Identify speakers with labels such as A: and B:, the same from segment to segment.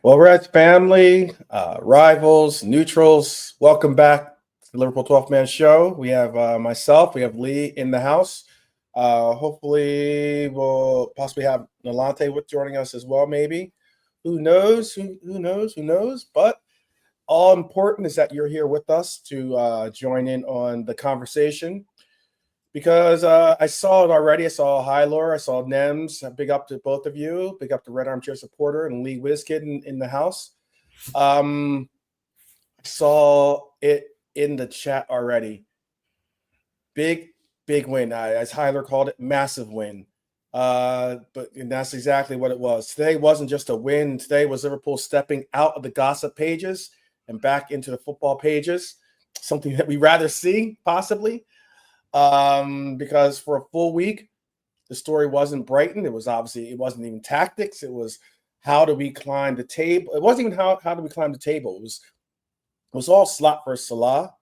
A: Well, Reds family, rivals, neutrals, welcome back to the Liverpool 12th Man Show. We have myself, we have Lee in the house. Hopefully, we'll possibly have Nalante with joining us as well, maybe. Who knows? Who knows? But all important is that you're here with us to join in on the conversation. Because I saw it already. I saw Hi Laura, I saw Nems. Big up to both of you. Big up to Red Armchair Supporter and Lee Wizkid in the house. I saw it in the chat already. Big win. As Hi Laura called it, massive win. But that's exactly what it was. Today wasn't just a win. Today was Liverpool stepping out of the gossip pages and back into the football pages. Something that we rather see, possibly. Because for a full week, the story wasn't Brighton. It wasn't even tactics. It was how do we climb the table. It wasn't even how do we climb the table. It was all slot versus Salah,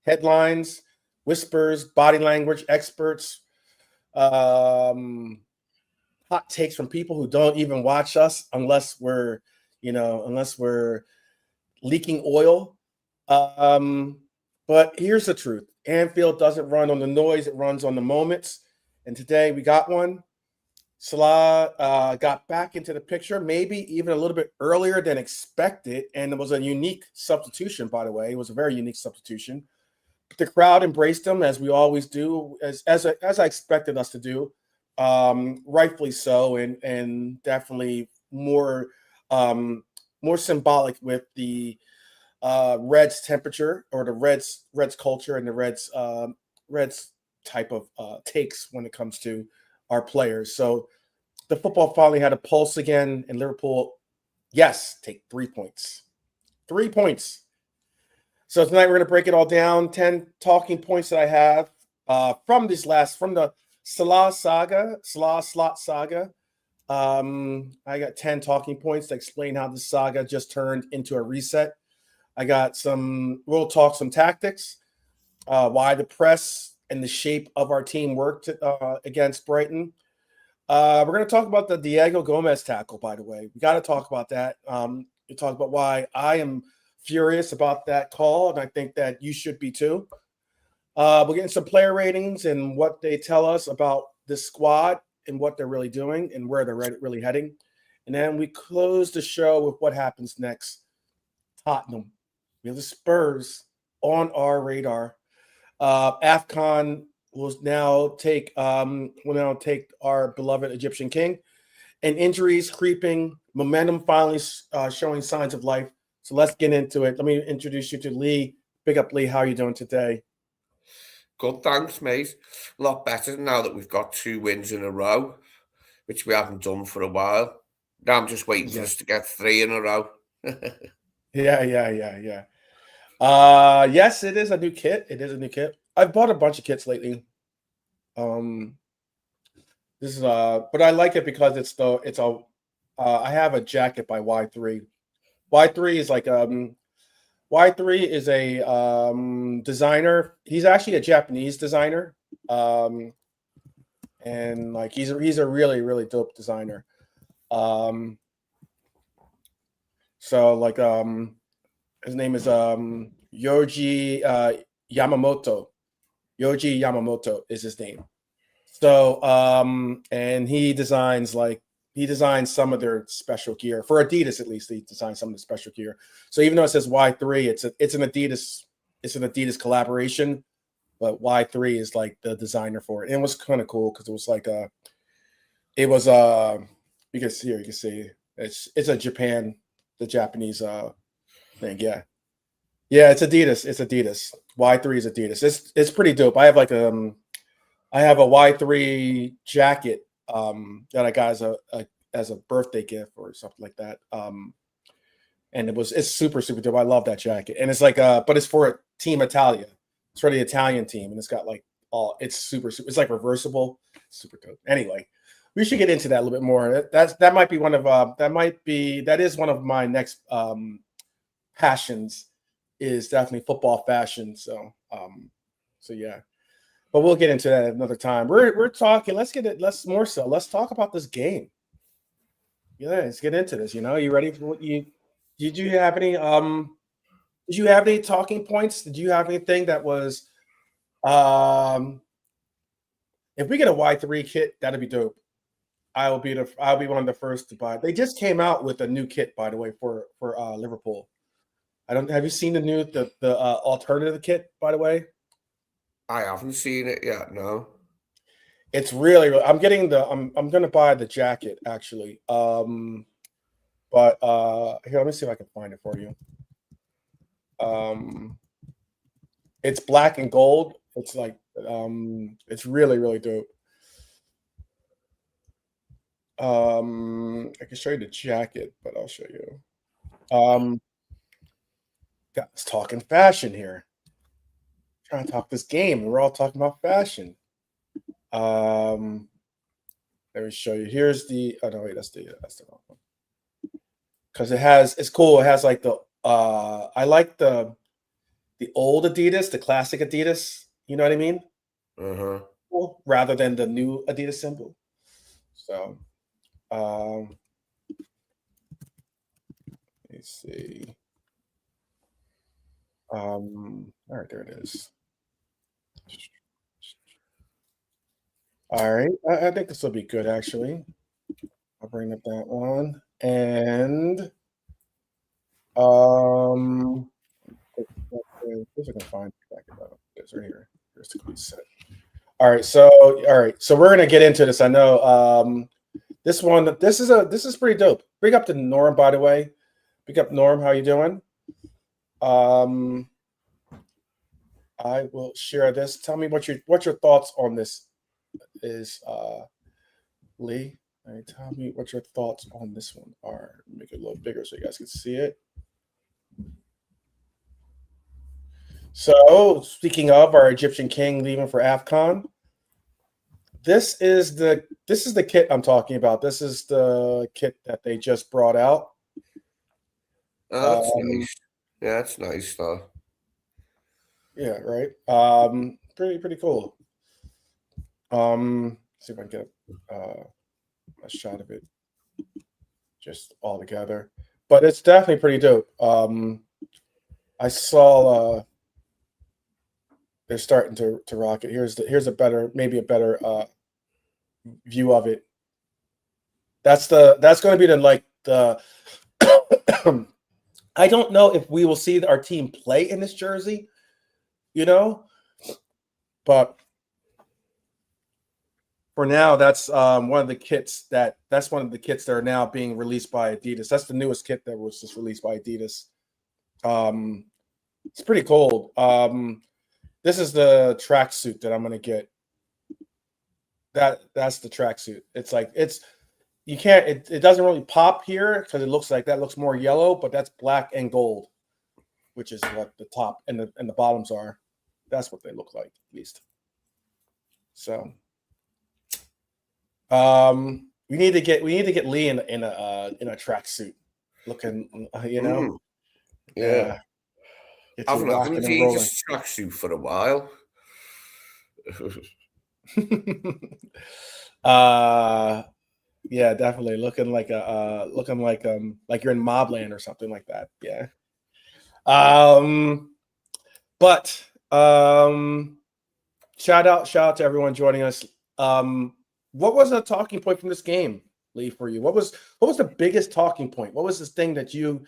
A: headlines, whispers, body language experts, hot takes from people who don't even watch us unless we're leaking oil. But here's the truth. Anfield doesn't run on the noise. It runs on the moments. And today we got one. Salah got back into the picture, maybe even a little bit earlier than expected. And it was a unique substitution, by the way. It was a very unique substitution. But the crowd embraced him, as we always do, as I expected us to do. Rightfully so, and definitely more symbolic with the Reds temperature, or the Reds culture, and the Reds type of takes when it comes to our players. So the football finally had a pulse again, and Liverpool, yes, take 3 points. 3 points. So tonight we're going to break it all down. 10 talking points that I have from the Salah slot saga. I got 10 talking points to explain how the saga just turned into a reset. We'll talk some tactics, why the press and the shape of our team worked against Brighton. We're going to talk about the Diego Gomez tackle, by the way. We got to talk about that. We talk about why I am furious about that call, and I think that you should be too. We're getting some player ratings and what they tell us about this squad and what they're really doing and where they're really heading. And then we close the show with what happens next. Tottenham. We have the Spurs on our radar. AFCON will now take our beloved Egyptian king, and injuries creeping, momentum finally showing signs of life. So let's get into it. Let me introduce you to Lee. Big up, Lee. How are you doing today?
B: Good, thanks, mate. A lot better now that we've got 2 wins in a row, which we haven't done for a while. Now I'm just waiting for us to get 3 in a row.
A: Yeah. Yes, it is a new kit. I've bought a bunch of kits lately. But I like it because I have a jacket by Y3. Y3 is Y3 is a designer. He's actually a Japanese designer. And he's a really, really dope designer. His name is Yoji Yamamoto. Yoji Yamamoto is his name. So and he designs some of their special gear for Adidas. At least he designed some of the special gear. So even though it says Y3, it's an Adidas collaboration, but Y3 is like the designer for it. And it was kind of cool because it was you can see it's a the Japanese thing, yeah. Yeah, it's Adidas. It's Adidas. Y3 is Adidas. It's pretty dope. I have like I have a Y3 jacket that I got as a birthday gift or something like that. And it's super super dope. I love that jacket. And it's like but it's for Team Italia. It's for the Italian team, and it's got like it's super super. It's like reversible. Super dope. Anyway, we should get into that a little bit more. That might be one of that is one of my next passions, is definitely football fashion. So yeah. But we'll get into that another time. We're talking. Let's talk about this game. Yeah, let's get into this. You ready for what you did you have any did you have any talking points? Did you have anything that was um if we get a Y3 kit, that'd be dope. I'll be one of the first to buy. They just came out with a new kit, by the way, for Liverpool. I don't have you seen the alternative kit, by the way?
B: I haven't seen it yet. No.
A: It's really I'm getting I'm gonna buy the jacket actually. But here, let me see if I can find it for you. It's black and gold. It's like it's really, really dope. I can show you the jacket, but I'll show you. Guys talking fashion here. Trying to talk this game, and we're all talking about fashion. Let me show you. Here's the oh no, wait, that's the wrong one. Because it's cool. It has like I like the old Adidas, the classic Adidas. You know what I mean?
B: Uh-huh.
A: Rather than the new Adidas symbol. So, let me see. All right, there it is. All right, I think this will be good actually. I'll bring up that one and if I can find it. It's right here. Here's the quiz set. All right, so we're gonna get into this. I know this is pretty dope. Big up to Norm, by the way. Big up Norm, how you doing? I will share this. Tell me what your thoughts on this is, Lee. All right, tell me what your thoughts on this one are. Make it a little bigger so you guys can see it. So, speaking of our Egyptian king leaving for AFCON, this is the kit I'm talking about. This is the kit that they just brought out.
B: Oh, that's nice. Yeah, that's nice though.
A: Yeah, right. Pretty cool. See if I can get a shot of it just all together. But it's definitely pretty dope. I saw they're starting to rock it. Here's a better view of it. That's going to be the I don't know if we will see our team play in this jersey, but for now, that's one of the kits that are now being released by Adidas. That's the newest kit that was just released by Adidas. It's pretty cool. This is the tracksuit that I'm gonna get. That's the tracksuit. It's like it doesn't really pop here because it looks more yellow, but that's black and gold, which is what the top and the bottoms are. That's what they look like, at least. So, we need to get Lee in a tracksuit, looking,
B: Yeah.
A: Get
B: I've
A: you
B: not
A: rocking and
B: seen
A: rolling.
B: this tracksuit for a while.
A: Yeah, definitely looking like you're in Mobland or something like that. Yeah. But shout out to everyone joining us. What was a talking point from this game, Lee, for you? What was the biggest talking point? What was this thing that you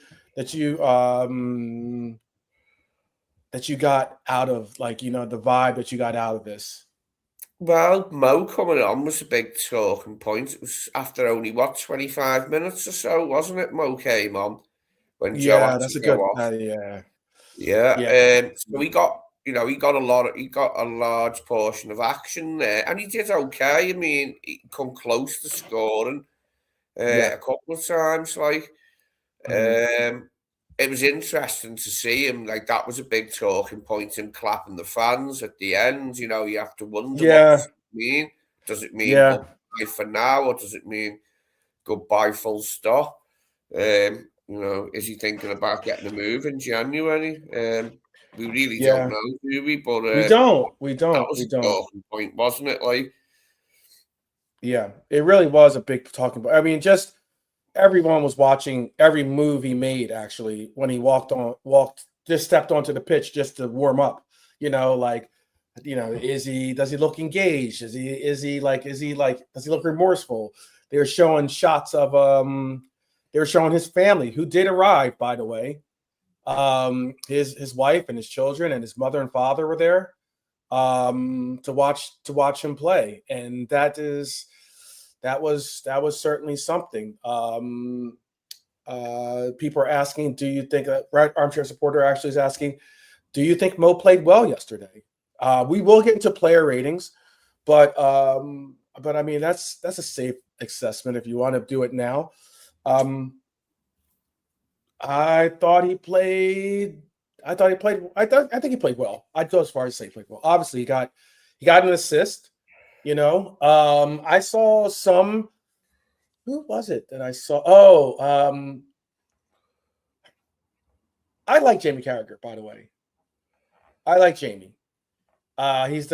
A: got out of, the vibe that you got out of this?
B: Well, Mo coming on was a big talking point. It was after only 25 minutes or so, wasn't it? Mo came on when Joe
A: Yeah,
B: had
A: that's
B: to
A: a
B: go
A: good.
B: off.
A: Yeah,
B: Yeah. So he got a large portion of action there, and he did okay. I mean, he come close to scoring a couple of times. Like, it was interesting to see him. Like, that was a big talking point. Him clapping the fans at the end. You know, you have to wonder what does it mean. Does it mean goodbye for now, or does it mean goodbye full stop? Is he thinking about getting a move in January? We really don't know, do we? But
A: we don't.
B: That was a talking point, wasn't it? Like,
A: yeah, it really was a big talking point. I mean, just everyone was watching every move he made. Actually, when he just stepped onto the pitch just to warm up. Does he look engaged? Does he look remorseful? They were showing shots of they were showing his family, who did arrive, by the way. His wife and his children and his mother and father were there to watch him play, and that was certainly something. People are asking, do you think Armchair Supporter actually is asking, do you think Mo played well yesterday? We will get into player ratings, but I mean that's a safe assessment if you want to do it now. I think he played well. I'd go as far as say he played well. Obviously, he got an assist. I saw some. Who was it that I saw? I like Jamie Carragher, by the way. I like Jamie. He's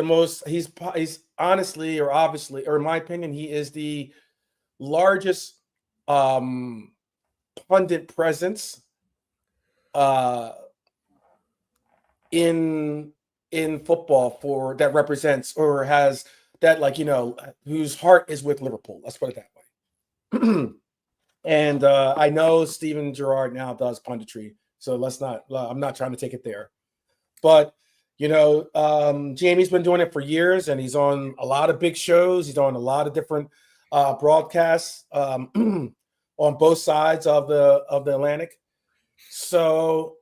A: honestly, or obviously, or in my opinion, he is the largest pundit presence in football that represents or has that, whose heart is with Liverpool. Let's put it that way. And I know Steven Gerrard now does punditry, so I'm not trying to take it there. But Jamie's been doing it for years, and he's on a lot of big shows. He's on a lot of different broadcasts on both sides of the Atlantic. So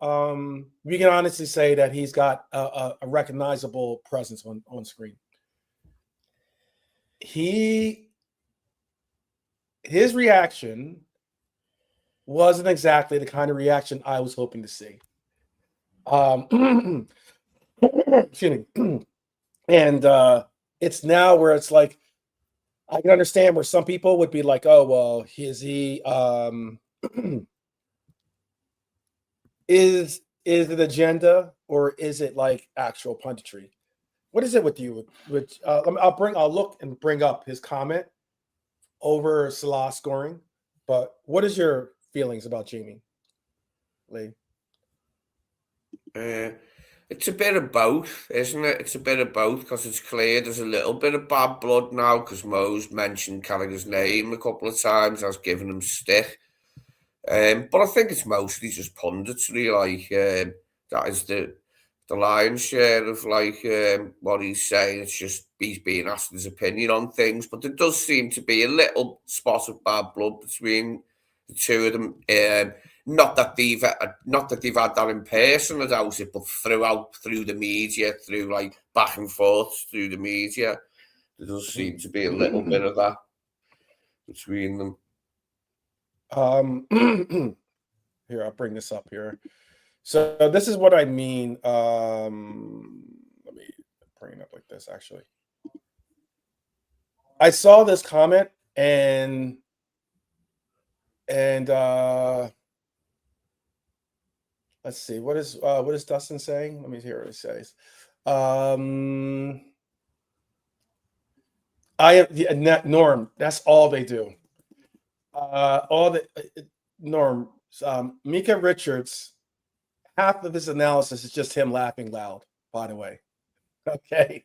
A: we can honestly say that he's got a recognizable presence on screen. His reaction wasn't exactly the kind of reaction I was hoping to see. Excuse me. And it's now where it's like, I can understand where some people would be like, oh, well, is he is it agenda, or is it like actual punditry? What is it with you? I'll look and bring up his comment over Salah scoring. But what is your feelings about Jamie, Lee?
B: It's a bit of both, isn't it? It's a bit of both, because it's clear there's a little bit of bad blood now, because Mo's mentioned Carragher's name a couple of times. I was giving him stick. But I think it's mostly just punditry. That is the lion's share of what he's saying. It's just he's being asked his opinion on things. But there does seem to be a little spot of bad blood between the two of them. Not that they've had that in person, I doubt it, but through the media, through back and forth through the media, there does seem to be a little bit of that between them.
A: Here, I'll bring this up here. So this is what I mean. Let me bring it up like this, actually. I saw this comment and let's see, what is Dustin saying? Let me hear what it says. Norm, that's all they do. Norm, Mika Richards, half of his analysis is just him laughing loud, by the way. Okay.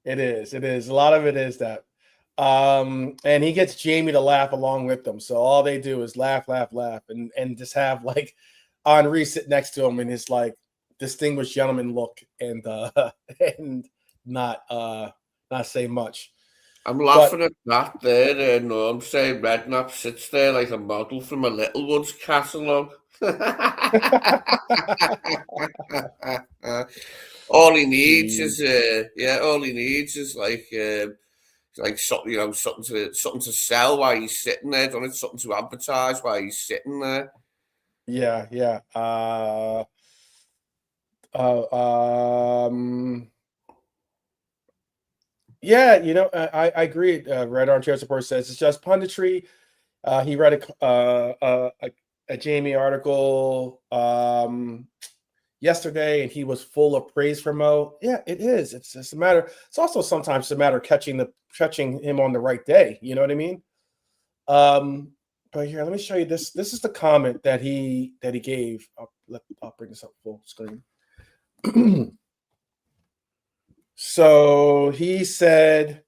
A: It is. A lot of it is that. And he gets Jamie to laugh along with them. So all they do is laugh, and just have Henri sit next to him in his distinguished gentleman look and not say much.
B: I'm laughing at that there. Norm saying Redknapp sits there like a model from a Littlewoods catalogue. All he needs
A: Jeez.
B: is all he needs is like something, something to sell while he's sitting there, don't it? Something to advertise while he's sitting there.
A: Yeah, yeah. Uh, um, yeah, I agree. Red Armchair Support says it's just punditry. He read a Jamie article yesterday, and he was full of praise for Mo. Yeah, it is. It's just a matter. It's also sometimes a matter of catching him on the right day. You know what I mean? But here, let me show you this. This is the comment that he gave. I'll bring this up full screen. So he said,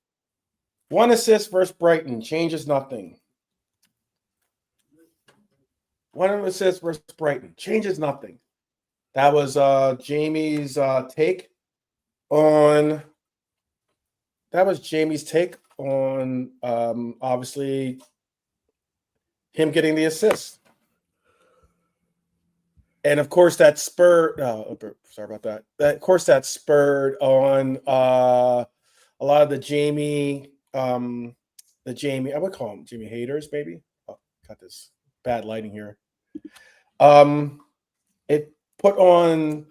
A: 1 assist versus Brighton changes nothing. 1 assist versus Brighton changes nothing. That was Jamie's take on. That was Jamie's take on obviously him getting the assist. And of course, that spurred. Sorry about that. Of course, that spurred on a lot of the Jamie. I would call them Jamie haters, maybe. Oh, got this bad lighting here. It put on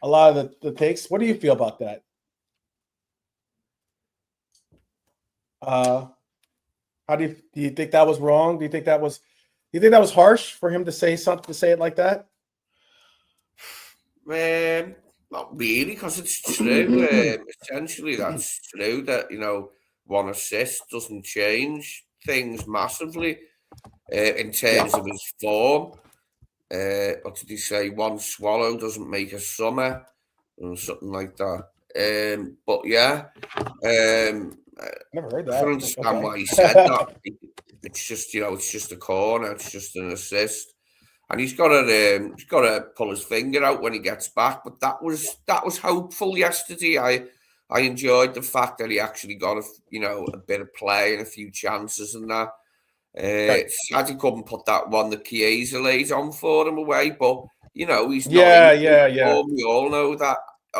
A: a lot of the takes. What do you feel about that? How do you think that was wrong? Do you think that was harsh for him to say it like that?
B: Not really, because it's true. Essentially, that's true that, 1 assist doesn't change things massively in terms of his form. What did he say? 1 swallow doesn't make a summer, or something like that. But yeah,
A: Never heard
B: I
A: that.
B: can understand
A: Okay.
B: why he said that. It's just, it's just a corner. It's just an assist, and he's got to pull his finger out when he gets back. But that was hopeful yesterday. I enjoyed the fact that he actually got a bit of play and a few chances and that.
A: Right.
B: Sad he couldn't put that one that Chiesa laid on for him away, but he's not
A: Yeah,
B: in good
A: yeah.
B: form. We all know that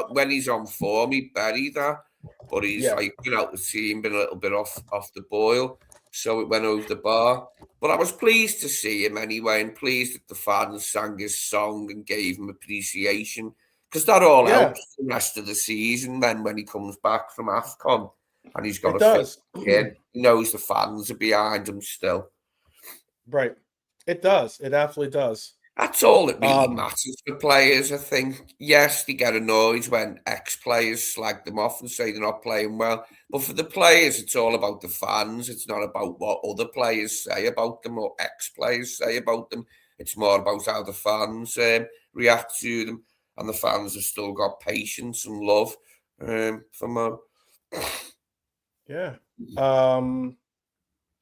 B: when he's on form, he buried that. But he's
A: Yeah.
B: been out the team, been a little bit off the boil, so it went over the bar. But I was pleased to see him anyway, and pleased that the fans sang his song and gave him appreciation, because that all
A: Yeah,
B: helps the rest of the season. Then when he comes back from AFCON and he's got
A: it
B: to fit
A: does.
B: in, he knows the fans are behind him still.
A: Right. It does. It absolutely does.
B: That's all that really
A: Um,
B: matters for players, I think. Yes, they get annoyed when ex-players slag them off and say they're not playing well. But for the players, it's all about the fans. It's not about what other players say about them or ex-players say about them. It's more about how the fans react to them. And the fans have still got patience and love for Mo.
A: yeah.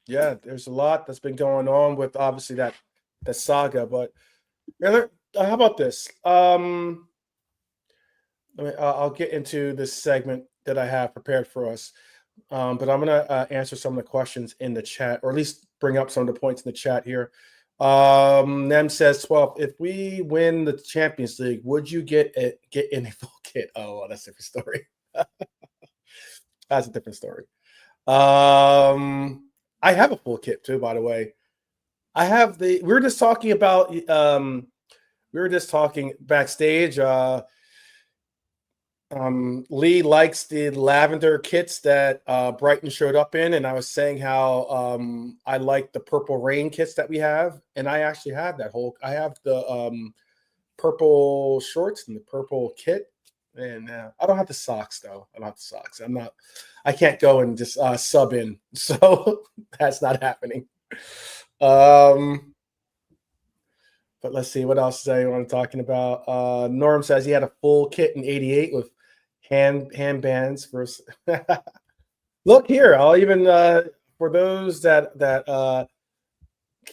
A: Yeah, there's a lot that's been going on with obviously that saga, but how about this? I'll get into this segment that I have prepared for us, but I'm gonna answer some of the questions in the chat, or at least bring up some of the points in the chat here. Nem says 12. If we win the Champions League, would you get in a full kit? Oh, well, that's a different story. That's a different story. I have a full kit too, by the way. I have we were just talking about we were just talking backstage. Lee likes the lavender kits that Brighton showed up in, and I was saying how I like the purple rain kits that we have, and I actually have that whole. I have the purple shorts and the purple kit, and I don't have the socks though. I don't have the socks. I can't go and just sub in, so that's not happening. But let's see what else is anyone talking about. Norm says he had a full kit in '88 with hand bands versus. Look here, I'll even for those that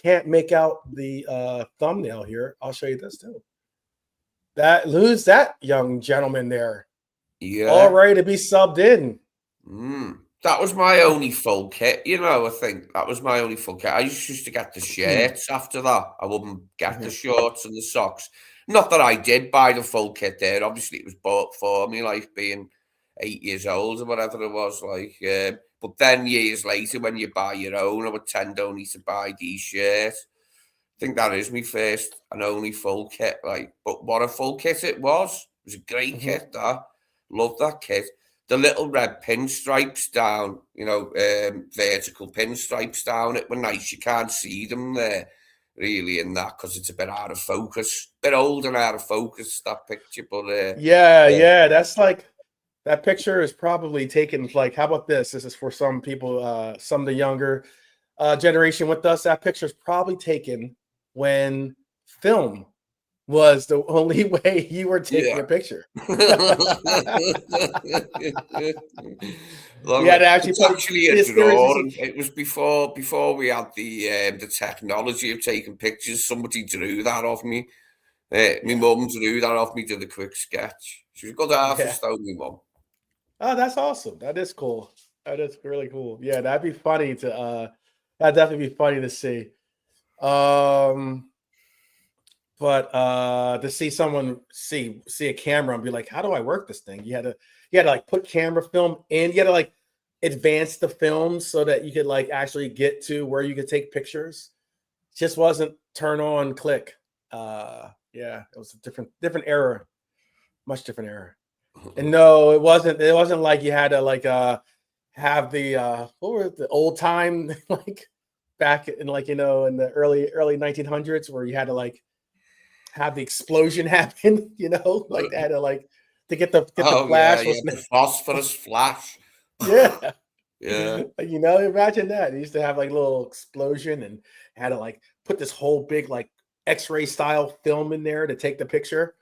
A: can't make out the thumbnail here, I'll show you this too. Who's that young gentleman there?
B: Yeah.
A: All right to be subbed in.
B: That was my only full kit, I think that was my only full kit. I used to get the shirts after that. I wouldn't get the shorts and the socks. Not that I did buy the full kit there. Obviously, it was bought for me, like being 8 years old or whatever it was. But then years later, when you buy your own, I would tend only to buy these shirts. I think that is my first and only full kit. But what a full kit it was! It was a great kit. That loved that kit. The little red pinstripes down, vertical pinstripes down. It were nice. You can't see them there really in that because it's a bit out of focus, bit old and out of focus, that picture. But
A: yeah, that's like that picture is probably taken. Like, how about this? This is for some people, some of the younger generation with us. That picture is probably taken when film was the only way you were taking a picture. You had to actually
B: it's actually a
A: this
B: drawing. It was before we had the technology of taking pictures. Somebody drew that of me. My mum drew that off me, did a quick sketch. She was a good artist, though, my mum.
A: Oh, that's awesome. That is cool. That is really cool. Yeah, that'd be funny to that'd definitely be funny to see. But to see someone see a camera and be like, how do I work this thing? You had to like put camera film in, you had to like advance the film so that you could like actually get to where you could take pictures. It just wasn't turn on, click. Yeah, it was a different era, much different era. And no, it wasn't like you had to like have the what were the old time like back in like in the early 1900s where you had to like have the explosion happen, like they had to like to get the flash.
B: Yeah, the phosphorus flash.
A: Yeah.
B: Yeah.
A: Imagine that. They used to have like a little explosion and had to like put this whole big like X-ray style film in there to take the picture.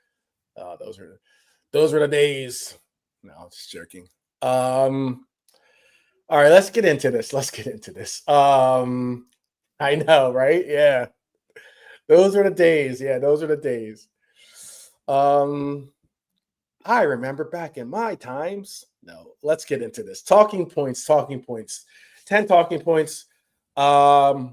A: Those were the days. No, I'm just joking. All right, let's get into this. I know, right? Yeah. Those are the days. Yeah, those are the days. I remember back in my times. No, let's get into this. Talking points. 10 talking points. I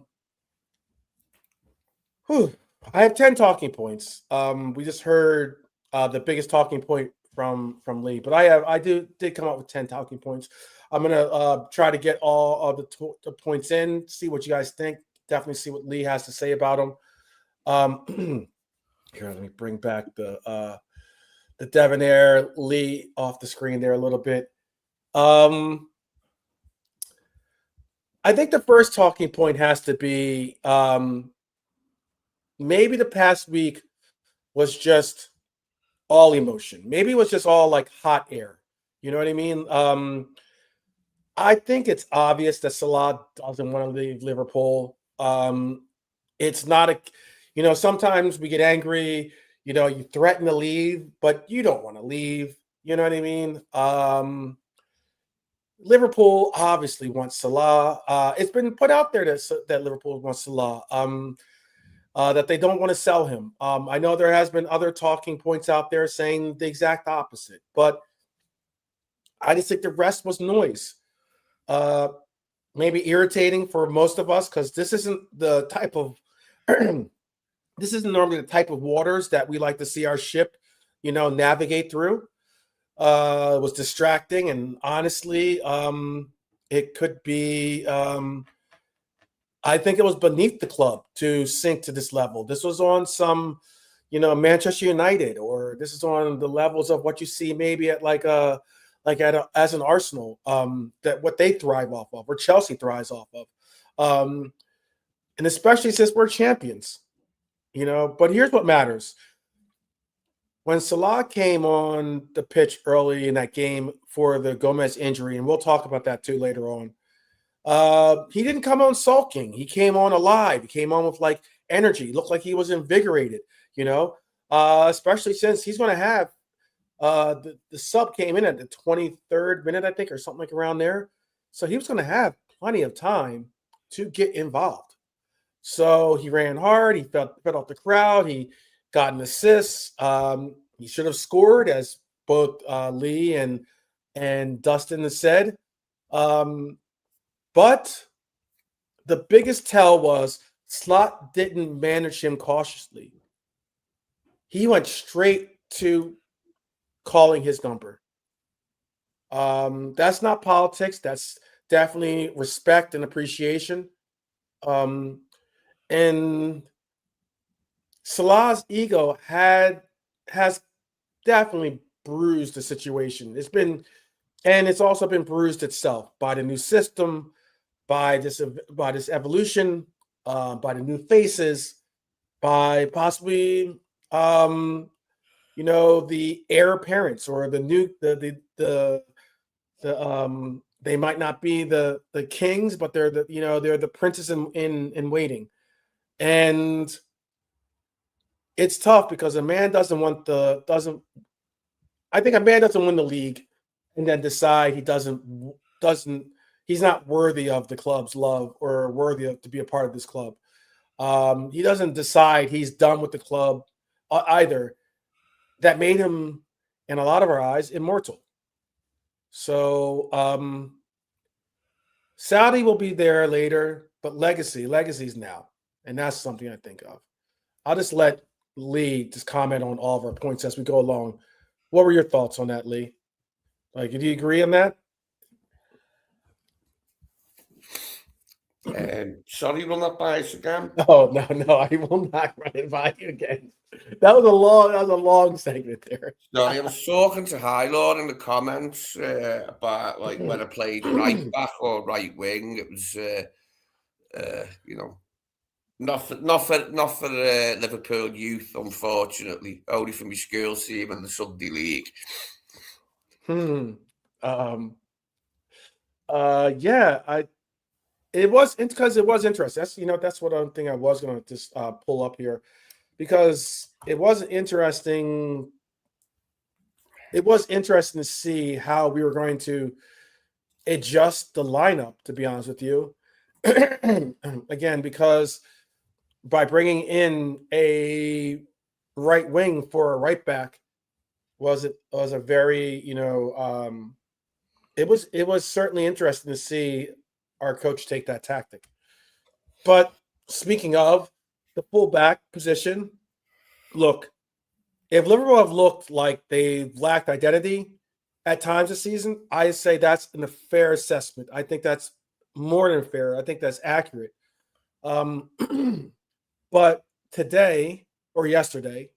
A: have 10 talking points. We just heard the biggest talking point from Lee, but I did come up with 10 talking points. I'm gonna try to get all of the points in, see what you guys think. Definitely see what Lee has to say about them. Here, let me bring back the Debonair Lee off the screen there a little bit. I think the first talking point has to be maybe the past week was just all emotion. Maybe it was just all like hot air. You know what I mean? I think it's obvious that Salah doesn't want to leave Liverpool. It's not sometimes we get angry, you threaten to leave, but you don't want to leave. You know what I mean? Liverpool obviously wants Salah. It's been put out there that Liverpool wants Salah. That they don't want to sell him. I know there has been other talking points out there saying the exact opposite, but I just think the rest was noise. Maybe irritating for most of us because this isn't the type of this isn't normally the type of waters that we like to see our ship, navigate through. It was distracting, and honestly, it could be. I think it was beneath the club to sink to this level. This was on some, Manchester United, or this is on the levels of what you see maybe at as an Arsenal, that what they thrive off of, or Chelsea thrives off of, and especially since we're champions, But here's what matters: when Salah came on the pitch early in that game for the Gomez injury, and we'll talk about that too later on. He didn't come on sulking. He came on alive. He came on with like energy. He looked like he was invigorated, especially since he's going to have the sub came in at the 23rd minute, I think, or something like around there. So he was going to have plenty of time to get involved. So he ran hard. He fed off the crowd. He got an assist. He should have scored, as both Lee and Dustin has said. But the biggest tell was Slot didn't manage him cautiously. He went straight to calling his number. That's not politics. That's definitely respect and appreciation. And Salah's ego has definitely bruised the situation. It's also been bruised itself by the new system, by this evolution, by the new faces, by possibly the heir apparents or the new they might not be the kings, but they're the princes in waiting. And it's tough because a man doesn't I think a man doesn't win the league and then decide he's not worthy of the club's love or worthy to be a part of this club. He doesn't decide he's done with the club either. That made him, in a lot of our eyes, immortal. So Saudi will be there later, but legacy's now. And that's something I think of. I'll just let Lee just comment on all of our points as we go along. What were your thoughts on that, Lee? Like, do you agree on that?
B: Sorry, run that by us again.
A: Oh no, I will not run it by you again. That was a long segment there.
B: Sorry, I was talking to Highlord in the comments about like when I played right back or right wing. It was not for Liverpool youth, unfortunately. Only for my school team and the Sunday league.
A: It was because it was interesting. That's what I think I was going to just pull up here, because it was interesting. It was interesting to see how we were going to adjust the lineup, to be honest with you. Again, because by bringing in a right wing for a right back was a very, it was certainly interesting to see our coach take that tactic. But speaking of the fullback position, look, if Liverpool have looked like they lacked identity at times this season, I say that's a fair assessment. I think that's more than fair. I think that's accurate. But today or yesterday,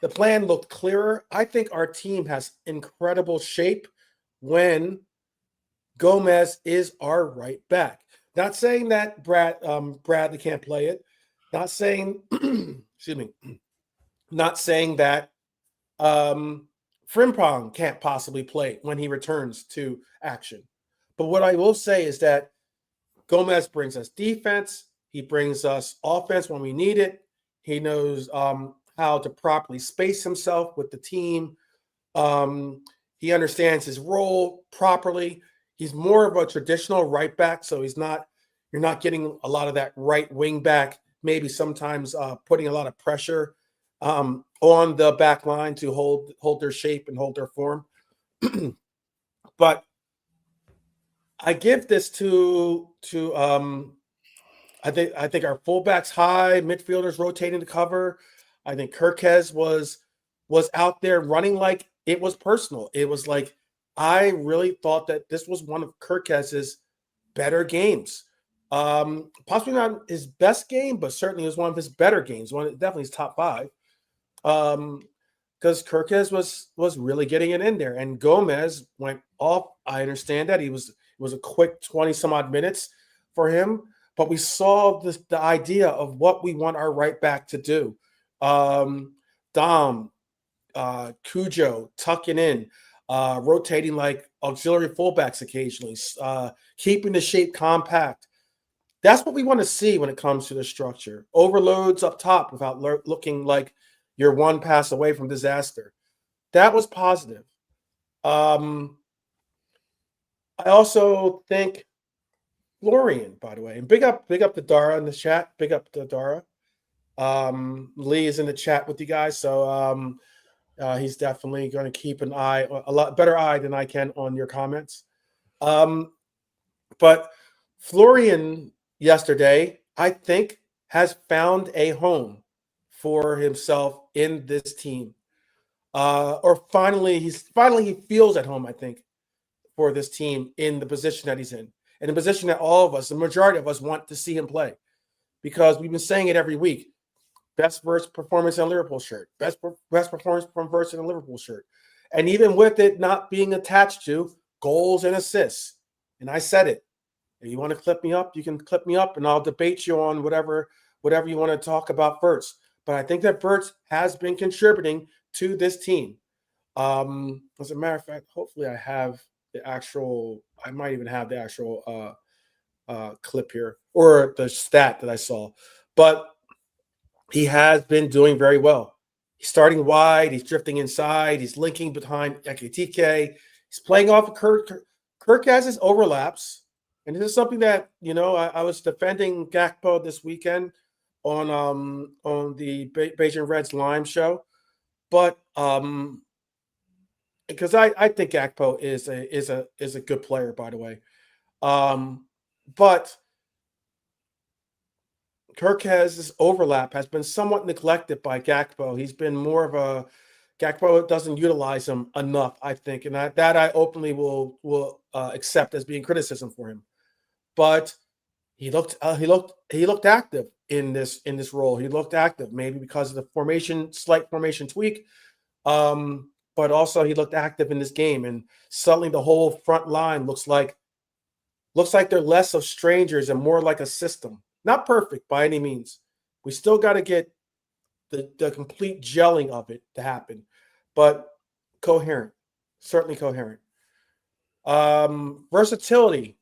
A: the plan looked clearer. I think our team has incredible shape when Gomez is our right back. Not saying that Bradley can't play it. Not saying, excuse me. Not saying that Frimpong can't possibly play when he returns to action. But what I will say is that Gomez brings us defense. He brings us offense when we need it. He knows how to properly space himself with the team. He understands his role properly. He's more of a traditional right back, so you're not getting a lot of that right wing back, maybe sometimes putting a lot of pressure on the back line to hold their shape and hold their form. But I give this to I think our fullbacks high, midfielders rotating the cover. I think Kirkez was out there running like it was personal. It was like, I really thought that this was one of Kirkez's better games. Possibly not his best game, but certainly it was one of his better games. Definitely his top 5. Because Kirkez was really getting it in there, and Gomez went off. I understand that it was a quick 20 some odd minutes for him, but we saw the idea of what we want our right back to do. Dom, Cujo tucking in, rotating like auxiliary fullbacks occasionally, keeping the shape compact. That's what we want to see when it comes to the structure. Overloads up top without looking like you're one pass away from disaster. That was positive. I also think Florian, by the way, and big up to Dara in the chat. Big up to Dara. Lee is in the chat with you guys, so he's definitely going to keep an eye, a lot better eye than I can on your comments. But Florian yesterday, I think, has found a home for himself in this team. Or finally he feels at home, I think, for this team in the position that he's in the position that all of us, the majority of us, want to see him play. Because we've been saying it every week. Best versus performance in a Liverpool shirt. Best performance from versus in a Liverpool shirt. And even with it not being attached to goals and assists. And I said it. If you want to clip me up, you can clip me up and I'll debate you on whatever you want to talk about Verts. But I think that Verts has been contributing to this team. As a matter of fact, hopefully I might even have the actual clip here or the stat that I saw. But he has been doing very well. He's starting wide. He's drifting inside. He's linking behind Ekitike. He's playing off of Kirk. Kirk has his overlaps. And this is something that, I was defending Gakpo this weekend on the Beijing Reds Lime show. But because I think Gakpo is a good player, by the way. But Kirk has overlap has been somewhat neglected by Gakpo. He's been more of a Gakpo doesn't utilize him enough, I think, and that I openly will accept as being criticism for him. But he looked active in this role. He looked active, maybe because of the slight formation tweak, but also he looked active in this game. And suddenly the whole front line looks like they're less of strangers and more like a system. Not perfect by any means. We still got to get the complete gelling of it to happen, but coherent, certainly coherent. Versatility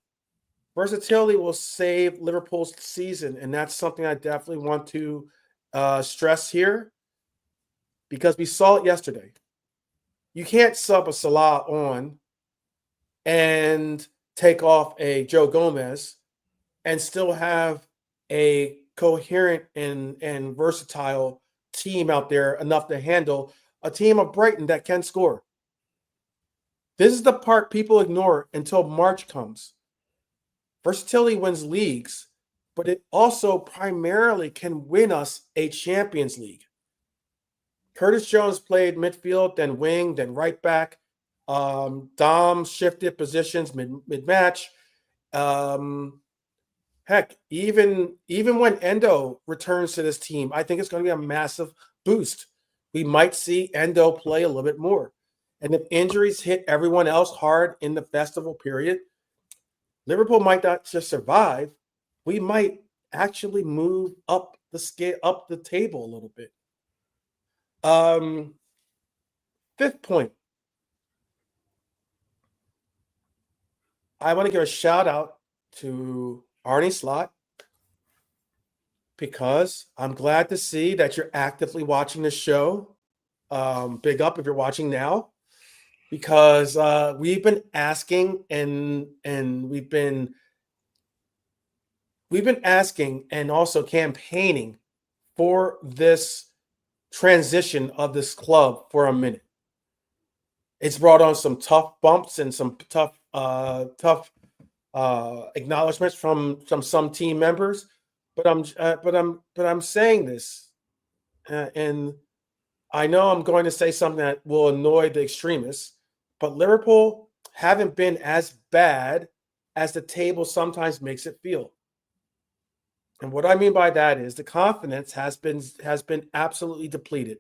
A: will save Liverpool's season, and that's something I definitely want to stress here because we saw it yesterday. You can't sub a Salah on and take off a Joe Gomez and still have a coherent and versatile team out there enough to handle a team of Brighton that can score. This is the part people ignore until March comes. Versatility wins leagues, but it also primarily can win us a Champions League. Curtis Jones played midfield, then wing, then right back. Dom shifted positions mid-match. Heck, even when Endo returns to this team, I think it's going to be a massive boost. We might see Endo play a little bit more. And if injuries hit everyone else hard in the festival period, Liverpool might not just survive. We might actually move up the table a little bit. Fifth point. I want to give a shout out to Arnie Slot because I'm glad to see that you're actively watching the show. Big up if you're watching now, because we've been asking and we've been asking and also campaigning for this transition of this club for a minute. It's brought on some tough bumps and some tough acknowledgments from some team members, but I'm saying this, and I know I'm going to say something that will annoy the extremists, but Liverpool haven't been as bad as the table sometimes makes it feel. And what I mean by that is the confidence has been absolutely depleted,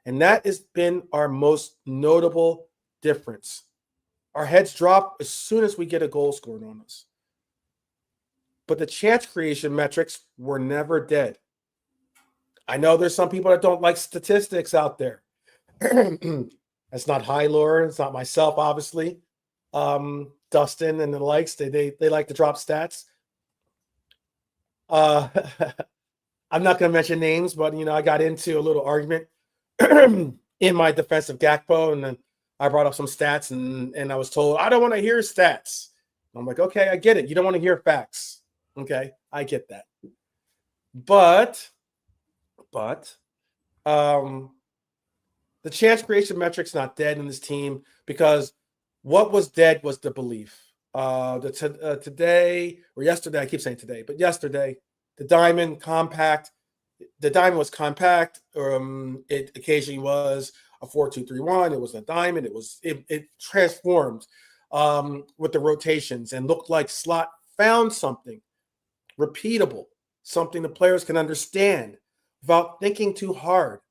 A: and that has been our most notable difference. Our heads drop as soon as we get a goal scored on us. But the chance creation metrics were never dead. I know there's some people that don't like statistics out there. That's not high lore. It's not myself, obviously. Dustin and the likes, they like to drop stats. I'm not going to mention names, but, I got into a little argument in my defense of Gakpo, and then I brought up some stats, and I was told, I don't want to hear stats. I'm like, okay, I get it. You don't want to hear facts. Okay, I get that. But the chance creation metric's not dead in this team because what was dead was the belief. Today or yesterday, I keep saying today, but yesterday, the diamond was compact. It occasionally was a 4-2-3-1. It was a diamond. It transformed with the rotations and looked like Slot found something repeatable, something the players can understand without thinking too hard.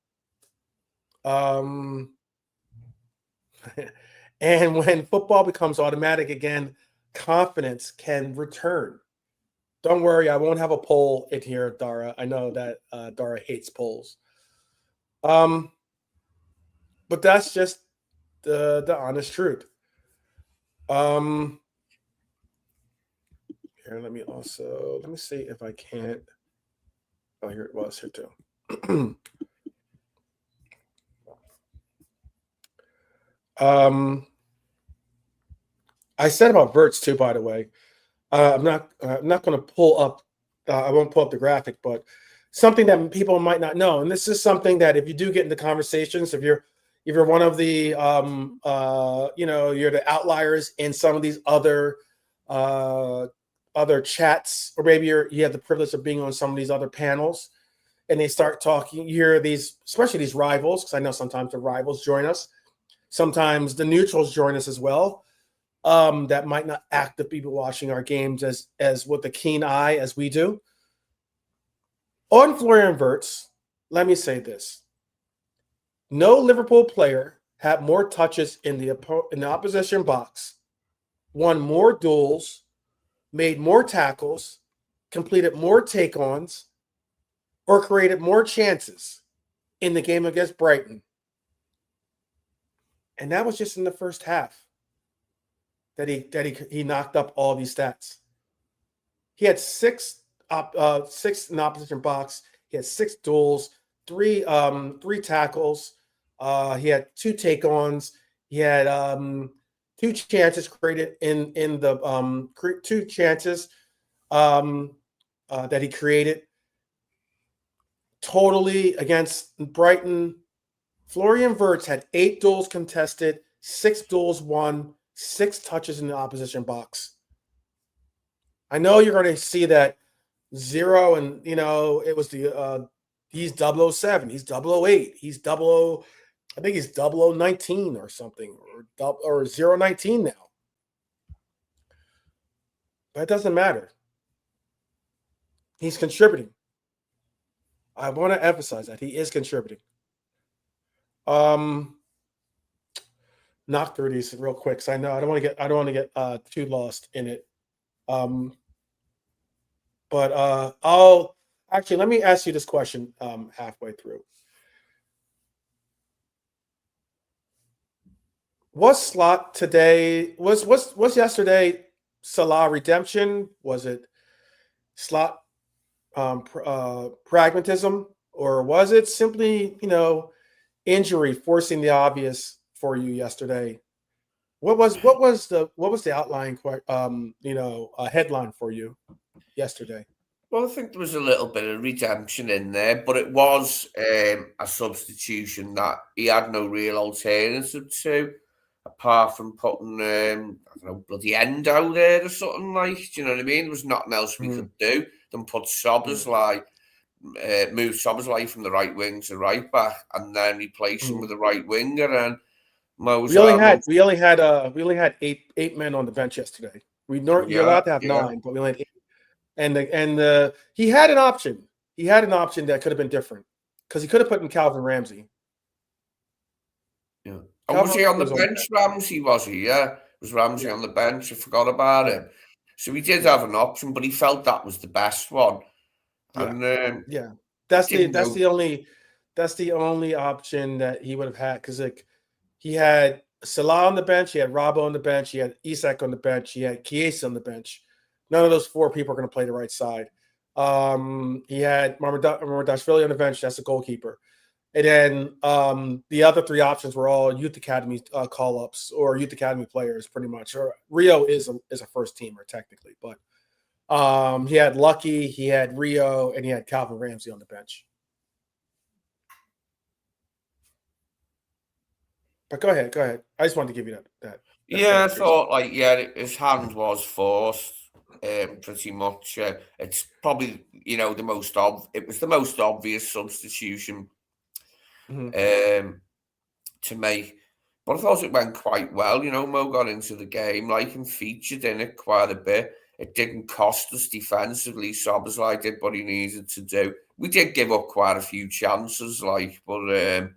A: And when football becomes automatic again, confidence can return. Don't worry, I won't have a poll in here, Dara. I know that Dara hates polls. But that's just the honest truth. Here, let me see if I can't. Oh, here it was here too. I said about Verts too, by the way. I'm not going to pull up. I won't pull up the graphic, but something that people might not know, and this is something that if you do get into conversations, if you're one of the you're the outliers in some of these other chats, or maybe you have the privilege of being on some of these other panels, and they start talking. You hear these, especially these rivals, because I know sometimes the rivals join us, sometimes the neutrals join us as well. That might not actively be watching our games as with a keen eye as we do. On Florian Wirtz, let me say this. No Liverpool player had more touches in the opposition box, won more duels, made more tackles, completed more take-ons, or created more chances in the game against Brighton. And that was just in the first half. That he knocked up all these stats. He had six in opposition box. He had 6 duels, 3 tackles. He had 2 take-ons. He had 2 chances created in the 2 chances that he created. Totally against Brighton, Florian Wirtz had 8 duels contested, 6 duels won, 6 touches in the opposition box. I know you're going to see that 0, and it was the he's 007, he's 008, he's 00, I think he's 0019 or something, or 019 now. But it doesn't matter. He's contributing. I want to emphasize that he is contributing. Knock through these real quick, because I know I don't want to get too lost in it. But I'll actually, let me ask you this question halfway through. Was Slot today? Was yesterday Salah redemption? Was it Slot pragmatism, or was it simply injury forcing the obvious for you yesterday? What was the outline headline for you yesterday?
B: Well, I think there was a little bit of redemption in there, but it was a substitution that he had no real alternative to, apart from putting bloody End out there or something like. Do you know what I mean? There was nothing else we could do than put Szoboszlai, move Szoboszlai from the right wing to right back, and then replace him with the right winger. And
A: we only had 8 men on the bench yesterday. You're allowed to have 9, but we only had 8. And he had an option. He had an option that could have been different, because he could have put in Calvin Ramsey.
B: Yeah. Was he on the bench, Ramsey? Was he? Yeah. Was Ramsey on the bench? I forgot about him. So he did have an option, but he felt that was the best one. And
A: that's the only option that he would have had, because he had Salah on the bench, he had Robbo on the bench, he had Isak on the bench, he had Chiesa on the bench. None of those 4 people are going to play the right side. He had Mamardashvili on the bench. That's the goalkeeper. And then the other 3 options were all youth academy call-ups or youth academy players, pretty much. Or Rio is a first teamer technically, but he had Lucky, he had Rio, and he had Calvin Ramsey on the bench. But go ahead. I just wanted to give you that
B: Yeah, I
A: clarification.
B: thought his hand was forced, pretty much. It's probably the most it was the most obvious substitution to make. But I thought it went quite well. Mo got into the game, and featured in it quite a bit. It didn't cost us defensively. Szoboszlai did what he needed to do. We did give up quite a few chances, but at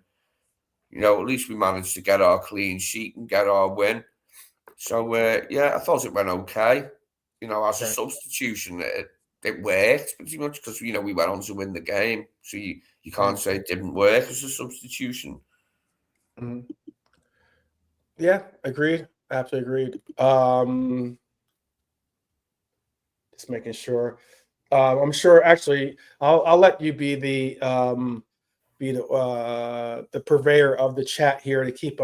B: least we managed to get our clean sheet and get our win. So I thought it went okay. As a substitution, it worked pretty much because we went on to win the game. So you can't say it didn't work as a substitution.
A: Mm-hmm. Yeah, agreed. Absolutely agreed. Just making sure. I'm sure. Actually, I'll let you be the purveyor of the chat here to keep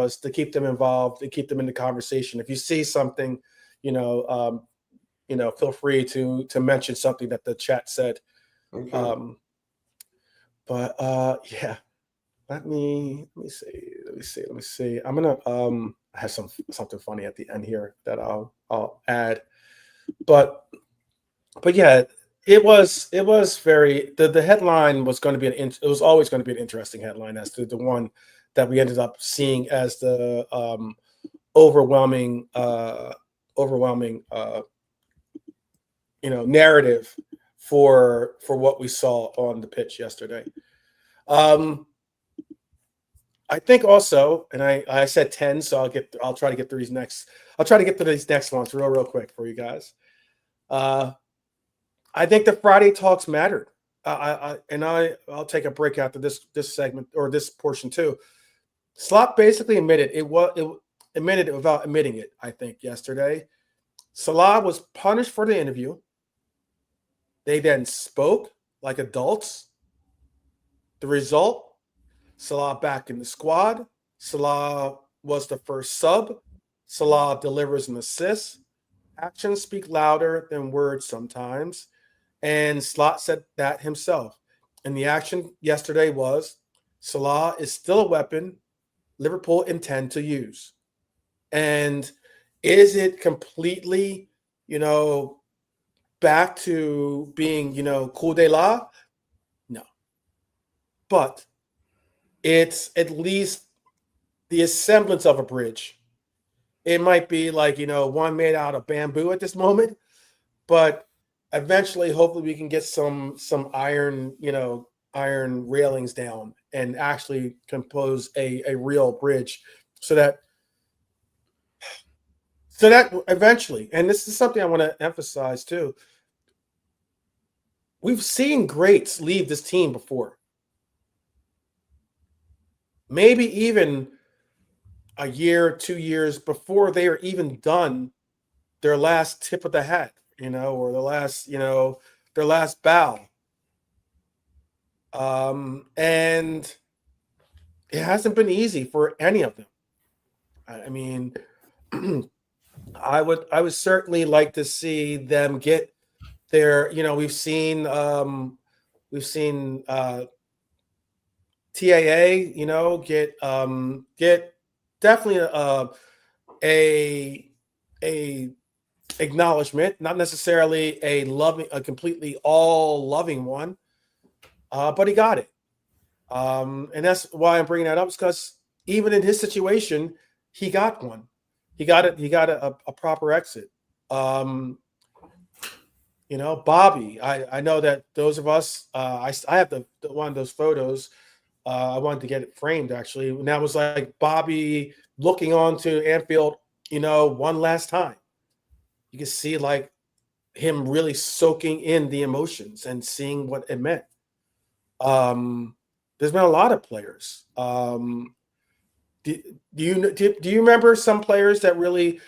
A: them involved, to keep them in the conversation. If you see something, feel free to mention something that the chat said.
B: Okay.
A: Yeah. Let me see. I'm gonna have something funny at the end here that I'll add. But yeah, it was very the headline was going to be it was always going to be an interesting headline as to the one that we ended up seeing as the overwhelming narrative for what we saw on the pitch yesterday. I think also, and I said 10, so I'll try to get through these next. I'll try to get through these next ones real quick for you guys. I think the Friday talks mattered. I'll take a break after this segment or this portion too. Slot basically admitted it without admitting it. I think yesterday, Salah was punished for the interview. They then spoke like adults. The result. Salah back in the squad. Salah was the first sub. Salah delivers an assist. Actions speak louder than words sometimes. And Slot said that himself. And the action yesterday was Salah is still a weapon Liverpool intend to use. And is it completely, back to being, coup d'etat? No. But it's at least the semblance of a bridge. It might be like, one made out of bamboo at this moment, but eventually, hopefully we can get some iron, iron railings down and actually compose a real bridge so that eventually, and this is something I want to emphasize too, we've seen greats leave this team before. Maybe even a year, 2 years before they are even done their last tip of the hat, or the last, their last bow. And it hasn't been easy for any of them. I mean, I would certainly like to see them get their, we've seen TAA, get definitely a acknowledgement, not necessarily a completely all loving one, but he got it. And that's why I'm bringing that up, is because even in his situation, he got one. He got it. He got a proper exit. Bobby. I know that those of us. I have the one of those photos. I wanted to get it framed actually, and that was like Bobby looking onto Anfield. One last time. You can see like him really soaking in the emotions and seeing what it meant. There's been a lot of players. Do you remember some players that really,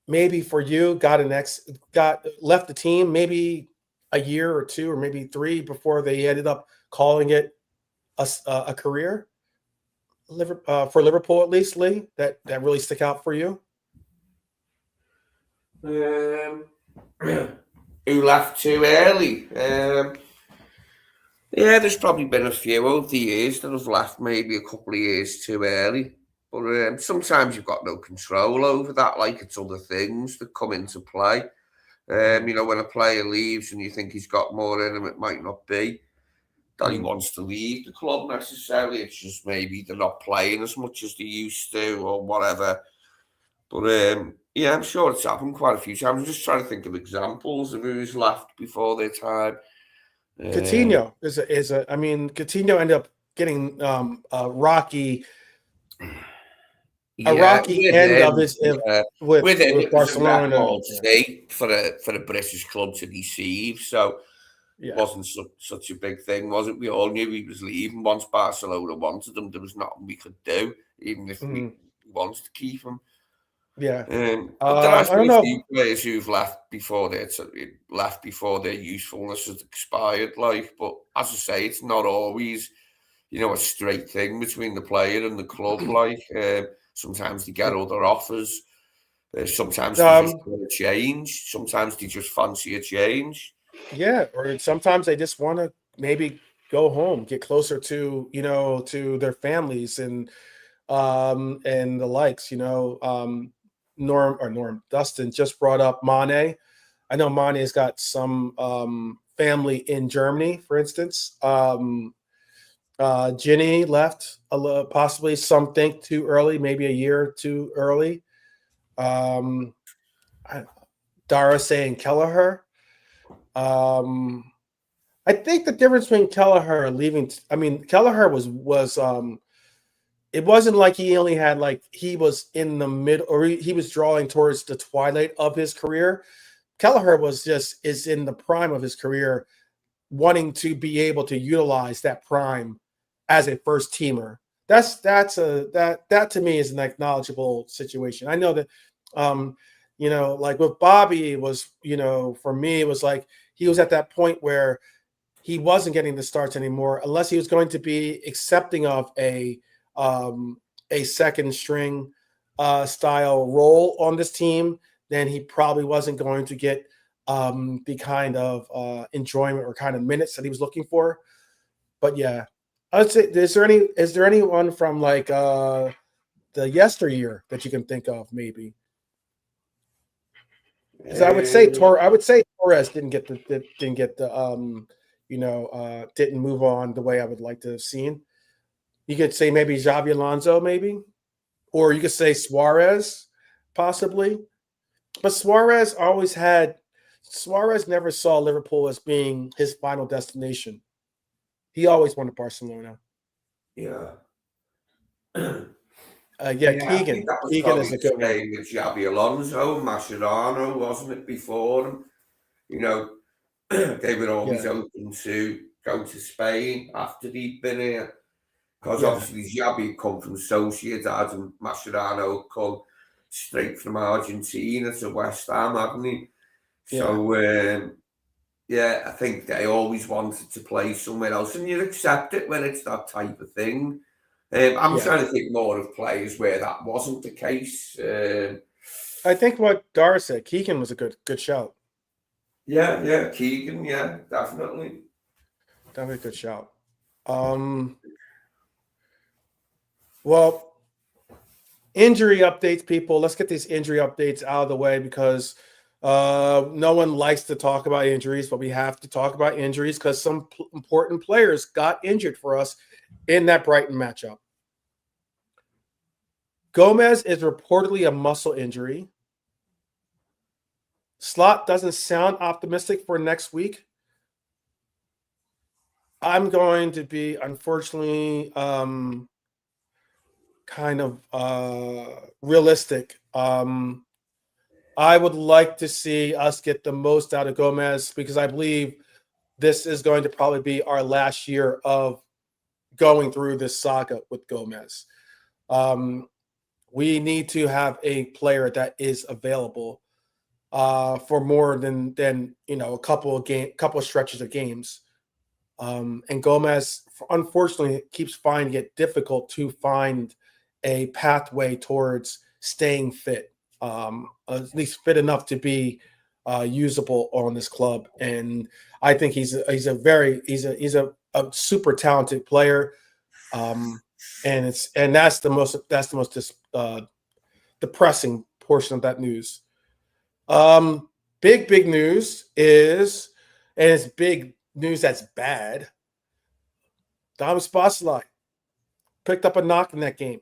A: maybe for you got left the team maybe a year or two or maybe 3 before they ended up calling it a career? For Liverpool at least, Lee, that really stick out for you?
B: Who left too early? Yeah, there's probably been a few over the years that have left maybe a couple of years too early. But sometimes you've got no control over that. Like, it's other things that come into play. When a player leaves and you think he's got more in him, it might not be that he wants to leave the club necessarily. It's just maybe they're not playing as much as they used to or whatever. But yeah, I'm sure it's happened quite a few times. I'm just trying to think of examples of who's left before their time.
A: Coutinho I mean, Coutinho ended up getting a rocky end of his
B: with him,
A: with
B: it was a
A: Barcelona.
B: record fee for a British club to deceive. So it wasn't such a big thing, was it? We all knew he was leaving. Once Barcelona wanted him, there was nothing we could do, even if we wanted to keep him.
A: Yeah.
B: But there has
A: I don't
B: been a
A: know.
B: few players who've left before their usefulness has expired. But as I say, it's not always, a straight thing between the player and the club. Sometimes they get other offers. Sometimes they just want a change. Sometimes they just fancy a change.
A: Yeah, or sometimes they just want to maybe go home, get closer to to their families and the likes. Norm Dustin just brought up Mane. I know Mane's got some family in Germany, for instance. Ginny left possibly some think too early, maybe a year too early. Dara saying Kelleher. I think the difference between Kelleher leaving, Kelleher was it wasn't like he only had he was in the mid or he was drawing towards the twilight of his career. Kelleher is in the prime of his career, wanting to be able to utilize that prime as a first teamer. That to me is an acknowledgeable situation. I know that like with Bobby was, for me it was like he was at that point where he wasn't getting the starts anymore unless he was going to be accepting of a second string style role on this team. Then he probably wasn't going to get the kind of enjoyment or kind of minutes that he was looking for. But yeah, I would say, is there anyone from the yesteryear that you can think of maybe? Because I would say Torres didn't get the didn't move on the way I would like to have seen. You could say maybe Xabi Alonso, maybe, or you could say Suarez, possibly. But Suarez never saw Liverpool as being his final destination. He always wanted Barcelona.
B: Yeah.
A: Keegan. Keegan is a good one.
B: With Xabi Alonso, Mascherano, wasn't it, before him? They were always open to go to Spain after he'd been here. Because obviously Xabi come from Sociedad and Mascherano come straight from Argentina to West Ham, hadn't he? So, I think they always wanted to play somewhere else. And you accept it when it's that type of thing. I'm trying to think more of players where that wasn't the case.
A: I think what Dar said, Keegan was a good shout.
B: Yeah, Keegan, definitely.
A: Definitely a good shout. Well, injury updates, people. Let's get these injury updates out of the way because no one likes to talk about injuries, but we have to talk about injuries because some important players got injured for us in that Brighton matchup. Gomez is reportedly a muscle injury. Slot doesn't sound optimistic for next week. I'm going to be, unfortunately, kind of realistic. I would like to see us get the most out of Gomez because I believe this is going to probably be our last year of going through this saga with Gomez. We need to have a player that is available for more than a couple of stretches of games. And Gomez, unfortunately, keeps finding it difficult to find a pathway towards staying fit, at least fit enough to be usable on this club. And I think he's a a super talented player, and that's the most depressing portion of that news. Big news is, and it's big news that's bad. Szoboszlai picked up a knock in that game.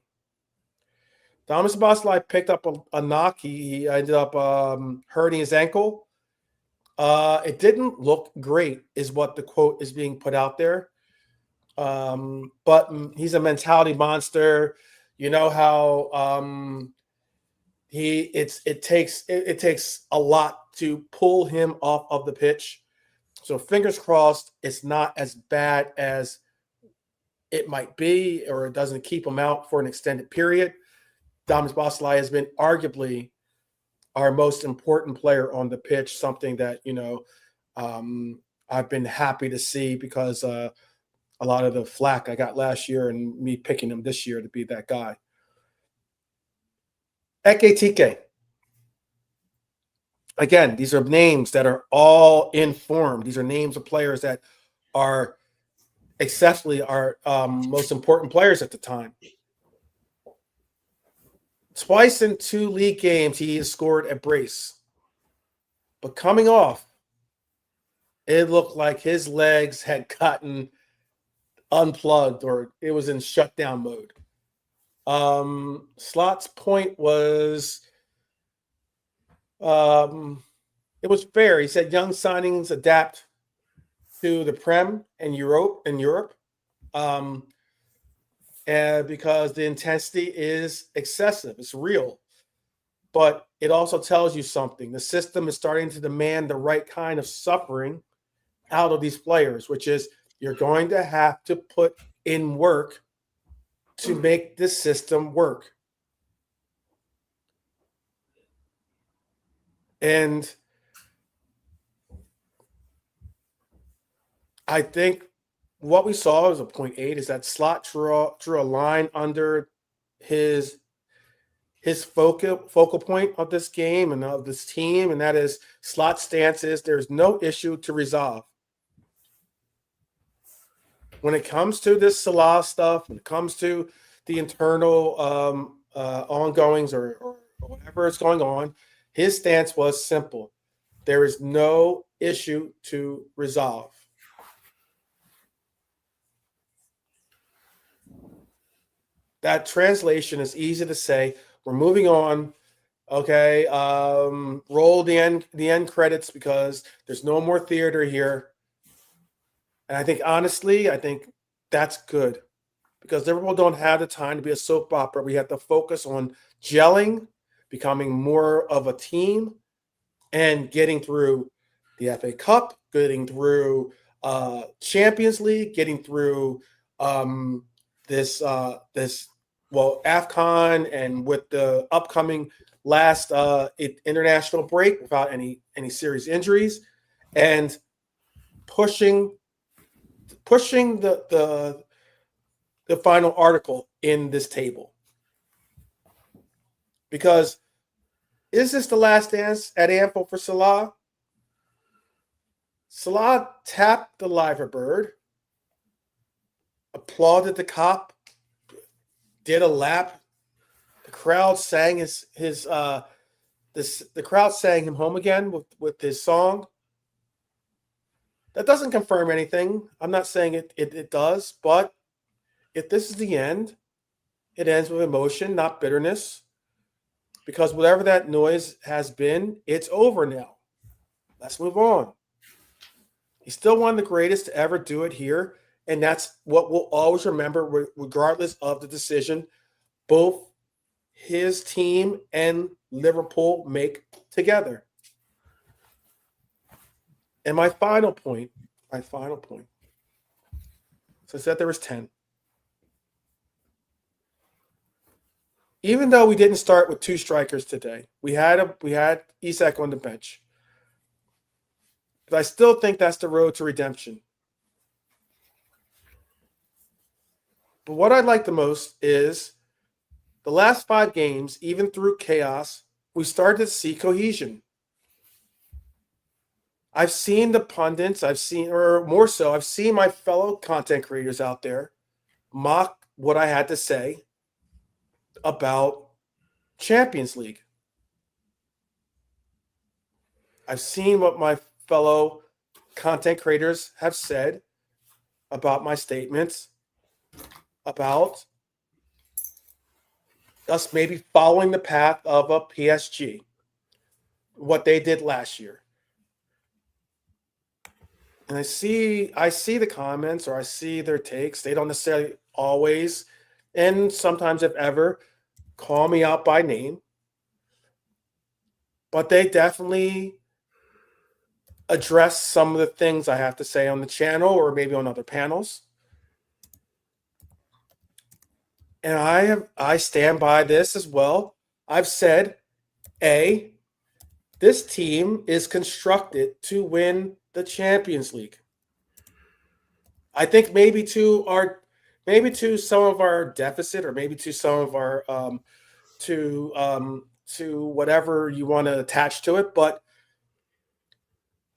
A: Szoboszlai picked up a knock. He ended up hurting his ankle. It didn't look great, is what the quote is being put out there. But he's a mentality monster. You know how it takes a lot to pull him off of the pitch. So fingers crossed, it's not as bad as it might be, or it doesn't keep him out for an extended period. Szoboszlai has been arguably our most important player on the pitch, something that, I've been happy to see, because a lot of the flack I got last year and me picking him this year to be that guy. Ekitike. Again, these are names that are all in form. These are names of players that are exceptionally our most important players at the time. Twice in 2 league games, he has scored a brace. But coming off, it looked like his legs had gotten unplugged, or it was in shutdown mode. Slot's point was, it was fair. He said young signings adapt to the Prem and Europe, and because the intensity is excessive, it's real. But it also tells you something. The system is starting to demand the right kind of suffering out of these players, which is you're going to have to put in work to make this system work. And I think what we saw as a 0.8 is that Slot drew a line under his focal point of this game and of this team, and that is Slot's stance is there's no issue to resolve. When it comes to this Salah stuff, when it comes to the internal ongoings or whatever is going on, his stance was simple. There is no issue to resolve. That translation is easy to say. We're moving on. Okay, roll the end credits, because there's no more theater here. And I think, honestly, that's good, because Liverpool don't have the time to be a soap opera. We have to focus on gelling, becoming more of a team, and getting through the FA Cup, getting through Champions League, getting through this AFCON, and with the upcoming last international break without any serious injuries, and pushing the final article in this table. Because is this the last dance at Anfield for Salah? Salah tapped the liver bird, applauded the cop, did a lap. The crowd sang the crowd sang him home again with his song. That doesn't confirm anything. I'm not saying it does, but if this is the end, it ends with emotion, not bitterness. Because whatever that noise has been, it's over now. Let's move on. He's still one of the greatest to ever do it here, and that's what we'll always remember, regardless of the decision both his team and Liverpool make together. And my final point. So I said there was 10. Even though we didn't start with 2 strikers today, we had Isak on the bench. But I still think that's the road to redemption. But what I like the most is the last 5 games, even through chaos, we started to see cohesion. I've seen the pundits, or more so, I've seen my fellow content creators out there mock what I had to say about Champions League. I've seen what my fellow content creators have said about my statements about us maybe following the path of a PSG, what they did last year. And I see the comments, or I see their takes. They don't necessarily always, and sometimes if ever, call me out by name. But they definitely address some of the things I have to say on the channel or maybe on other panels. And I stand by this as well. I've said, this team is constructed to win the Champions League. I think maybe to some of our deficit, or maybe to some of our to whatever you want to attach to it, but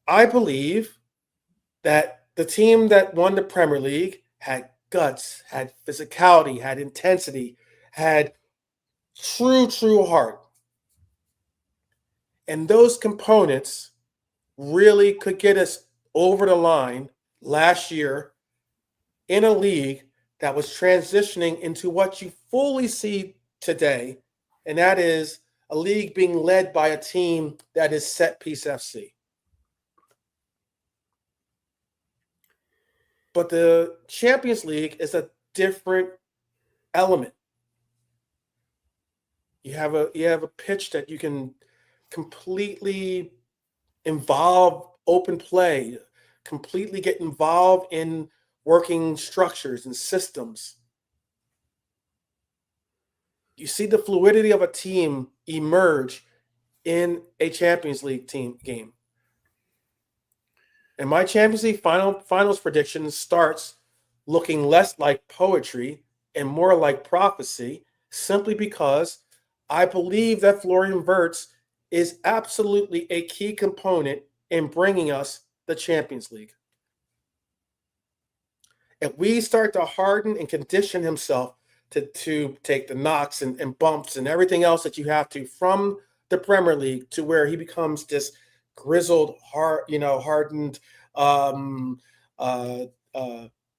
A: I believe that the team that won the Premier League had guts, had physicality, had intensity, had true heart. And those components really could get us over the line last year in a league that was transitioning into what you fully see today, and that is a league being led by a team that is Set Piece FC. But the Champions League is a different element. You have a pitch that you can completely involve open play, completely get involved in working structures and systems. You see the fluidity of a team emerge in a Champions League team game. And my Champions League finals prediction starts looking less like poetry and more like prophecy, simply because I believe that Florian Wirtz is absolutely a key component in bringing us the Champions League. If we start to harden and condition himself to take the knocks and bumps and everything else that you have to from the Premier League, to where he becomes this grizzled, hardened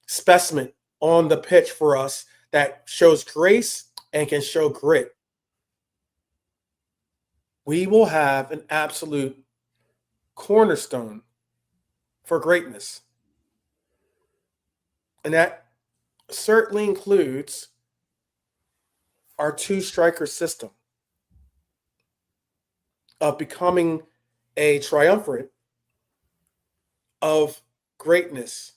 A: specimen on the pitch for us that shows grace and can show grit, we will have an absolute cornerstone for greatness. And that certainly includes our two-striker system of becoming a triumvirate of greatness,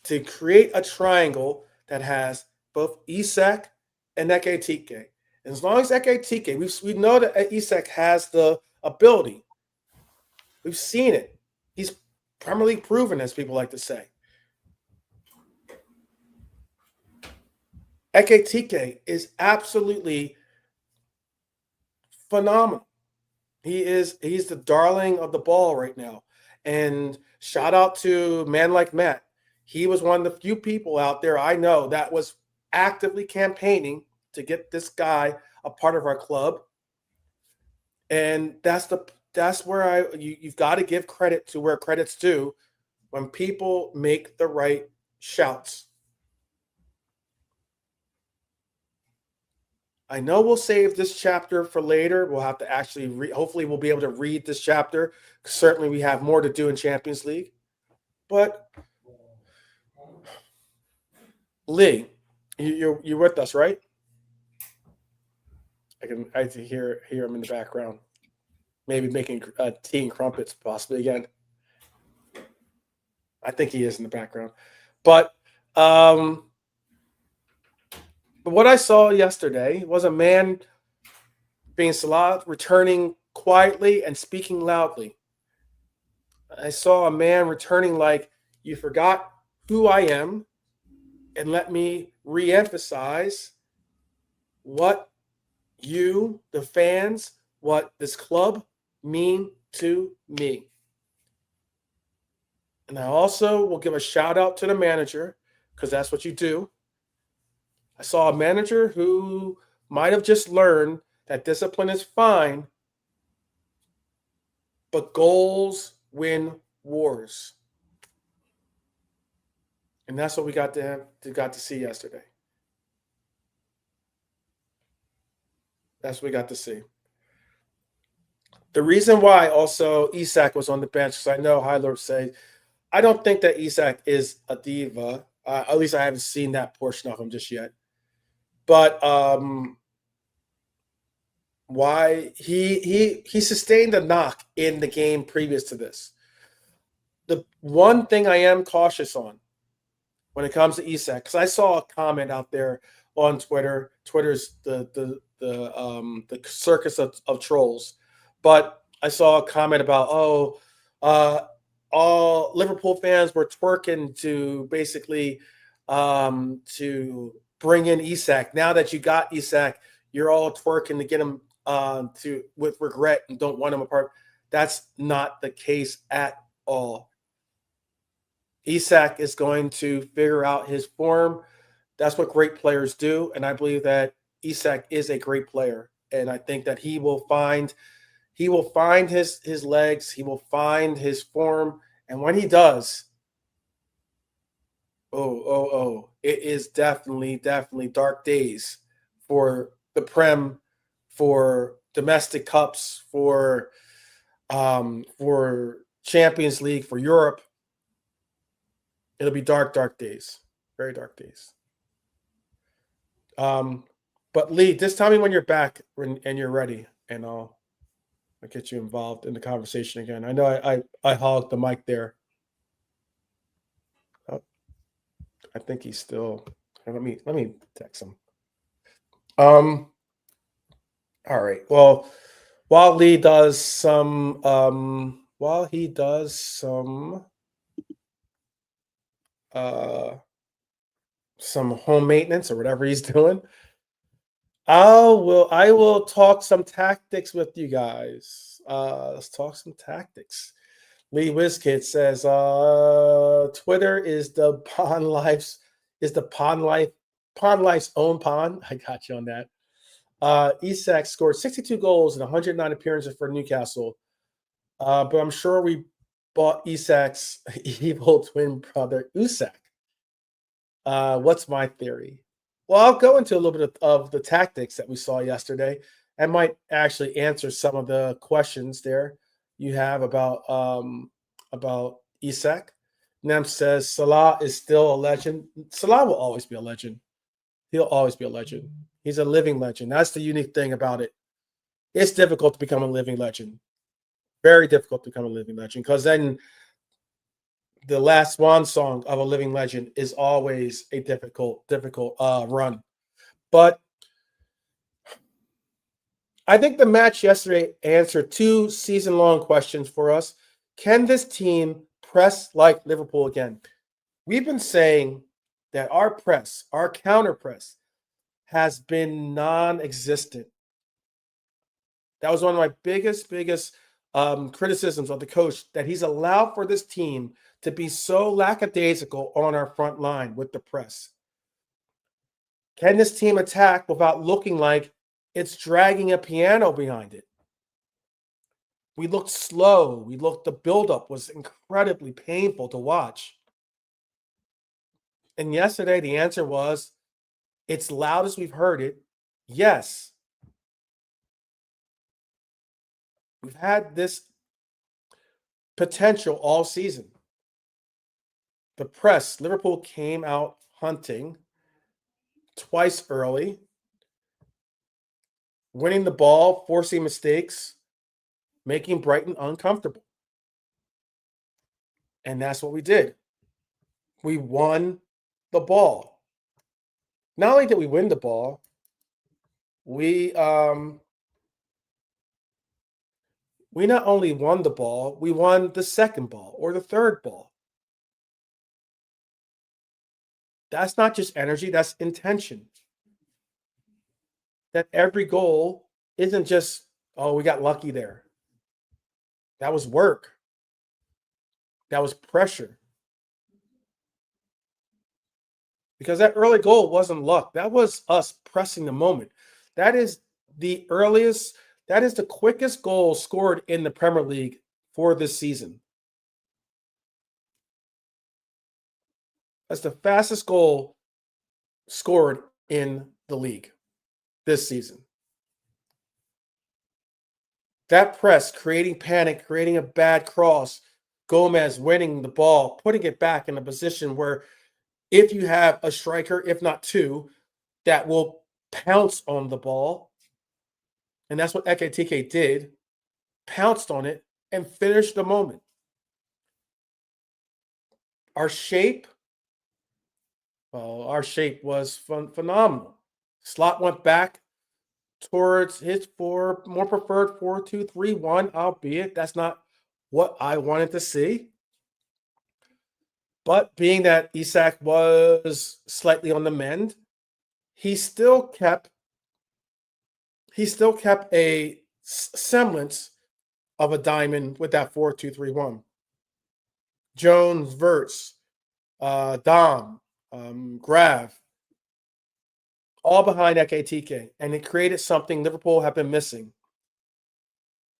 A: to create a triangle that has both Isak and Ekitike. And as long as Ekitike, we know that Isak has the ability. We've seen it. He's Premier League proven, as people like to say. Ekitike is absolutely phenomenal. He's the darling of the ball right now. And shout out to man like Matt. He was one of the few people out there I know that was actively campaigning to get this guy a part of our club. And that's where you've got to give credit to where credit's due, when people make the right shouts. I know we'll save this chapter for later. We'll have to actually hopefully we'll be able to read this chapter. Certainly we have more to do in Champions League. But Lee, you're with us, right? I can hear him in the background. Maybe making tea and crumpets possibly again. I think he is in the background. But what I saw yesterday was a man being Salah returning quietly and speaking loudly. I saw a man returning like, you forgot who I am, and let me re-emphasize what you, the fans, what this club mean to me. And I also will give a shout out to the manager because that's what you do. I saw a manager who might have just learned that discipline is fine, but goals win wars. And that's what we got to see yesterday. That's what we got to see. The reason why also Isak was on the bench, because I know High Lord say, I don't think that Isak is a diva. At least I haven't seen that portion of him just yet. But why he sustained a knock in the game previous to this. The one thing I am cautious on when it comes to Isak, because I saw a comment out there on Twitter. Twitter's the circus of trolls, but I saw a comment about all Liverpool fans were twerking to basically to bring in Isak. Now that you got Isak, you're all twerking to get him to with regret and don't want him apart. That's not the case at all. Isak is going to figure out his form. That's what great players do, and I believe that Isak is a great player, and I think that he will find his legs, he will find his form, and when he does, it is definitely dark days for the Prem, for domestic cups, for Champions League, for Europe. It'll be dark days, very dark days. But Lee, just tell me when you're back and you're ready, and I'll get you involved in the conversation again. I know I hogged the mic there. Oh, I think he's still. Let me text him. All right. Well, while Lee does some home maintenance or whatever he's doing, I will talk some tactics with you guys. Let's talk some tactics. Lee Wizkid says Twitter is the pawn life's own pawn. I got you on that. Isak scored 62 goals and 109 appearances for Newcastle. But I'm sure we bought Isak's evil twin brother Usak. What's my theory? Well, I'll go into a little bit of the tactics that we saw yesterday and might actually answer some of the questions there you have about Isak. Nem says Salah is still a legend. Salah will always be a legend. He'll always be a legend. He's a living legend. That's the unique thing about it. It's difficult to become a living legend. Very difficult to become a living legend, because then the last swan song of a living legend is always a difficult run. But I think the match yesterday answered two season-long questions for us. Can this team press like Liverpool again? We've been saying that our press, our counter press, has been non-existent. That was one of my biggest criticisms of the coach, that he's allowed for this team to be so lackadaisical on our front line with the press. Can this team attack without looking like it's dragging a piano behind it? We looked slow. The buildup was incredibly painful to watch. And yesterday, the answer was, it's loud as we've heard it. Yes. We've had this potential all season. The press, Liverpool came out hunting twice early, winning the ball, forcing mistakes, making Brighton uncomfortable. And that's what we did. We won the ball. Not only did we win the ball, we not only won the ball, we won the second ball or the third ball. That's not just energy, that's intention. That every goal isn't just, oh, we got lucky there. That was work. That was pressure. because that early goal wasn't luck. That was us pressing the moment. That is the earliest, that is the quickest goal scored in the Premier League for this season. That's the fastest goal scored in the league this season. That press, creating panic, creating a bad cross, Gomez winning the ball, putting it back in a position where if you have a striker, if not two, that will pounce on the ball, and that's what Ekitike did, pounced on it and finished the moment. Our shape was phenomenal. Slot went back towards his more preferred 4-2-3-1, albeit that's not what I wanted to see. But being that Isak was slightly on the mend, he still kept a semblance of a diamond with that 4-2-3-1. Jones, Verts, Dom, Grav, all behind Ekitike, and it created something Liverpool have been missing.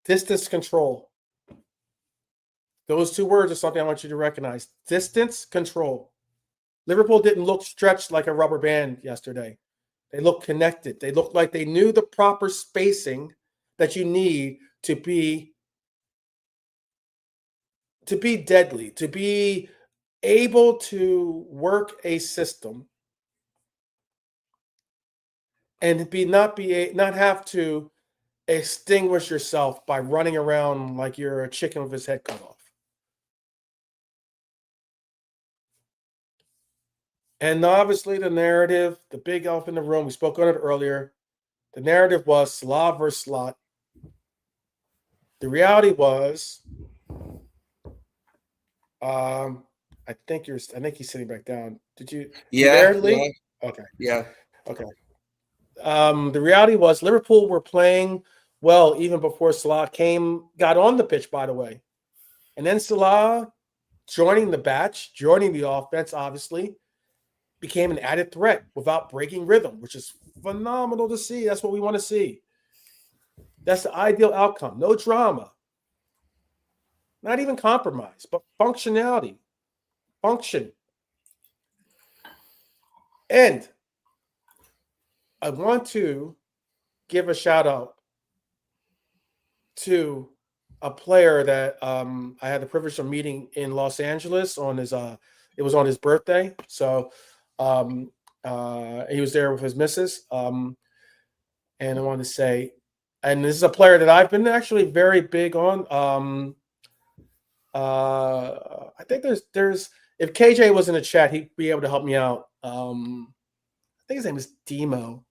A: Distance control. Those two words are something I want you to recognize. Distance control. Liverpool didn't look stretched like a rubber band yesterday. They looked connected. They looked like they knew the proper spacing that you need to be deadly, to be able to work a system and not have to extinguish yourself by running around like you're a chicken with his head cut off. And obviously the narrative, the big elf in the room, we spoke on it earlier, the narrative was Salah versus Slot. The reality was, I think he's sitting back down. Did you?
B: Yeah.
A: You there, Lee? Okay.
B: Yeah.
A: Okay. The reality was Liverpool were playing well even before Salah got on the pitch, by the way. And then Salah joining the offense, obviously, became an added threat without breaking rhythm, which is phenomenal to see. That's what we want to see. That's the ideal outcome. No drama. Not even compromise, but functionality. Function. And I want to give a shout out to a player that I had the privilege of meeting in Los Angeles on his it was on his birthday. So he was there with his missus. And I wanted to say, and this is a player that I've been actually very big on. I think there's if KJ was in the chat, he'd be able to help me out. I think his name is Demo.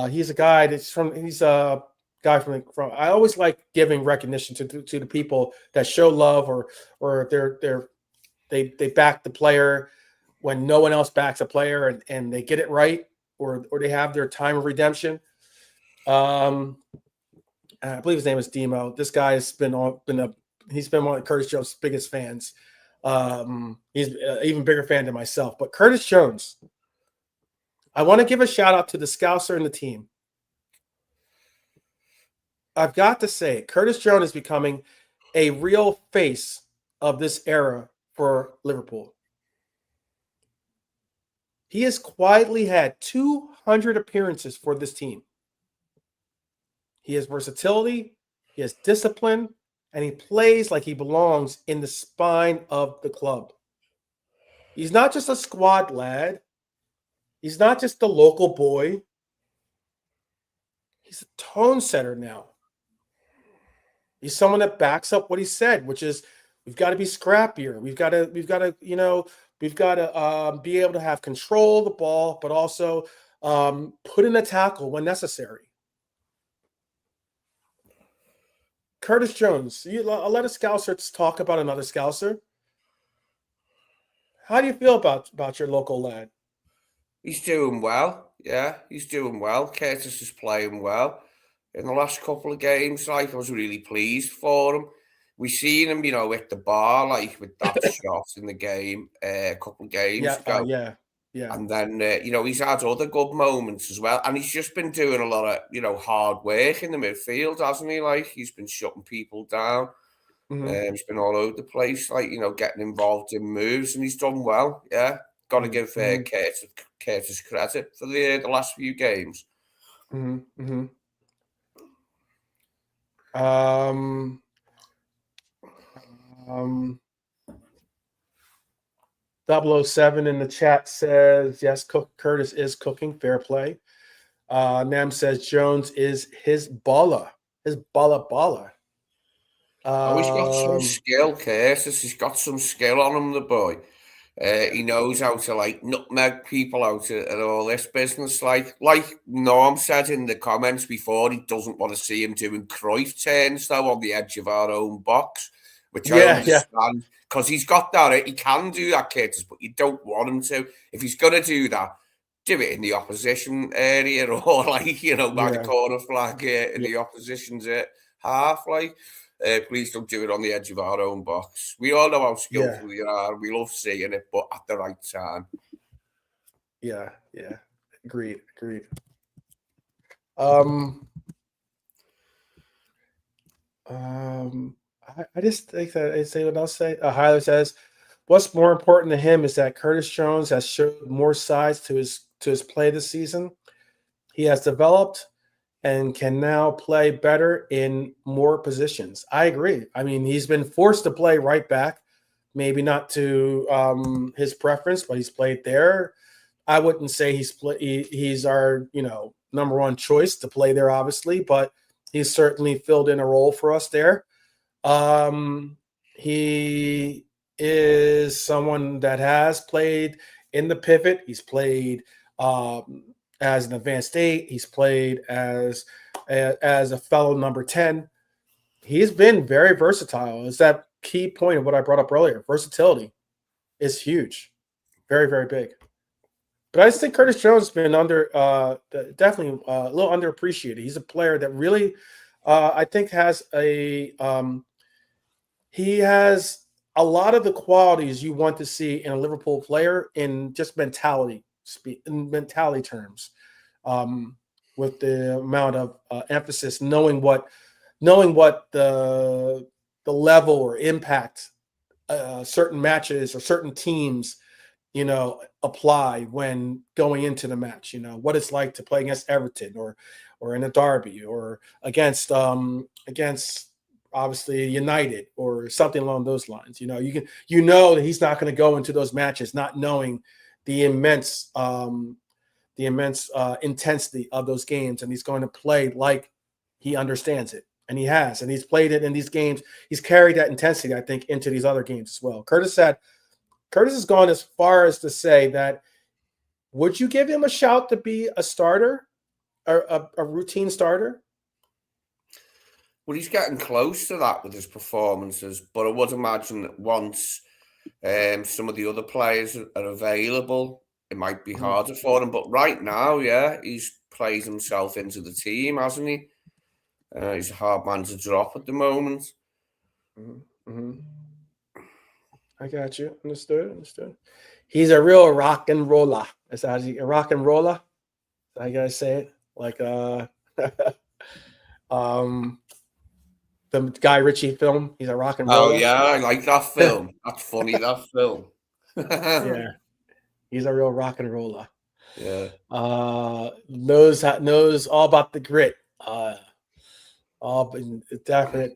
A: He's a guy he's a guy from I always like giving recognition to the people that show love or they back the player when no one else backs a player and they get it right or they have their time of redemption. I believe his name is Demo. This guy has he's been one of Curtis Jones' biggest fans. He's an even bigger fan than myself. But Curtis Jones, I want to give a shout out to the Scouser and the team. I've got to say, Curtis Jones is becoming a real face of this era for Liverpool. He has quietly had 200 appearances for this team. He has versatility, he has discipline, and he plays like he belongs in the spine of the club. He's not just a squad lad. He's not just the local boy. He's a tone setter now. He's someone that backs up what he said, which is we've got to be scrappier. We've got to be able to have control of the ball, but also put in a tackle when necessary. Curtis Jones, I'll let a Scouser talk about another Scouser. How do you feel about your local lad?
B: He's doing well. Yeah, he's doing well. Curtis is playing well. In the last couple of games, I was really pleased for him. We seen him, at the bar, with that shot in the game a couple of games ago.
A: Yeah. Yeah.
B: And then, he's had other good moments as well. And he's just been doing a lot of, hard work in the midfield, hasn't he? Like, he's been shutting people down.
A: Mm-hmm.
B: He's been all over the place, like, getting involved in moves, and he's done well. Yeah. Got to give
A: Mm-hmm.
B: Curtis credit for the last few games.
A: Mm-hmm. Mm-hmm. Um, 007 in the chat says, yes, Curtis is cooking. Fair play. Nam says Jones is his baller. His baller.
B: Oh, he's got some skill, Curtis. He's got some skill on him, the boy. He knows how to like nutmeg people out of all this business. Like Norm said in the comments before, he doesn't want to see him doing Cruyff turns though on the edge of our own box, which I understand because he's got that. He can do that, Curtis, but you don't want him to. If he's going to do that, do it in the opposition area or by the corner flag in the opposition's half. Please don't do it on the edge of our own box. We all know how skillful we are. We love seeing it, but at the right time.
A: Yeah. Agreed. I just think that I say what I'll say. Hyler says, what's more important to him is that Curtis Jones has showed more sides to his play this season. He has developed and can now play better in more positions. I agree. I mean, he's been forced to play right back, maybe not to his preference, but he's played there. I wouldn't say he's our number one choice to play there, obviously, but he's certainly filled in a role for us there. He is someone that has played in the pivot. He's played as an advanced 8. He's played as a fellow number 10. He's been very versatile. It's that key point of what I brought up earlier. Versatility is huge. Very, very big. But I just think Curtis Jones has been definitely a little underappreciated. He's a player that really, I think, has he has a lot of the qualities you want to see in a Liverpool player in just mentality terms, with the amount of emphasis, knowing what the level or impact certain matches or certain teams apply when going into the match. What it's like to play against Everton or in a derby or against obviously United or something along those lines. That he's not going to go into those matches not knowing the immense intensity of those games, and he's going to play like he understands it, and he has, and he's played it in these games. He's carried that intensity, I think, into these other games as well. Curtis has gone as far as to say that, would you give him a shout to be a starter, or a routine starter?
B: Well, he's getting close to that with his performances, but I would imagine that once some of the other players are available, it might be harder for him. But right now, he's plays himself into the team, hasn't he? He's a hard man to drop at the moment.
A: Mm-hmm. I got you. Understood. He's a real rock and roller. That's how a rock and roller. I gotta say it like the Guy Ritchie film. He's a rock and roller.
B: Oh yeah, I like that film. That's funny. That film.
A: Yeah, he's a real rock and roller.
B: Yeah.
A: Knows all about the grit. Definite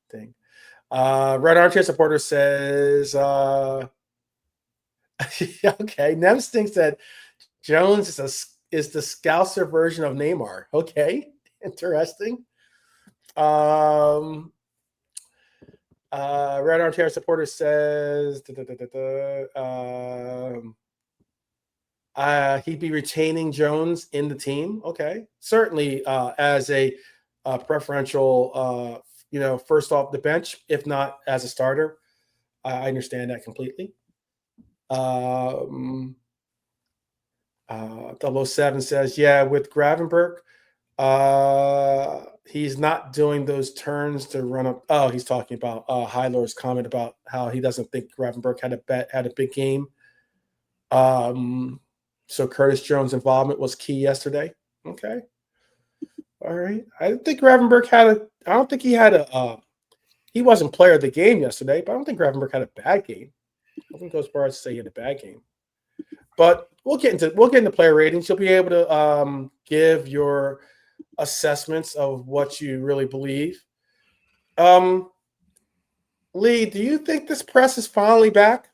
A: thing. Red Armchair Supporter says, okay, Nems thinks that Jones is the Scouser version of Neymar. Okay, interesting. Red Armchair Supporter says he'd be retaining Jones in the team. Okay, certainly as a preferential, first off the bench, if not as a starter. I understand that completely. 007 says, yeah, with Gravenberch, he's not doing those turns to run up. Oh, he's talking about Hylor's comment about how he doesn't think Gravenberch had a big game. So Curtis Jones' involvement was key yesterday. Okay. All right. I think Gravenberg had a. I don't think he had a. He wasn't player of the game yesterday, but I don't think Gravenberg had a bad game. I wouldn't go as far as to say he had a bad game. But we'll get into player ratings. You'll be able to give your assessments of what you really believe. Lee, do you think this press is finally back?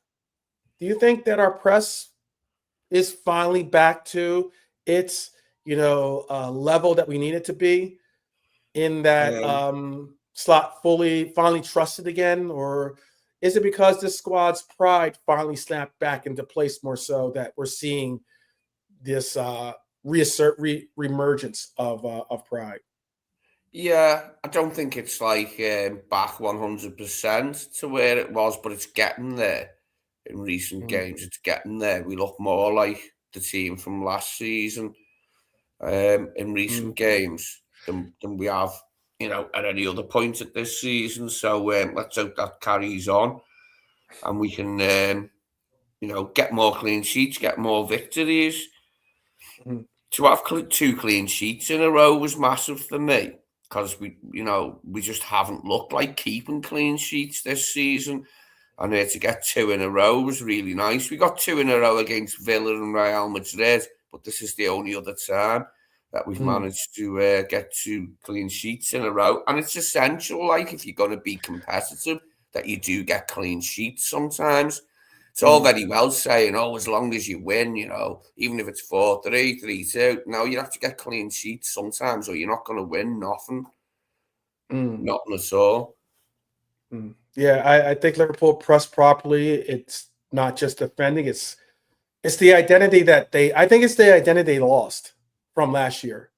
A: Do you think that our press is finally back to its level that we need it to be, in that slot finally trusted again? Or is it because this squad's pride finally snapped back into place more so that we're seeing this reemergence of pride?
B: Yeah, I don't think it's like back 100% to where it was, but it's getting there in recent games. It's getting there. We look more like the team from last season in recent games than we have, at any other point at this season. So let's hope that carries on and we can, get more clean sheets, get more victories. To have 2 clean sheets in a row was massive for me, because we just haven't looked like keeping clean sheets this season. And to get 2 in a row was really nice. We got 2 in a row against Villa and Real Madrid, but this is the only other time that we've managed to get 2 clean sheets in a row. And it's essential, like, if you're going to be competitive, that you do get clean sheets sometimes. It's all very well saying, as long as you win, even if it's 4-3, 3-2. No, you have to get clean sheets sometimes, or you're not going to win nothing. Nothing at all.
A: Yeah, I think Liverpool pressed properly. It's not just defending; it's the identity that I think it's the identity they lost from last year.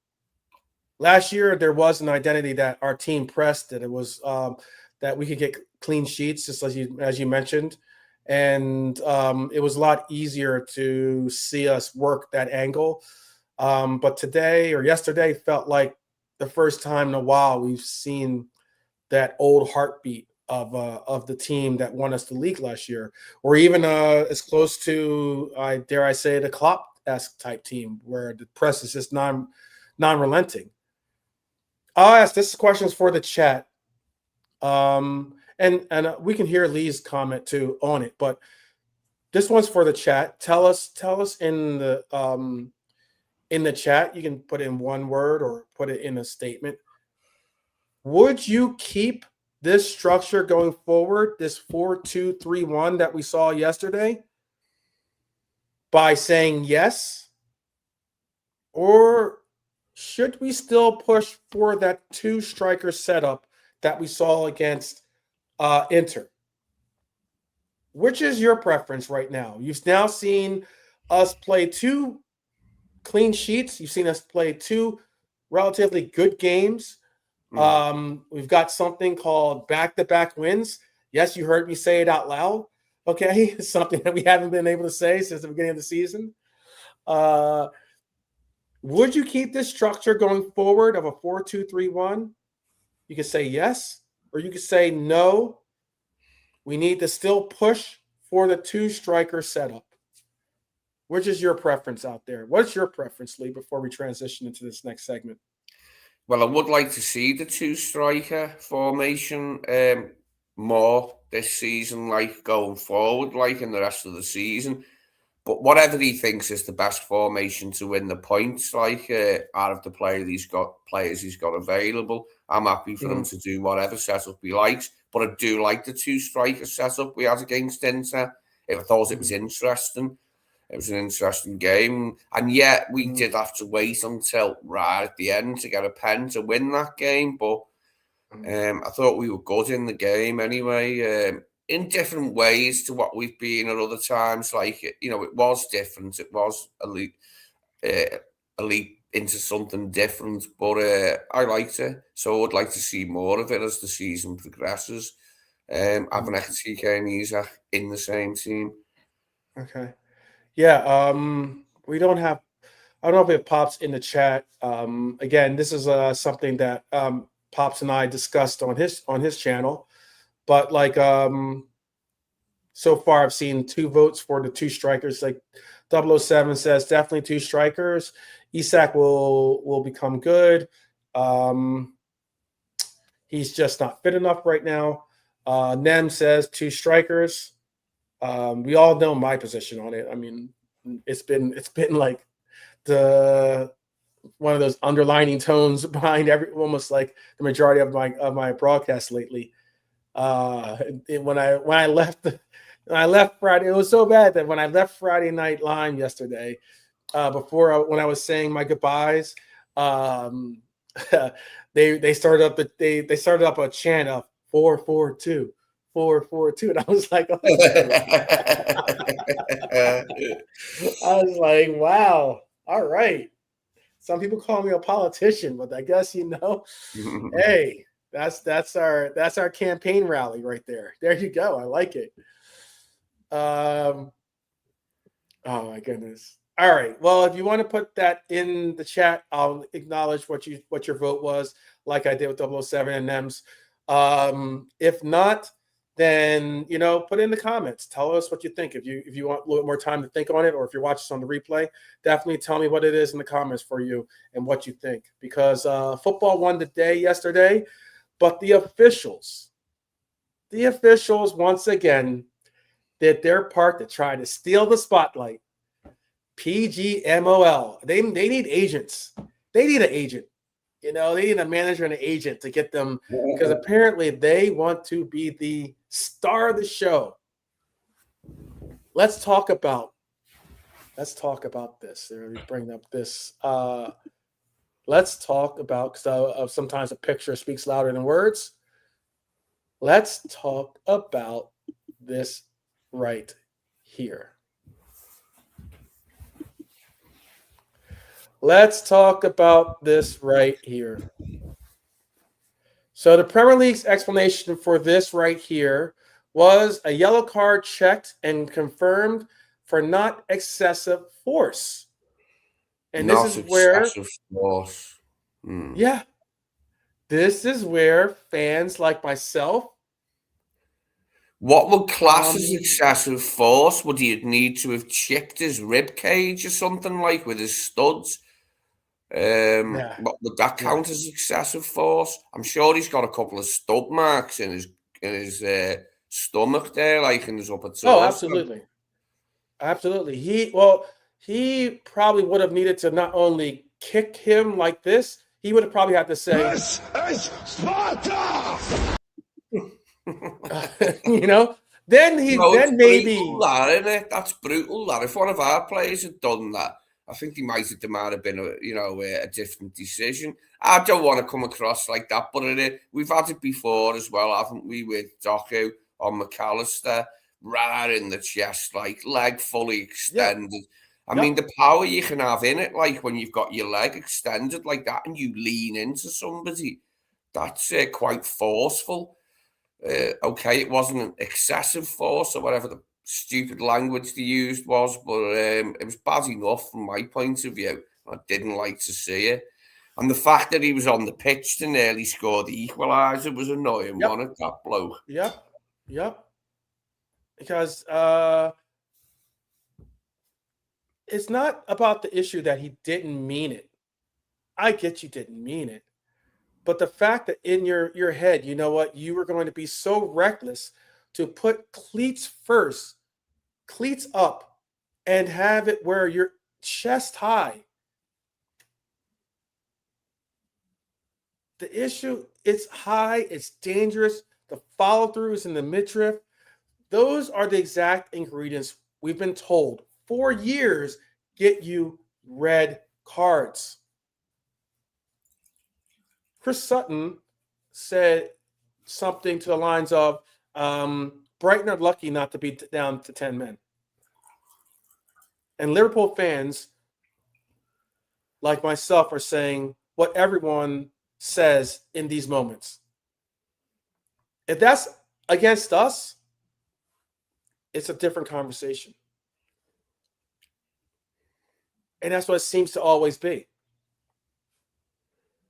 A: Last year, there was an identity that our team pressed, that it was that we could get clean sheets, just as you mentioned, and it was a lot easier to see us work that angle. But today or yesterday felt like the first time in a while we've seen that old heartbeat of the team that won us the league last year, or even as close to, dare I say, the Klopp-esque type team where the press is just non-relenting. I'll ask this question for the chat, and we can hear Lee's comment too on it, but this one's for the chat. Tell us in the chat. You can put it in one word or put it in a statement. Would you keep this structure going forward, this 4-2-3-1 that we saw yesterday, by saying yes? Or should we still push for that 2 striker setup that we saw against Inter? Which is your preference right now? You've now seen us play 2 clean sheets. You've seen us play 2 relatively good games. We've got something called back-to-back wins. Yes, you heard me say it out loud. Okay, it's something that we haven't been able to say since the beginning of the season. Would you keep this structure going forward of a 4-2-3-1? You could say yes, or you could say no. We need to still push for the 2 striker setup. Which is your preference out there? What's your preference, Lee, before we transition into this next segment?
B: Well, I would like to see the 2 striker formation more this season, like going forward, like in the rest of the season. But whatever he thinks is the best formation to win the points, like out of the players he's got available, I'm happy for him to do whatever setup he likes. But I do like the 2 striker setup we had against Inter. I thought it was interesting. It was an interesting game. And yet we did have to wait until right at the end to get a pen to win that game. But I thought we were good in the game anyway, in different ways to what we've been at other times. Like, it was different. It was elite into something different. But I liked it. So I would like to see more of it as the season progresses. Having Ekitike and Isaac in the same team.
A: Okay. Yeah, we don't have. I don't know if it pops in the chat. Again, this is something that Pops and I discussed on his channel, but like So far, I've seen 2 votes for the 2 strikers. Like 007 says, definitely 2 strikers. Isak will become good. He's just not fit enough right now. Nem says 2 strikers. We all know my position on it. I mean, it's been like the one of those underlining tones behind almost like the majority of my broadcasts lately. When I left Friday, it was so bad that when I left Friday Night Live yesterday, when I was saying my goodbyes, they started up a chant of 442, 442, and I was like, oh, I was like, wow, all right. Some people call me a politician, but I guess hey, that's our campaign rally right there. There you go. I like it. Oh my goodness. All right. Well, if you want to put that in the chat, I'll acknowledge what your vote was, like I did with 007 and NEMS. If not, then put it in the comments. Tell us what you think. If you want a little bit more time to think on it, or if you're watching this on the replay, definitely tell me what it is in the comments for you and what you think. Because football won the day yesterday, but the officials once again did their part to try to steal the spotlight. PGMOL. They need agents. They need an agent. They need a manager and an agent to get them, because apparently they want to be the star of the show. Let's talk about this. Let me bring up this. Let's talk about, because sometimes a picture speaks louder than words. Let's talk about this right here. Let's talk about this right here. So the Premier League's explanation for this right here was a yellow card checked and confirmed for not excessive force. And
B: not
A: this is where
B: force.
A: Yeah. This is where fans like myself.
B: What would class as excessive force? Would he need to have chipped his rib cage or something, like with his studs? What would that count as excessive force? I'm sure he's got a couple of stud marks in his stomach there, like in his upper torso.
A: Oh, absolutely. He probably would have needed to not only kick him like this, he would have probably had to say, "This is Sparta." Then maybe
B: that, isn't it? That's brutal. That if one of our players had done that, I think there might have been a different decision. I don't want to come across like that, but we've had it before as well, haven't we? With Doku on McAllister, right in the chest, like leg fully extended. Yeah. I mean, the power you can have in it, like when you've got your leg extended like that and you lean into somebody, that's quite forceful. Okay, it wasn't an excessive force or whatever the stupid language they used was, but it was bad enough from my point of view. I didn't like to see it. And the fact that he was on the pitch to nearly score the equaliser was annoying, wasn't it, that bloke?
A: Yep. Because it's not about the issue that he didn't mean it. I get you didn't mean it. But the fact that in your head, you know what, you were going to be so reckless to put cleats first, cleats up, and have it where you're chest high. The issue, it's high, it's dangerous. The follow through is in the midriff. Those are the exact ingredients we've been told for years get you red cards. Chris Sutton said something to the lines of, Brighton are lucky not to be down to 10 men. And Liverpool fans, like myself, are saying what everyone says in these moments. If that's against us, it's a different conversation. And that's what it seems to always be.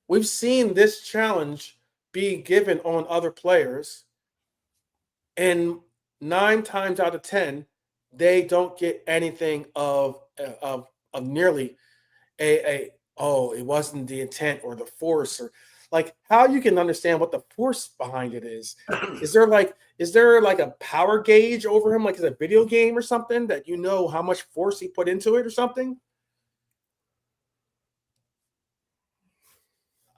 A: We've seen this challenge being given on other players, and 9 times out of 10, they don't get anything of nearly oh, it wasn't the intent or the force, or like how you can understand what the force behind it is. Is there like a power gauge over him, like it's a video game or something that you know how much force he put into it or something?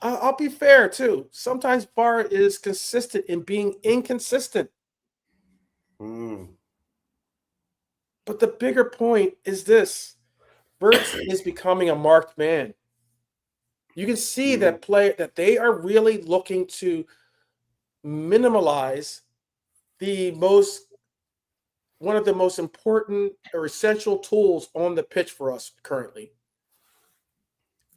A: I'll be fair too. Sometimes VAR is consistent in being inconsistent.
B: Mm.
A: But the bigger point is this: Verts is becoming a marked man. You can see that they are really looking to minimalize one of the most important or essential tools on the pitch for us currently.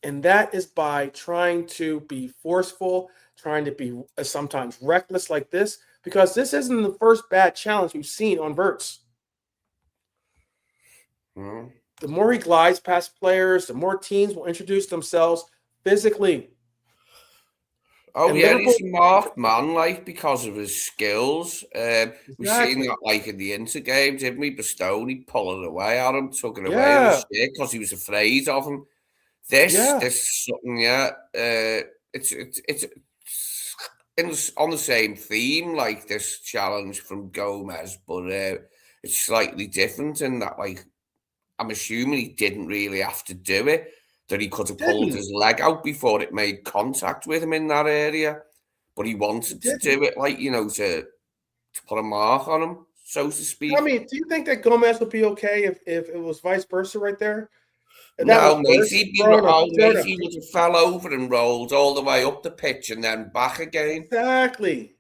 A: And that is by trying to be forceful, trying to be sometimes reckless like this, because this isn't the first bad challenge we've seen on Verts.
B: Mm.
A: The more he glides past players, the more teams will introduce themselves physically.
B: Oh
A: And
B: yeah,
A: Liverpool,
B: he's a marked man, like because of his skills. We've seen
A: exactly.
B: that, like in the Inter game, didn't we? Bastoni pulling away at him, took it away with his
A: Yeah,
B: stick because he was afraid of him. This
A: yeah.
B: is something, yeah. It's on the same theme, like this challenge from Gomez, but it's slightly different in that, like, I'm assuming he didn't really have to do it, that he could have pulled
A: Didn't.
B: his leg out before it made contact with him in that area, but he
A: He
B: wanted to
A: didn't.
B: do it, like, to put a mark on him, so to
A: I
B: speak.
A: mean, do you think that Gomez would be okay if it was vice versa right there? If that was
B: No, mate,
A: Verts throwing
B: He
A: a
B: would have fell over and rolled all the way up the pitch and then back again.
A: exactly.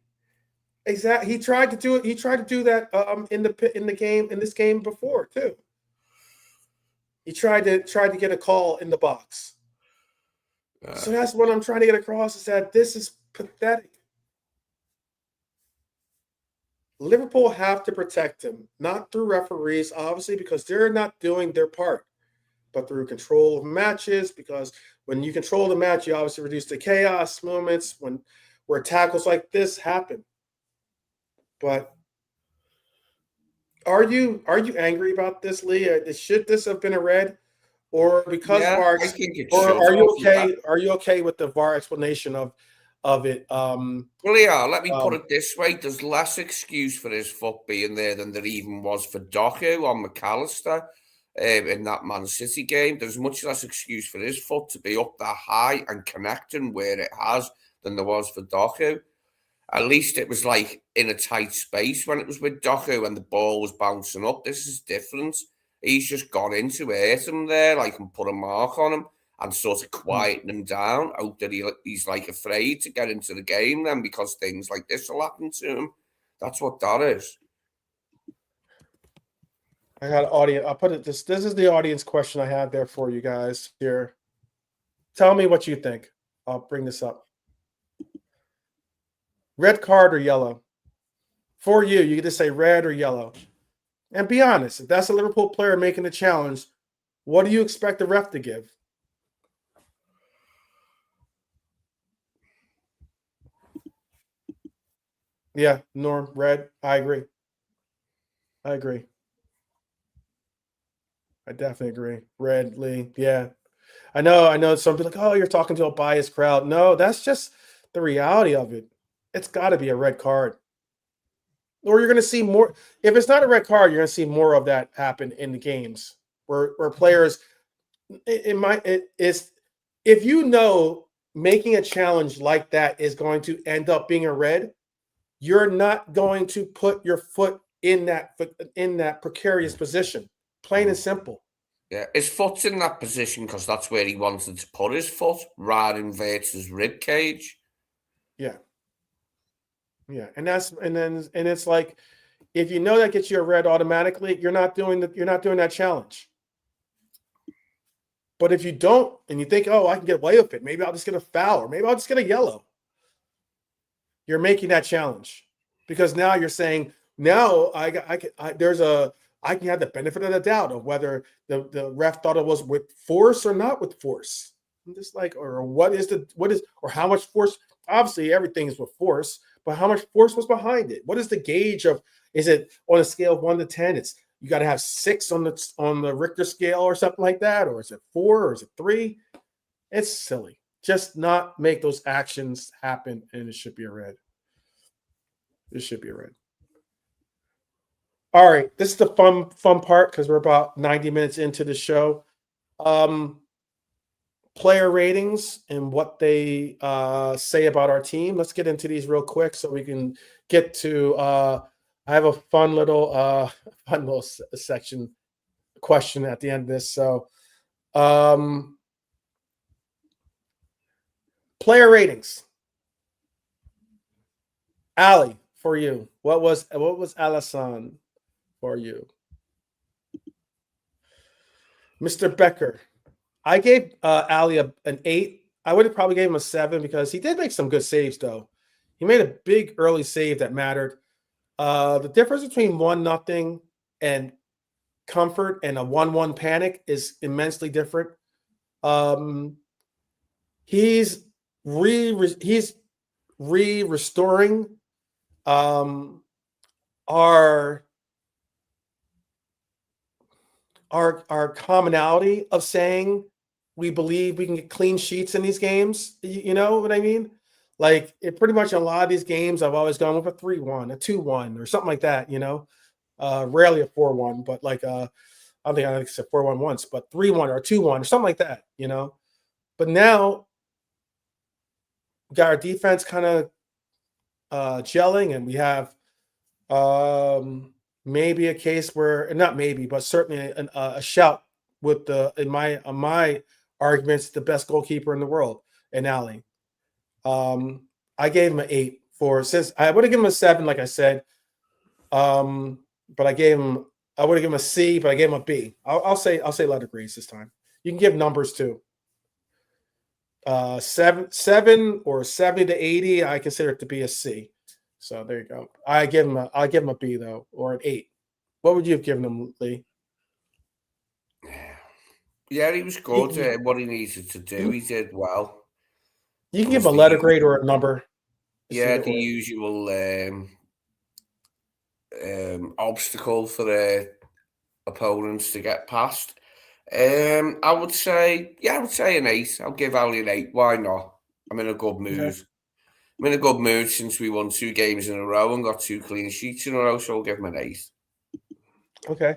A: Exactly. He tried to do it. He tried to do that in this game before too. He tried to get a call in the box. So
B: Uh,
A: that's what I'm trying to get across is that this is pathetic. Liverpool have to protect him, not through referees, obviously, because they're not doing their part, but through control of matches. Because when you control the match, you obviously reduce the chaos moments where tackles like this happen. But are you angry about this, Lee? Should this have been a red, or because
B: yeah, I
A: VAR's,
B: think it
A: or
B: should
A: are you
B: have. Yeah.
A: okay? Are you okay with the VAR explanation of it?
B: Well, yeah, let me put
A: Um,
B: it this way. There's less excuse for his foot being there than there even was for Doku on McAllister in that Man City game. There's much less excuse for his foot to be up that high and connecting where it has than there was for Doku. At least it was like in a tight space when it was with Doku and the ball was bouncing up. This is different. He's just gone in to hurt him there, like, and put a mark on him and sort of quieten him down. Out that he's like afraid to get into the game then because things like this will happen to him. That's what that is.
A: I got an audience. I'll put it this. This is the audience question I have there for you guys here. Tell me what you think. I'll bring this up. Red card or yellow? For you, you get to say red or yellow. And be honest, if that's a Liverpool player making the challenge, what do you expect the ref to give? Yeah, Norm, red. I agree. I agree. I definitely agree. Red, Lee. Yeah. I know some people like, oh, you're talking to a biased crowd. No, that's just the reality of it. It's got to be a red card. Or you're going to see more. If it's not a red card, you're going to see more of that happen in the games where players, it is, if you know making a challenge like that is going to end up being a red, you're not going to put your foot in that precarious position. Plain and simple.
B: Yeah, his foot's in that position because that's where he wanted to put his foot, right in Verts' rib cage.
A: Yeah. Yeah. And it's like if you know that gets you a red automatically, you're not doing that challenge. But if you don't and you think, oh, I can get away with it, maybe I'll just get a foul or maybe I'll just get a yellow. You're making that challenge because now you're saying, now I can have the benefit of the doubt of whether the ref thought it was with force or not with force. I'm just like, or or how much force? Obviously, everything is with force, but how much force was behind it? What is the gauge of? Is it on a scale of 1 to 10? It's you got to have 6 on the Richter scale or something like that, or is it 4 or is it 3? It's silly. Just not make those actions happen, and it should be a red. It should be a red. All right, this is the fun part because we're about 90 minutes into the show. Player ratings and what they say about our team. Let's get into these real quick so we can get to. I have a fun little section question at the end of this. So, player ratings. Ali, for you, what was Alisson for you? Mr. Becker, I gave Ali an 8. I would have probably gave him a 7 because he did make some good saves, though. He made a big early save that mattered. The difference between 1-0 and comfort and a 1-1 panic is immensely different. He's restoring our commonality of saying we believe we can get clean sheets in these games. You know what I mean? Like it pretty much in a lot of these games, I've always gone with a 3-1, a 2-1, or something like that. Rarely a 4-1, but like I don't think I said 4-1 once, but 3-1 or 2-1 or something like that. But now we got our defense kind of gelling, and we have maybe a case where not maybe, but certainly a shout with in my arguments the best goalkeeper in the world in Ali. I gave him an 8 since I would have given him a 7, like I said. But I would have given him a C, but I gave him a B. I'll say letter grades this time. You can give numbers too. 7 or 70 to 80, I consider it to be a C. So there you go. I'll give him a B though, or an 8. What would you have given him, Lee?
B: Yeah, he was good at what he needed to do. He did well.
A: You can give him a letter grade or a number.
B: Yeah, the usual obstacle for opponents to get past. I would say an 8. I'll give Ali an 8. Why not? I'm in a good mood. Okay. I'm in a good mood since we won 2 games in a row and got 2 clean sheets in a row, so I'll give him an 8.
A: Okay.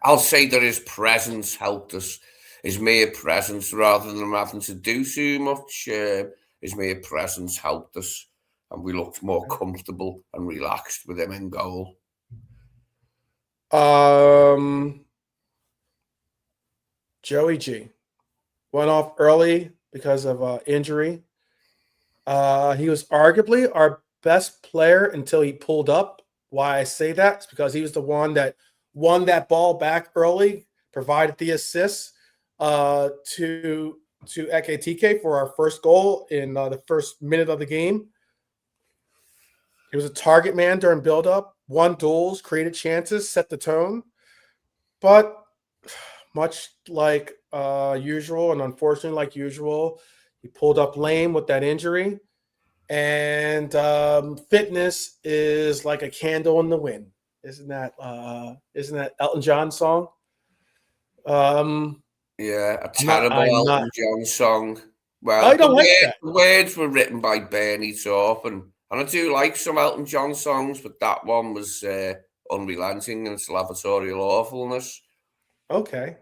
B: I'll say that his presence helped us. His mere presence, rather than him having to do too much, his mere presence helped us, and we looked more comfortable and relaxed with him in goal.
A: Joey G went off early because of injury. He was arguably our best player until he pulled up. Why I say that is because he was the one that won that ball back early, provided the assist to Ekitike for our first goal in the first minute of the game. He was a target man during build-up, won duels, created chances, set the tone. But much like usual, and unfortunately like usual, he pulled up lame with that injury. And fitness is like a candle in the wind. Isn't that Elton John song?
B: Yeah, a terrible Elton John song. Well,
A: I don't like that.
B: The words were written by Bernie Taupin, and I do like some Elton John songs, but that one was unrelenting in its lavatorial awfulness.
A: Okay.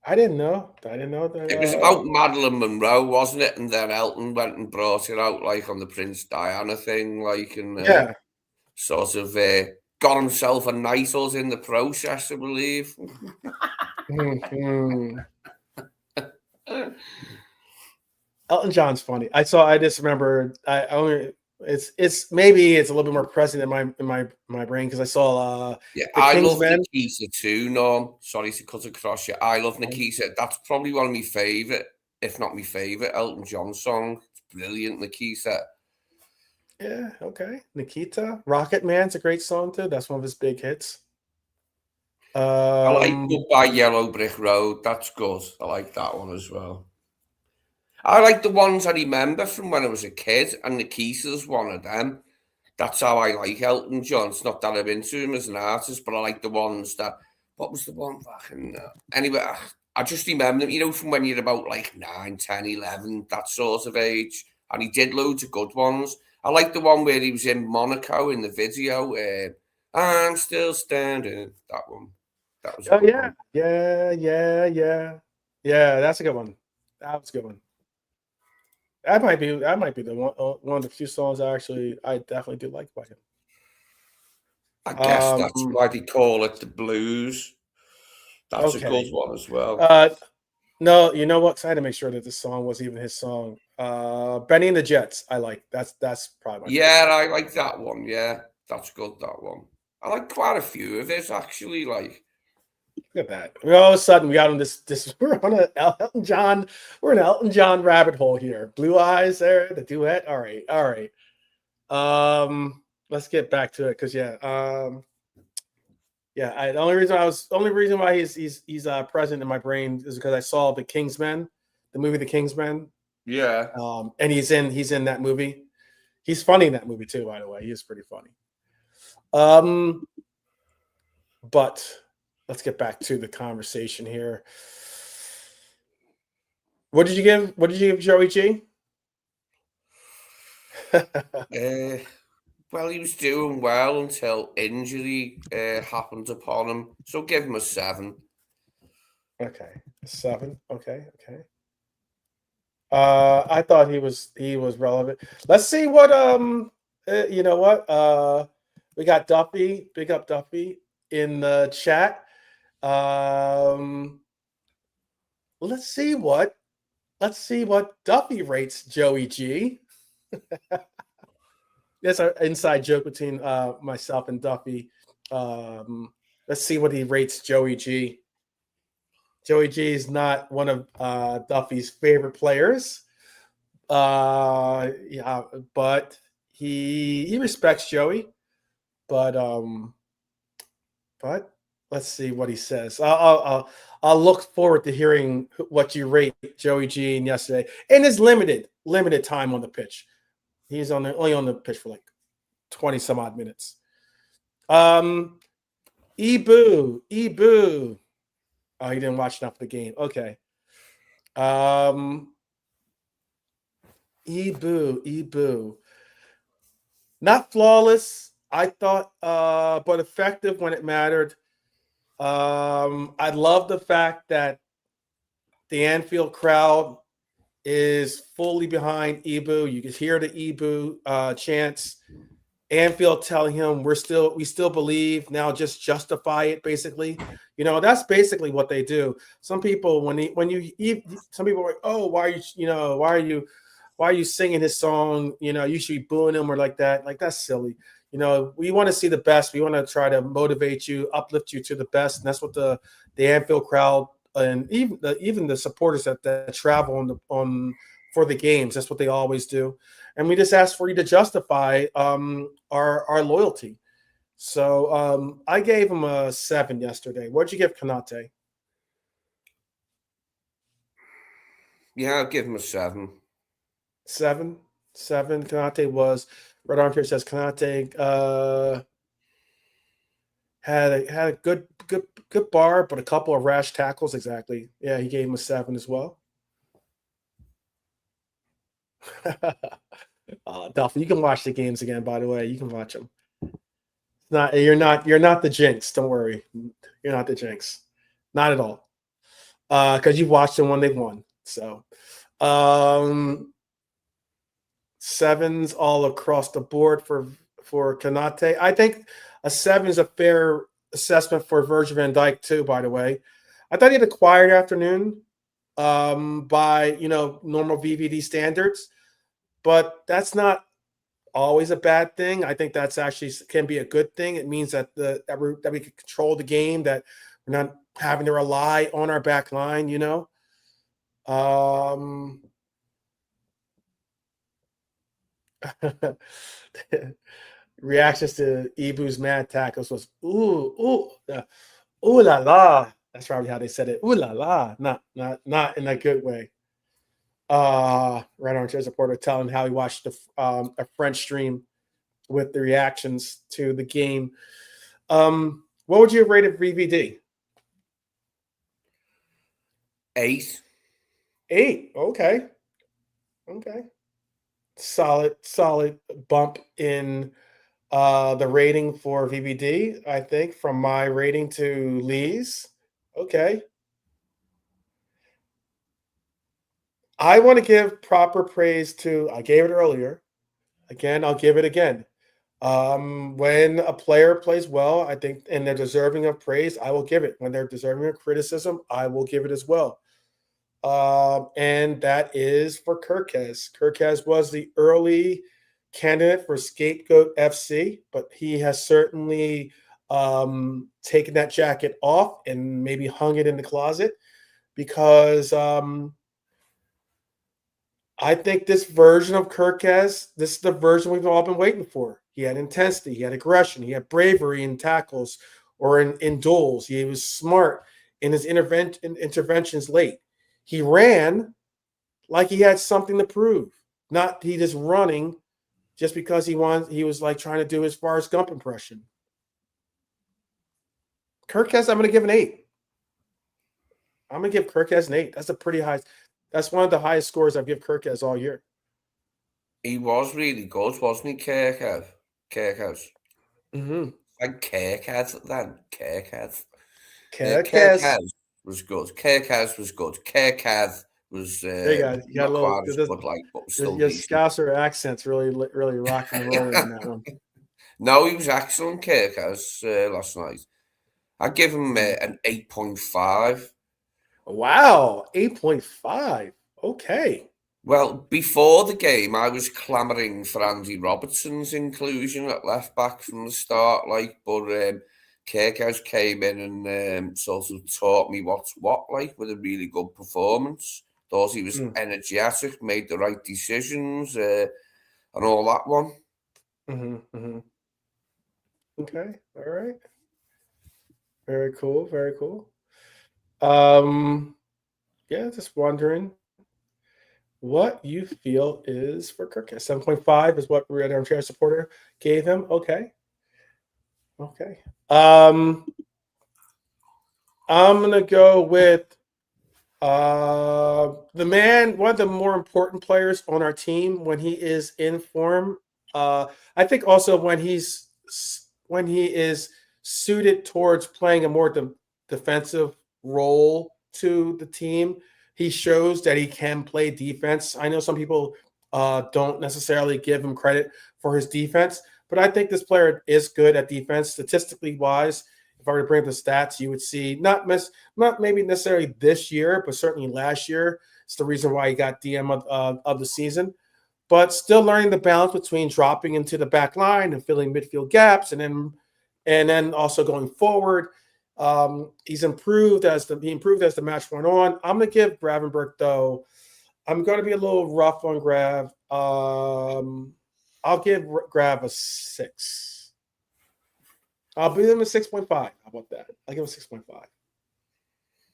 A: I didn't know that.
B: It was about Marilyn Monroe, wasn't it? And then Elton went and brought it out, like on the Prince Diana thing, like, and sort of got himself a knighthood in the process, I believe.
A: Elton John's funny. I just remember. It's maybe it's a little bit more present in my brain because I saw
B: I love Nikita too, Norm. Sorry to cut across you. I love Nikita. That's probably one of my favorite, if not my favorite, Elton John song. It's brilliant, Nikita.
A: Yeah, okay. Nikita. Rocket Man's a great song too. That's one of his big hits.
B: I like Goodbye Yellow Brick Road. That's good. I like that one as well. I like the ones I remember from when I was a kid, and Nikita's one of them. That's how I like Elton John. It's not that I'm into him as an artist, but I like the ones that. What was the one back in? Anyway, I just remember them, from when you're about like 9, 10, 11, that sort of age. And he did loads of good ones. I like the one where he was in Monaco in the video. I'm still standing. That one. That was a good one.
A: Yeah. That's a good one. That was a good one. That might be the one of the few songs I definitely do like by him.
B: I guess that's why they call it the blues. That's
A: okay.
B: a good one as well.
A: No, you know what? 'Cause I had to make sure that this song was even his song. Benny and the Jets. I like that's probably my
B: Yeah, I like that one. Yeah, that's good. That one. I like quite a few of his actually. Like,
A: look at that. All of a sudden we got on this we're on an Elton John. We're in an Elton John rabbit hole here. Blue Eyes there, the duet. All right. Let's get back to it because the only reason why he's present in my brain is because I saw the Kingsman, the movie The Kingsman.
B: yeah.
A: And he's in that movie. He's funny in that movie too, by the way. He is pretty funny. But let's get back to the conversation here. What did you give Joey G?
B: Well, he was doing well until injury happened upon him. So give him a 7.
A: Okay. 7. Okay. I thought he was relevant. Let's see what you know what? We got Duffy, big up Duffy in the chat. Let's see what Duffy rates Joey G. That's an inside joke between myself and Duffy. Let's see what he rates Joey G. Joey G is not one of Duffy's favorite players. But he respects Joey. But let's see what he says. I'll look forward to hearing what you rate Joey G in yesterday in his limited time on the pitch. He's only on the pitch for like 20 some odd minutes. Ebu. Oh, he didn't watch enough of the game. Okay. Ebu. Not flawless, I thought, but effective when it mattered. I love the fact that the Anfield crowd is fully behind Ebu. You can hear the Ebu chants. Anfield telling him we still believe, now just justify it, basically. That's basically what they do. Some people some people are like, oh, why are you singing his song? You should be booing him or like that. Like, that's silly. We want to see the best. We want to try to motivate you, uplift you to the best. And that's what the Anfield crowd and even the supporters that travel for the games, that's what they always do. And we just ask for you to justify our loyalty. So I gave him a 7 yesterday. What'd you give Konate?
B: Yeah, I'll give him a 7.
A: 7. Konate was Red Arm here says Konate had a good bar, but a couple of rash tackles. Exactly. Yeah, he gave him a 7 as well. Duffy, you can watch the games again, by the way. You can watch them. You're not the jinx. Don't worry. You're not the jinx. Not at all. Because you've watched them when they've won. So 7s all across the board for Konate. I think a 7 is a fair assessment for Virgil van Dijk too, by the way. I thought he had a quiet afternoon by normal VVD standards. But that's not always a bad thing. I think that's actually can be a good thing. It means that that we can control the game, that we're not having to rely on our back line, Reactions to Ibu's mad tackles was ooh la la. That's probably how they said it. Ooh la la. Not in a good way. Red Armchair supporter telling how he watched a French stream with the reactions to the game. What would you have rated VVD?
B: 8.
A: 8. Okay. Solid bump in the rating for VVD, I think, from my rating to Lee's. Okay. I want to give proper praise to, I gave it earlier. Again, I'll give it again. When a player plays well, I think, and they're deserving of praise, I will give it. When they're deserving of criticism, I will give it as well. And that is for Kirkez. Kirkez was the early candidate for Scapegoat FC, but he has certainly taken that jacket off and maybe hung it in the closet because I think this version of Kirkez, this is the version we've all been waiting for. He had intensity, he had aggression, he had bravery in tackles or in duels. He was smart in his interventions late. He ran like he had something to prove, not he just running just because he was like trying to do his Forrest Gump impression. Kirkez, I'm going to give an 8. I'm going to give Kirkez an 8. That's a pretty high. That's one of the highest scores I've given Kirkez all year.
B: He was really good, wasn't he, Kirkhead?
A: Mm-hmm.
B: Like Kirkhead then. Kirkhead.
A: Kirkez
B: was good. Kirkhead was good. Kirkhead was
A: there you go. You got
B: not
A: a little.
B: quite as good, like, but was still
A: Your
B: decent.
A: Scouser accent's really rocking and rolling on that one.
B: No, he was excellent, Kirkhead, last night. I'd give him an 8.5.
A: Wow, 8.5. Okay.
B: Well, before the game, I was clamouring for Andy Robertson's inclusion at left back from the start, but Kirkhouse came in and sort of taught me what's what, with a really good performance. Thought he was energetic, made the right decisions, and all that one.
A: Mm-hmm. Okay, all right. Very cool, very cool. Yeah, just wondering what you feel is for Kirkhouse. 7.5 is what Red Armchair supporter gave him. Okay. I'm gonna go with the man, one of the more important players on our team when he is in form. I think also when he is suited towards playing a more defensive role to the team, he shows that he can play defense. I know some people don't necessarily give him credit for his defense, but I think this player is good at defense, statistically wise. If I were to bring up the stats, you would see not maybe necessarily this year, but certainly last year. It's the reason why he got DM of the season. But still learning the balance between dropping into the back line and filling midfield gaps, and then also going forward. He improved as the match went on. I'm going to give Gravenberg, though. I'm going to be a little rough on Grav. I'll give Grav a 6. I'll give him a 6.5. How about that? I'll give him a 6.5.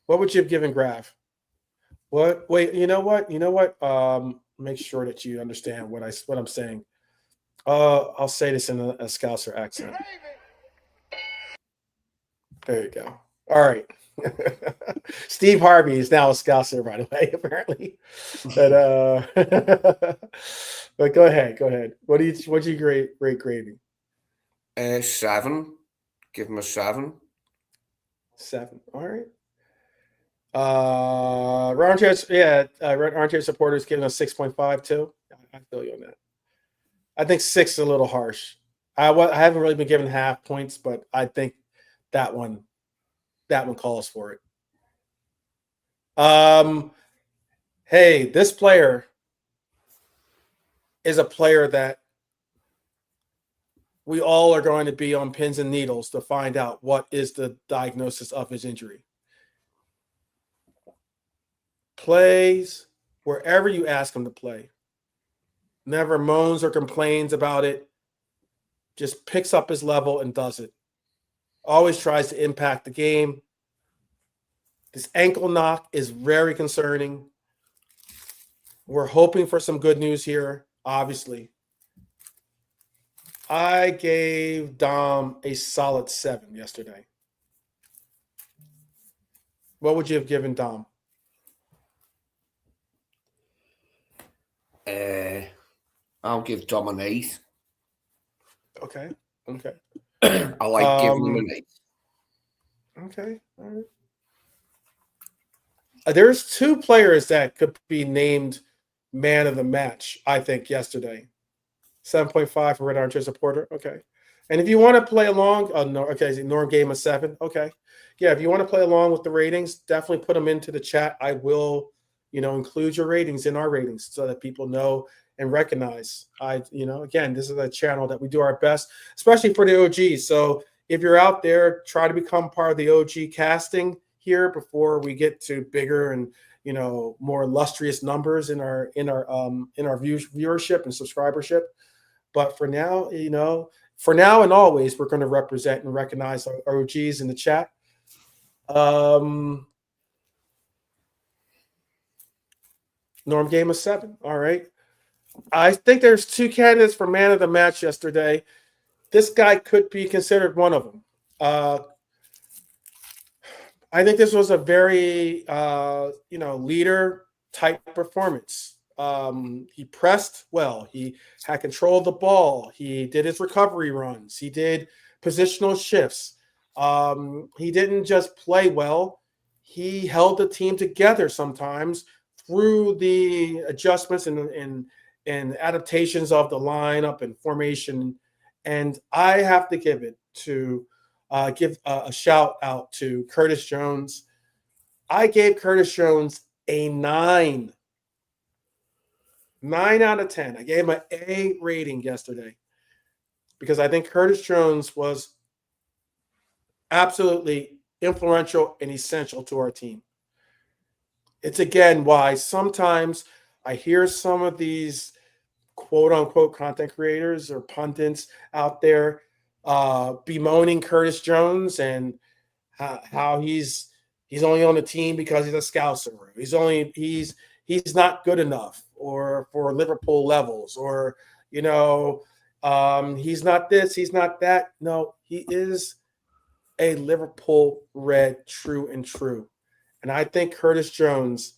A: What would you have given Grav? What? Wait, you know what? Make sure that you understand what I'm saying. I'll say this in a Scouser accent. There you go. All right. Steve Harvey is now a Scouser, by the way, apparently. But go ahead. What do you rate grading?
B: 7. Give him a 7.
A: 7. All right. Red Armchair supporters giving us 6.5 too. I feel you on that. I think 6 is a little harsh. I haven't really been given half points, but I think that one calls for it. Hey, this player is a player that we all are going to be on pins and needles to find out what is the diagnosis of his injury. Plays wherever you ask him to play. Never moans or complains about it. Just picks up his level and does it. Always tries to impact the game. This ankle knock is very concerning. We're hoping for some good news here, obviously. I gave Dom a solid 7 yesterday. What would you have given Dom?
B: I'll give Dom an 8.
A: Okay. Okay.
B: I like giving him an 8.
A: Okay. All right. There's 2 players that could be named man of the match, I think, yesterday. 7.5 for Red Archer supporter. Okay. And if you want to play along, no, okay, Norm game of 7. Okay. Yeah, if you want to play along with the ratings, definitely put them into the chat. I will, include your ratings in our ratings so that people know and recognize. Again, this is a channel that we do our best, especially for the OGs. So if you're out there, try to become part of the OG casting here before we get to bigger and more illustrious numbers in our viewership and subscribership. But for now, and always, we're going to represent and recognize our OGs in the chat. Norm game of 7. All right. I think there's 2 candidates for man of the match yesterday. This guy could be considered one of them. I think this was a very, leader type performance. He pressed well. He had control of the ball. He did his recovery runs. He did positional shifts. He didn't just play well. He held the team together sometimes through the adjustments and adaptations of the lineup and formation. And I have to give a shout out to Curtis Jones. I gave Curtis Jones a 9. 9 out of 10. I gave him an A rating yesterday because I think Curtis Jones was absolutely influential and essential to our team. It's again why sometimes I hear some of these quote unquote content creators or pundits out there bemoaning Curtis Jones and how he's only on the team because he's a Scouser. He's not good enough or for Liverpool levels or he's not this, he's not that. No, he is a Liverpool Red true and true. And I think Curtis Jones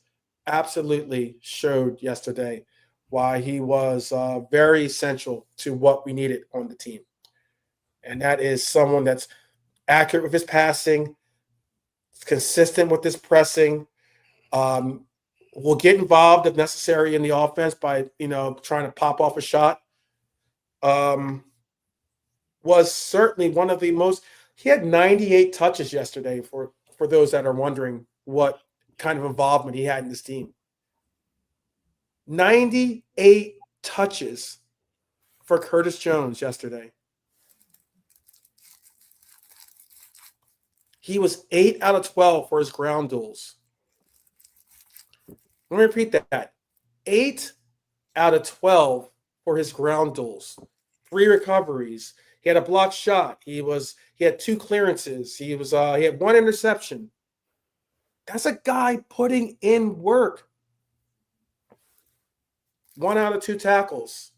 A: absolutely showed yesterday why he was very essential to what we needed on the team. And that is someone that's accurate with his passing, consistent with his pressing, will get involved if necessary in the offense by, trying to pop off a shot. Was certainly one of the most – he had 98 touches yesterday for those that are wondering what kind of involvement he had in this team. 98 touches for Curtis Jones yesterday. He was 8 out of 12 for his ground duels. Let me repeat that. 8 out of 12 for his ground duels. 3 recoveries. He had a blocked shot. He had 2 clearances. He had 1 interception. That's a guy putting in work. 1 out of 2 tackles.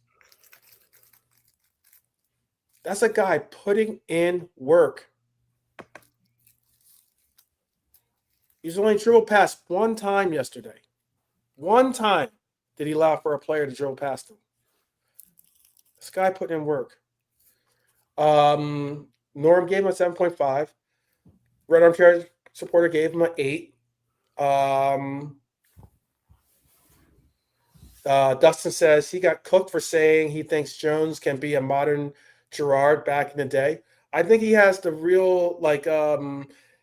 A: That's a guy putting in work. He's only dribbled past 1 time yesterday. 1 time did he allow for a player to dribble past him. This guy put in work. Norm gave him a 7.5. Red Armchair supporter gave him an 8. Dustin says he got cooked for saying he thinks Jones can be a modern Gerrard back in the day. I think he has the real,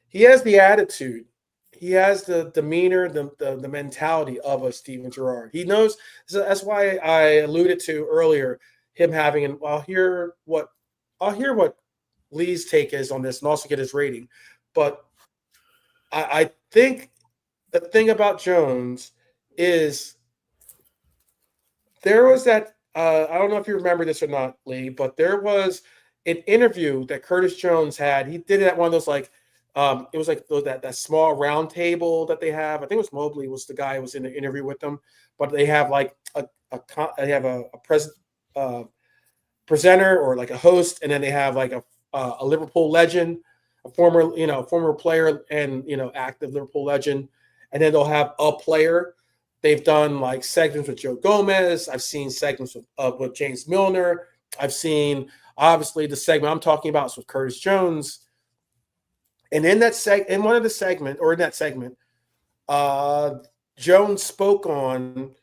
A: he has the attitude. He has the demeanor, the mentality of a Steven Gerrard. He knows. So that's why I alluded to earlier him having. And I'll hear what Lee's take is on this, and also get his rating. But I think the thing about Jones is there was that. I don't know if you remember this or not, Lee, but there was an interview that Curtis Jones had. He did it at one of those It was like that small round table that they have. I think it was Mobley was the guy who was in the interview with them, but they have like they have a presenter or like a host, and then they have like a Liverpool legend, a former player and active Liverpool legend, and then they'll have a player. They've done like segments with Joe Gomez. I've seen segments with James Milner. I've seen obviously the segment I'm talking about is with Curtis Jones. And in that in that segment, Jones spoke on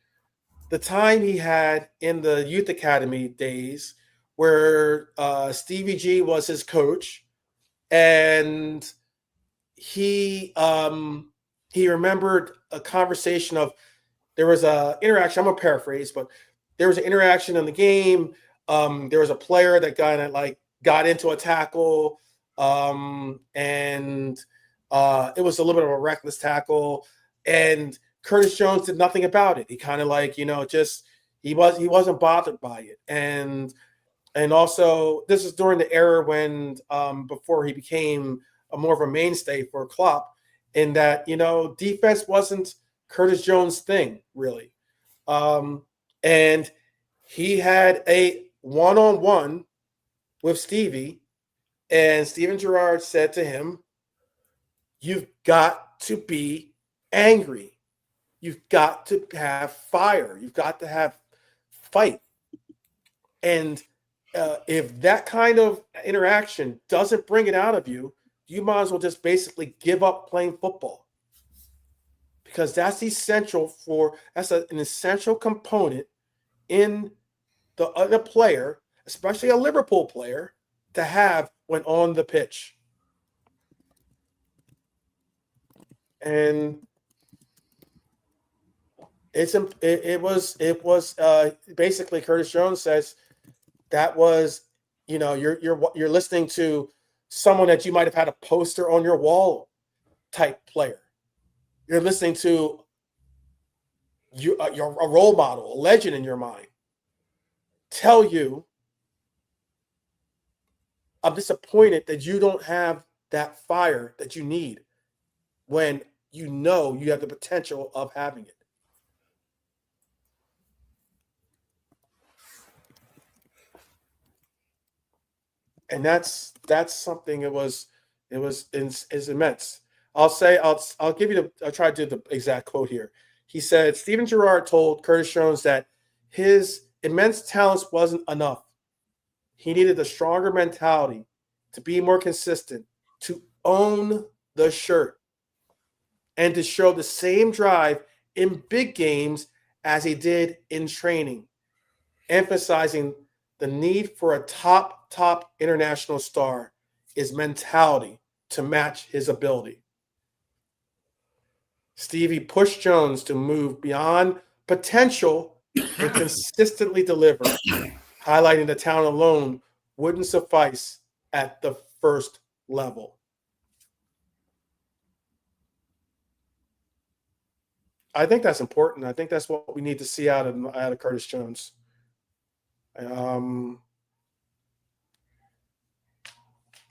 A: the time he had in the youth academy days where Stevie G was his coach, and he remembered a conversation of there was a interaction. I'm gonna paraphrase, but there was an interaction in the game. There was a player that got into a tackle, and it was a little bit of a reckless tackle, and Curtis Jones did nothing about it. He kind of he wasn't bothered by it, and also this is during the era when before he became more of a mainstay for Klopp, in that defense wasn't Curtis Jones' thing really, and he had a one-on-one with Stevie, and Steven Gerrard said to him, "You've got to be angry. You've got to have fire. You've got to have fight. And if that kind of interaction doesn't bring it out of you, you might as well just basically give up playing football, because that's essential that's an essential component in the other player, especially a Liverpool player, to have when on the pitch." And it was basically Curtis Jones says that was you're listening to someone that you might have had a poster on your wall type player. You're listening to you're a role model, a legend in your mind, tell you, "I'm disappointed that you don't have that fire that you need," when you have the potential of having it. And that's something. It was is immense. I'll try to do the exact quote here. He said Steven Gerrard told Curtis Jones that his immense talents wasn't enough. He needed a stronger mentality, to be more consistent, to own the shirt, and to show the same drive in big games as he did in training, emphasizing the need for a top international star is mentality to match his ability. Stevie pushed Jones to move beyond potential and consistently deliver, highlighting the talent alone wouldn't suffice at the first level. I think that's important. I think that's what we need to see out of Curtis Jones.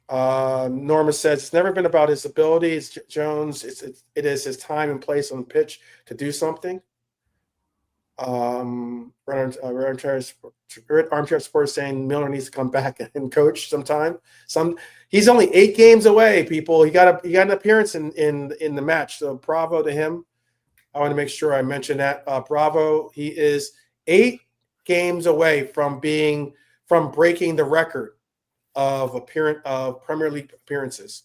A: Norma says it's never been about his abilities, Jones. It is his time and place on the pitch to do something. Armchair Sports saying Milner needs to come back and coach sometime. He's only 8 games away, people. He got an appearance in the match, so bravo to him. I want to make sure I mention that. Bravo. He is 8 games away from breaking the record of Premier League appearances.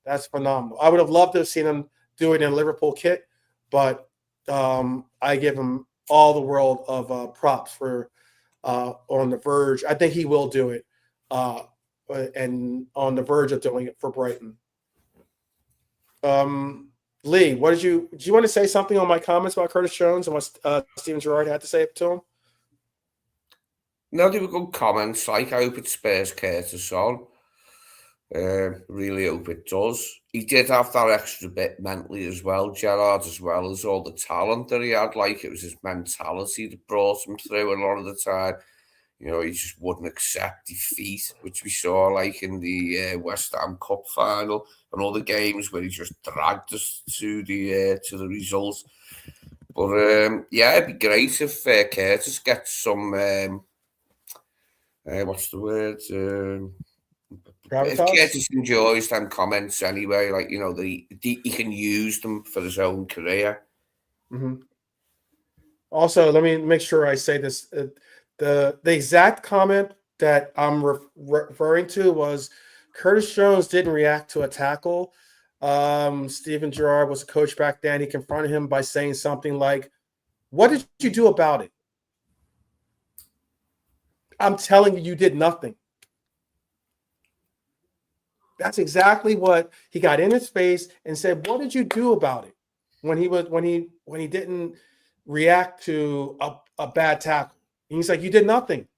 A: That's phenomenal. I would have loved to have seen him do it in a Liverpool kit, but I give him all the world of props for on the verge. I think he will do it, and on the verge of doing it for Brighton. Lee, do you want to say something on my comments about Curtis Jones and what Steven Gerrard had to say to him?
B: No, they were good comments. I hope it spares Curtis on. Really hope it does. He did have that extra bit mentally as well, Gerrard, as well as all the talent that he had. It was his mentality that brought him through a lot of the time. He just wouldn't accept defeat, which we saw like in the West Ham Cup final and all the games where he just dragged us to the result. But it'd be great if Curtis gets some what's the word? If
A: Gravitas.
B: Curtis enjoys them comments anyway, like he can use them for his own career.
A: Mm-hmm. Also, let me make sure I say this. The exact comment that I'm referring to was Curtis Jones didn't react to a tackle. Steven Gerrard was a coach back then. He confronted him by saying something like, "What did you do about it?" I'm telling you, you did nothing. That's exactly what he got in his face and said. What did you do about it when he didn't react to a bad tackle? And he's like, you did nothing.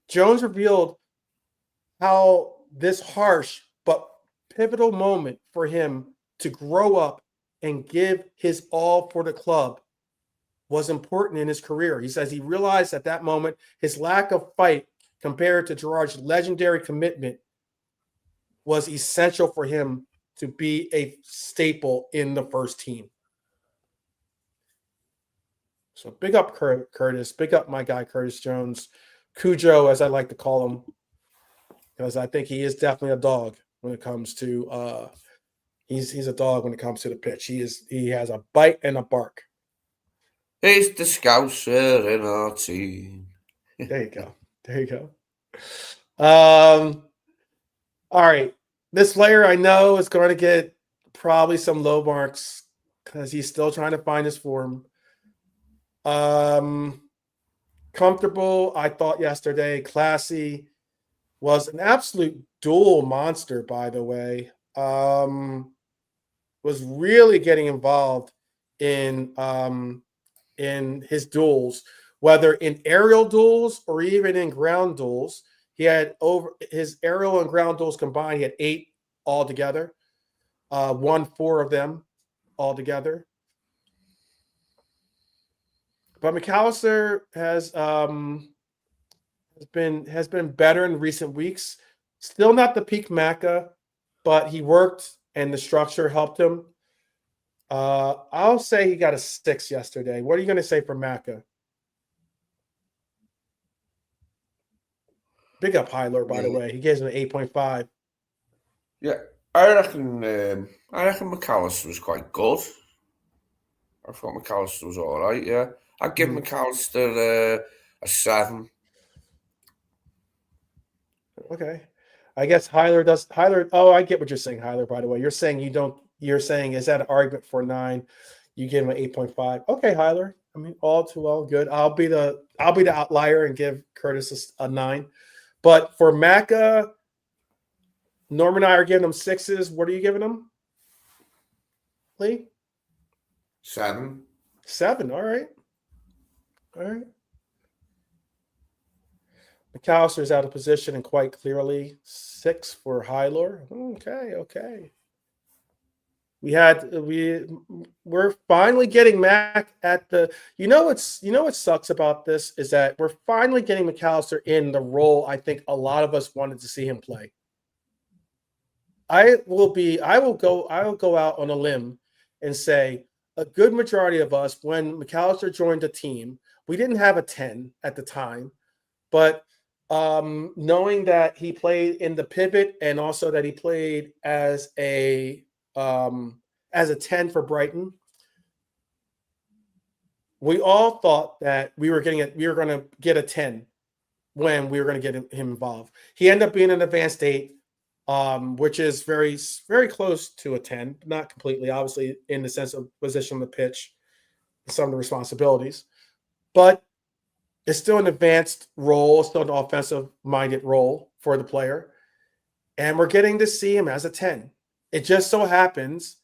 A: Jones revealed how this harsh but pivotal moment for him to grow up and give his all for the club was important in his career. He says he realized at that moment his lack of fight compared to Gerrard's legendary commitment was essential for him to be a staple in the first team. So big up Curtis. Big up my guy Curtis Jones. Cujo, as I like to call him, because I think he is definitely a dog when it comes to he's a dog when it comes to the pitch. He has a bite and a bark.
B: He's the Scouser in our team.
A: There you go. There you go. All right. This player I know is going to get probably some low marks because he's still trying to find his form. Comfortable, I thought yesterday. Classy, was an absolute duel monster, by the way. Was really getting involved in his duels, whether in aerial duels or even in ground duels. He had over his aerial and ground duels combined. He had 8 altogether. Won 4 of them altogether. But McAllister has been better in recent weeks. Still not the peak Macca, but he worked and the structure helped him. I'll say he got a 6 yesterday. What are you going to say for Macca? Big up Hyler, by the way. He gives him an 8.5.
B: Yeah, I reckon McAllister was quite good. I thought McAllister was all right. Yeah, I'd give McAllister a 7.
A: Okay. I guess Hyler. Oh, I get what you're saying, Hyler, by the way. You're saying you're saying, is that an argument for 9? You give him an 8.5. Okay, Hyler. I mean, all too well, good. I'll be the outlier and give Curtis a 9. But for Macca, Norm and I are giving them 6s. What are you giving them, Lee?
B: 7.
A: 7. All right. All right. McAllister's out of position and quite clearly 6 for Hyler. Okay. We're finally getting Mac at the. What sucks about this is that we're finally getting McAllister in the role I think a lot of us wanted to see him play. I will go out on a limb and say a good majority of us, when McAllister joined the team, we didn't have a 10 at the time, but knowing that he played in the pivot and also that he played as a 10 for Brighton, we all thought that we were going to get a 10 when we were going to get him involved. He ended up being an advanced 8, which is very, very close to a 10, not completely, obviously, in the sense of position on the pitch, some of the responsibilities, but it's still an advanced role, still an offensive-minded role for the player, and we're getting to see him as a 10. It just so happens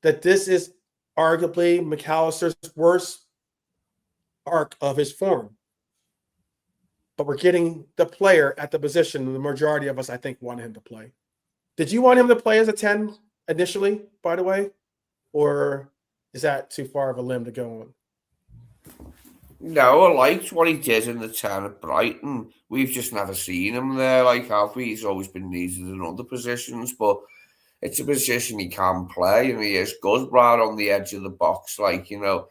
A: that this is arguably McAllister's worst arc of his form. But we're getting the player at the position the majority of us, I think, wanted him to play. Did you want him to play as a 10 initially, by the way? Or is that too far of a limb to go on?
B: No, I liked what he did in the town at Brighton. We've just never seen him there, like, have we? He's always been needed in other positions, but it's a position he can play, and he is good right on the edge of the box, like, 1,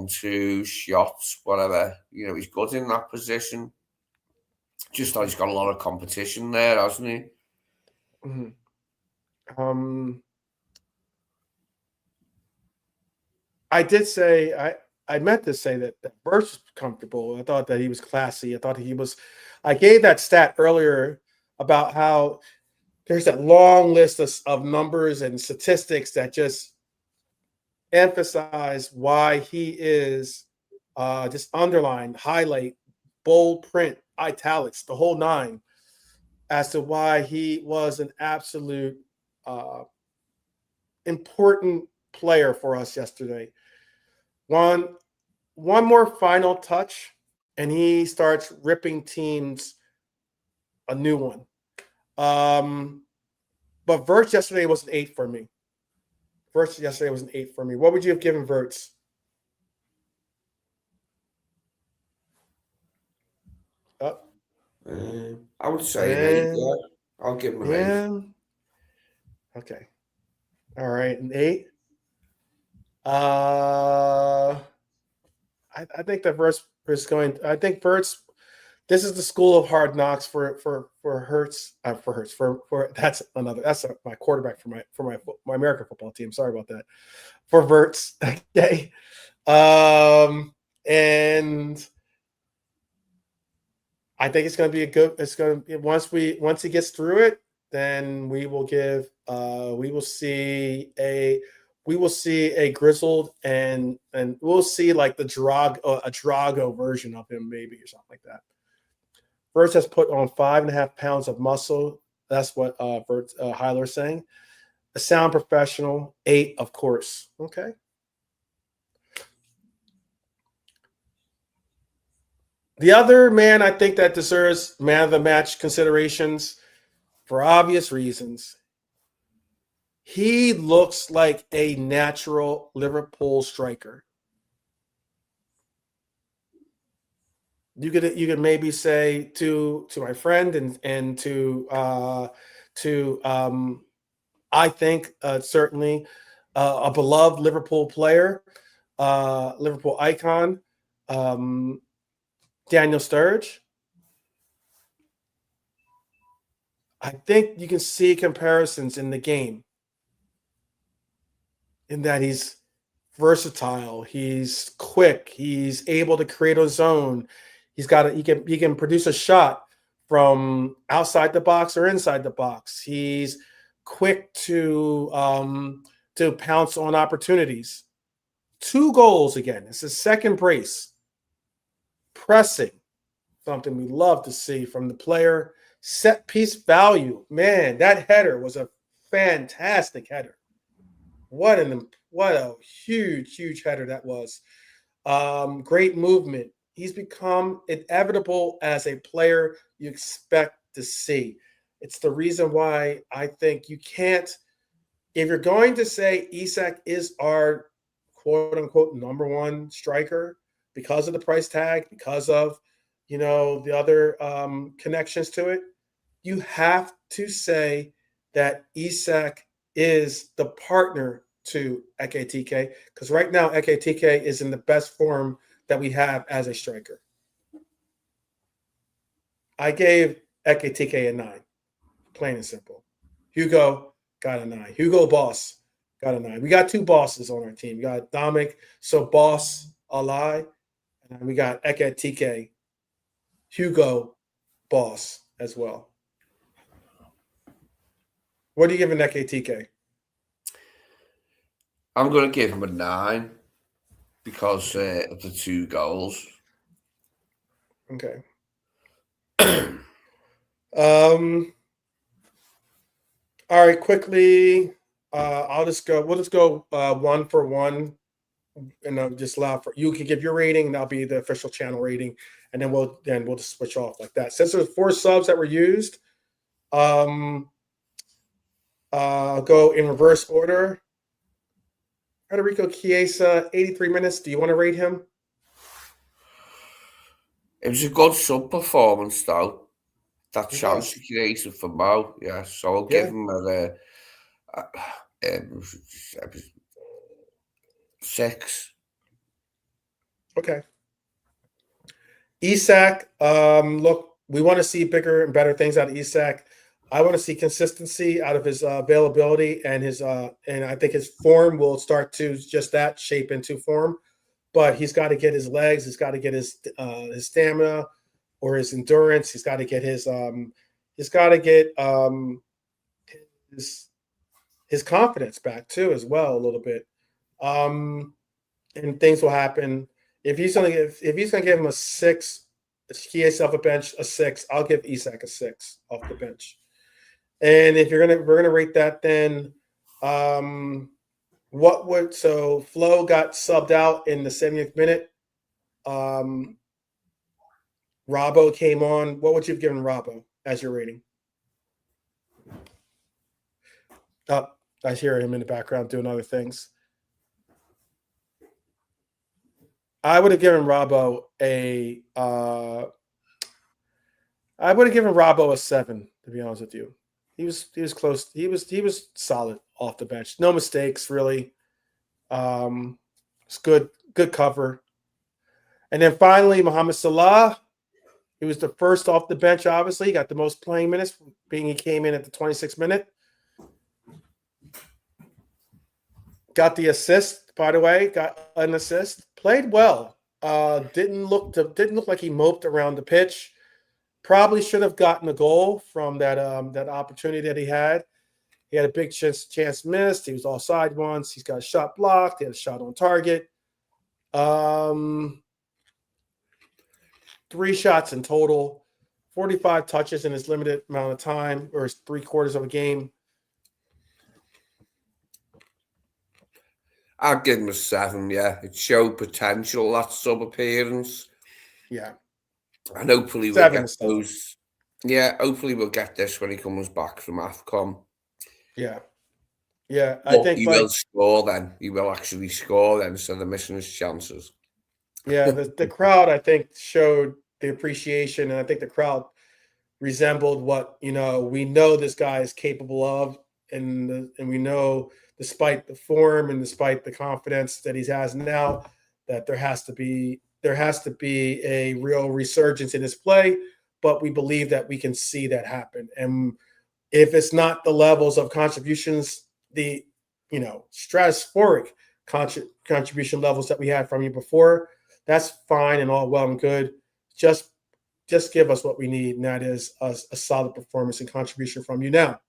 B: 2 shots, whatever. He's good in that position. Just that he's got a lot of competition there, hasn't he?
A: Mhm. I did say I meant to say that Burst was comfortable. I thought that he was classy. I gave that stat earlier about how there's that long list of numbers and statistics that just emphasize why he is just underline, highlight, bold print, italics, the whole nine, as to why he was an absolute important player for us yesterday. One more final touch, and he starts ripping teams a new one. But Verts yesterday was an 8 for me. What would you have given Verts?
B: I would say an 8, yeah. I'll give him an 8.
A: Okay. All right, an 8. I think that Verts is going. I think Verts. This is the school of hard knocks for Hurts. That's my quarterback for my American football team. Sorry about that. For Verts. Okay. And I think it's going to be once he gets through it, then we will see a grizzled and we'll see like a Drago version of him maybe or something like that. Verts has put on 5.5 pounds of muscle. That's what Heiler is saying. A sound professional, 8, of course. Okay. The other man I think that deserves man of the match considerations for obvious reasons. He looks like a natural Liverpool striker. You could maybe say to my friend and to I think certainly a beloved Liverpool player, Liverpool icon, Daniel Sturridge. I think you can see comparisons in the game in that he's versatile, he's quick, he's able to create a zone. He can produce a shot from outside the box or inside the box. He's quick to pounce on opportunities. 2 goals again. It's his second brace. Pressing, something we love to see from the player. Set piece value. Man, that header was a fantastic header. What a huge header that was. Great movement. He's become inevitable as a player you expect to see. It's the reason why I think you can't, if you're going to say Isak is our quote unquote number 1 striker because of the price tag, because of the other connections to it, you have to say that Isak is the partner to Ekitike, because right now Ekitike is in the best form that we have as a striker. I gave Ekitike a 9, plain and simple. Hugo got a 9. Hugo Boss got a 9. We got 2 bosses on our team. We got Dominic Szoboszlai, and we got Ekitike Hugo Boss as well. What do you give an Ekitike?
B: I'm going to give him a 9 because of the 2 goals.
A: Okay. All right, quickly. We'll just go 1 for 1, and I'll just allow for you can give your rating, and that'll be the official channel rating, and then we'll just switch off like that. Since there's 4 subs that were used, I'll go in reverse order. Federico Chiesa, 83 minutes. Do you want to rate him?
B: It was a good sub performance though. That
A: It
B: chance
A: was.
B: he created for Mo, yeah. So I'll give
A: Yeah.
B: him a, it was 6.
A: Okay. Isak, look, we want to see bigger and better things out of Isak. I want to see consistency out of his availability and and I think his form will start to just that shape into form. But he's got to get his legs. He's got to get his stamina or his endurance. He's got to get he's got to get his his confidence back too as well a little bit. Um, and things will happen. If he's gonna give him a 6, he has off a bench a 6. I'll give Isak a 6 off the bench. And if we're gonna rate that, then what would so Flo got subbed out in the 70th minute. Um, Robbo came on. What would you have given Robbo as your rating? Oh, I hear him in the background doing other things. I would have given Robbo I would have given Robbo a 7, to be honest with you. He was close. He was solid off the bench. No mistakes really. It's good cover. And then finally, Mohamed Salah. He was the first off the bench, obviously. He got the most playing minutes, being he came in at the 26th minute. Got the assist, by the way. Got an assist. Played well. Didn't look like he moped around the pitch. Probably should have gotten a goal from that opportunity that he had. He had a big chance missed. He was offside once. He's got a shot blocked. He had a shot on target. 3 shots in total, 45 touches in his limited amount of time, or his 3/4 of a game.
B: I'll give him a 7, yeah. It showed potential, that sub appearance.
A: Yeah,
B: And hopefully we'll
A: 7
B: get
A: is solid.
B: those. Yeah, hopefully we'll get this when he comes back from AFCON.
A: Yeah, yeah. I
B: But
A: think
B: he will score then. He will actually score then, so they're missing his chances.
A: yeah, the crowd I think showed the appreciation, and I think the crowd resembled what we know this guy is capable of, and we know despite the form and despite the confidence that he has now, that there has to be a real resurgence in his play. But we believe that we can see that happen, and if it's not the levels of contributions, the stratospheric contribution levels that we had from you before, that's fine and all well and good. Just give us what we need, and that is a solid performance and contribution from you. Now,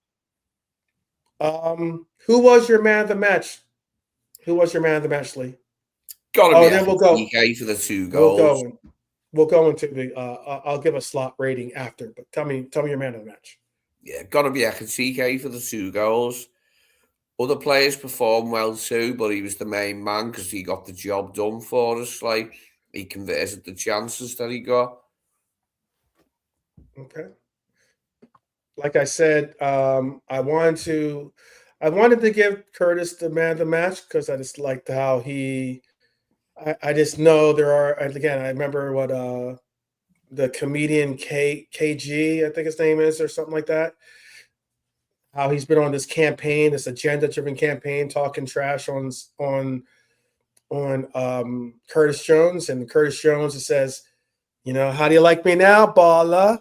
A: who was your man of the match? Who was your man of the match, Lee?
B: Gotta
A: Oh,
B: be
A: and then we'll go.
B: Ekitike for the 2
A: We'll
B: goals.
A: go. We'll go into the. I'll give a slot rating after, but tell me your man of the match.
B: Yeah, gotta be Ekitike for the 2 goals. Other players performed well too, but he was the main man because he got the job done for us. Like, he converted the chances that he got.
A: Okay. Like I said, I wanted to give Curtis the man of the match because I just liked how he. I just know there are, and again, I remember what the comedian KG, I think his name is, or something like that. How he's been on this campaign, this agenda-driven campaign, talking trash on Curtis Jones, and Curtis Jones, it says, how do you like me now, baller?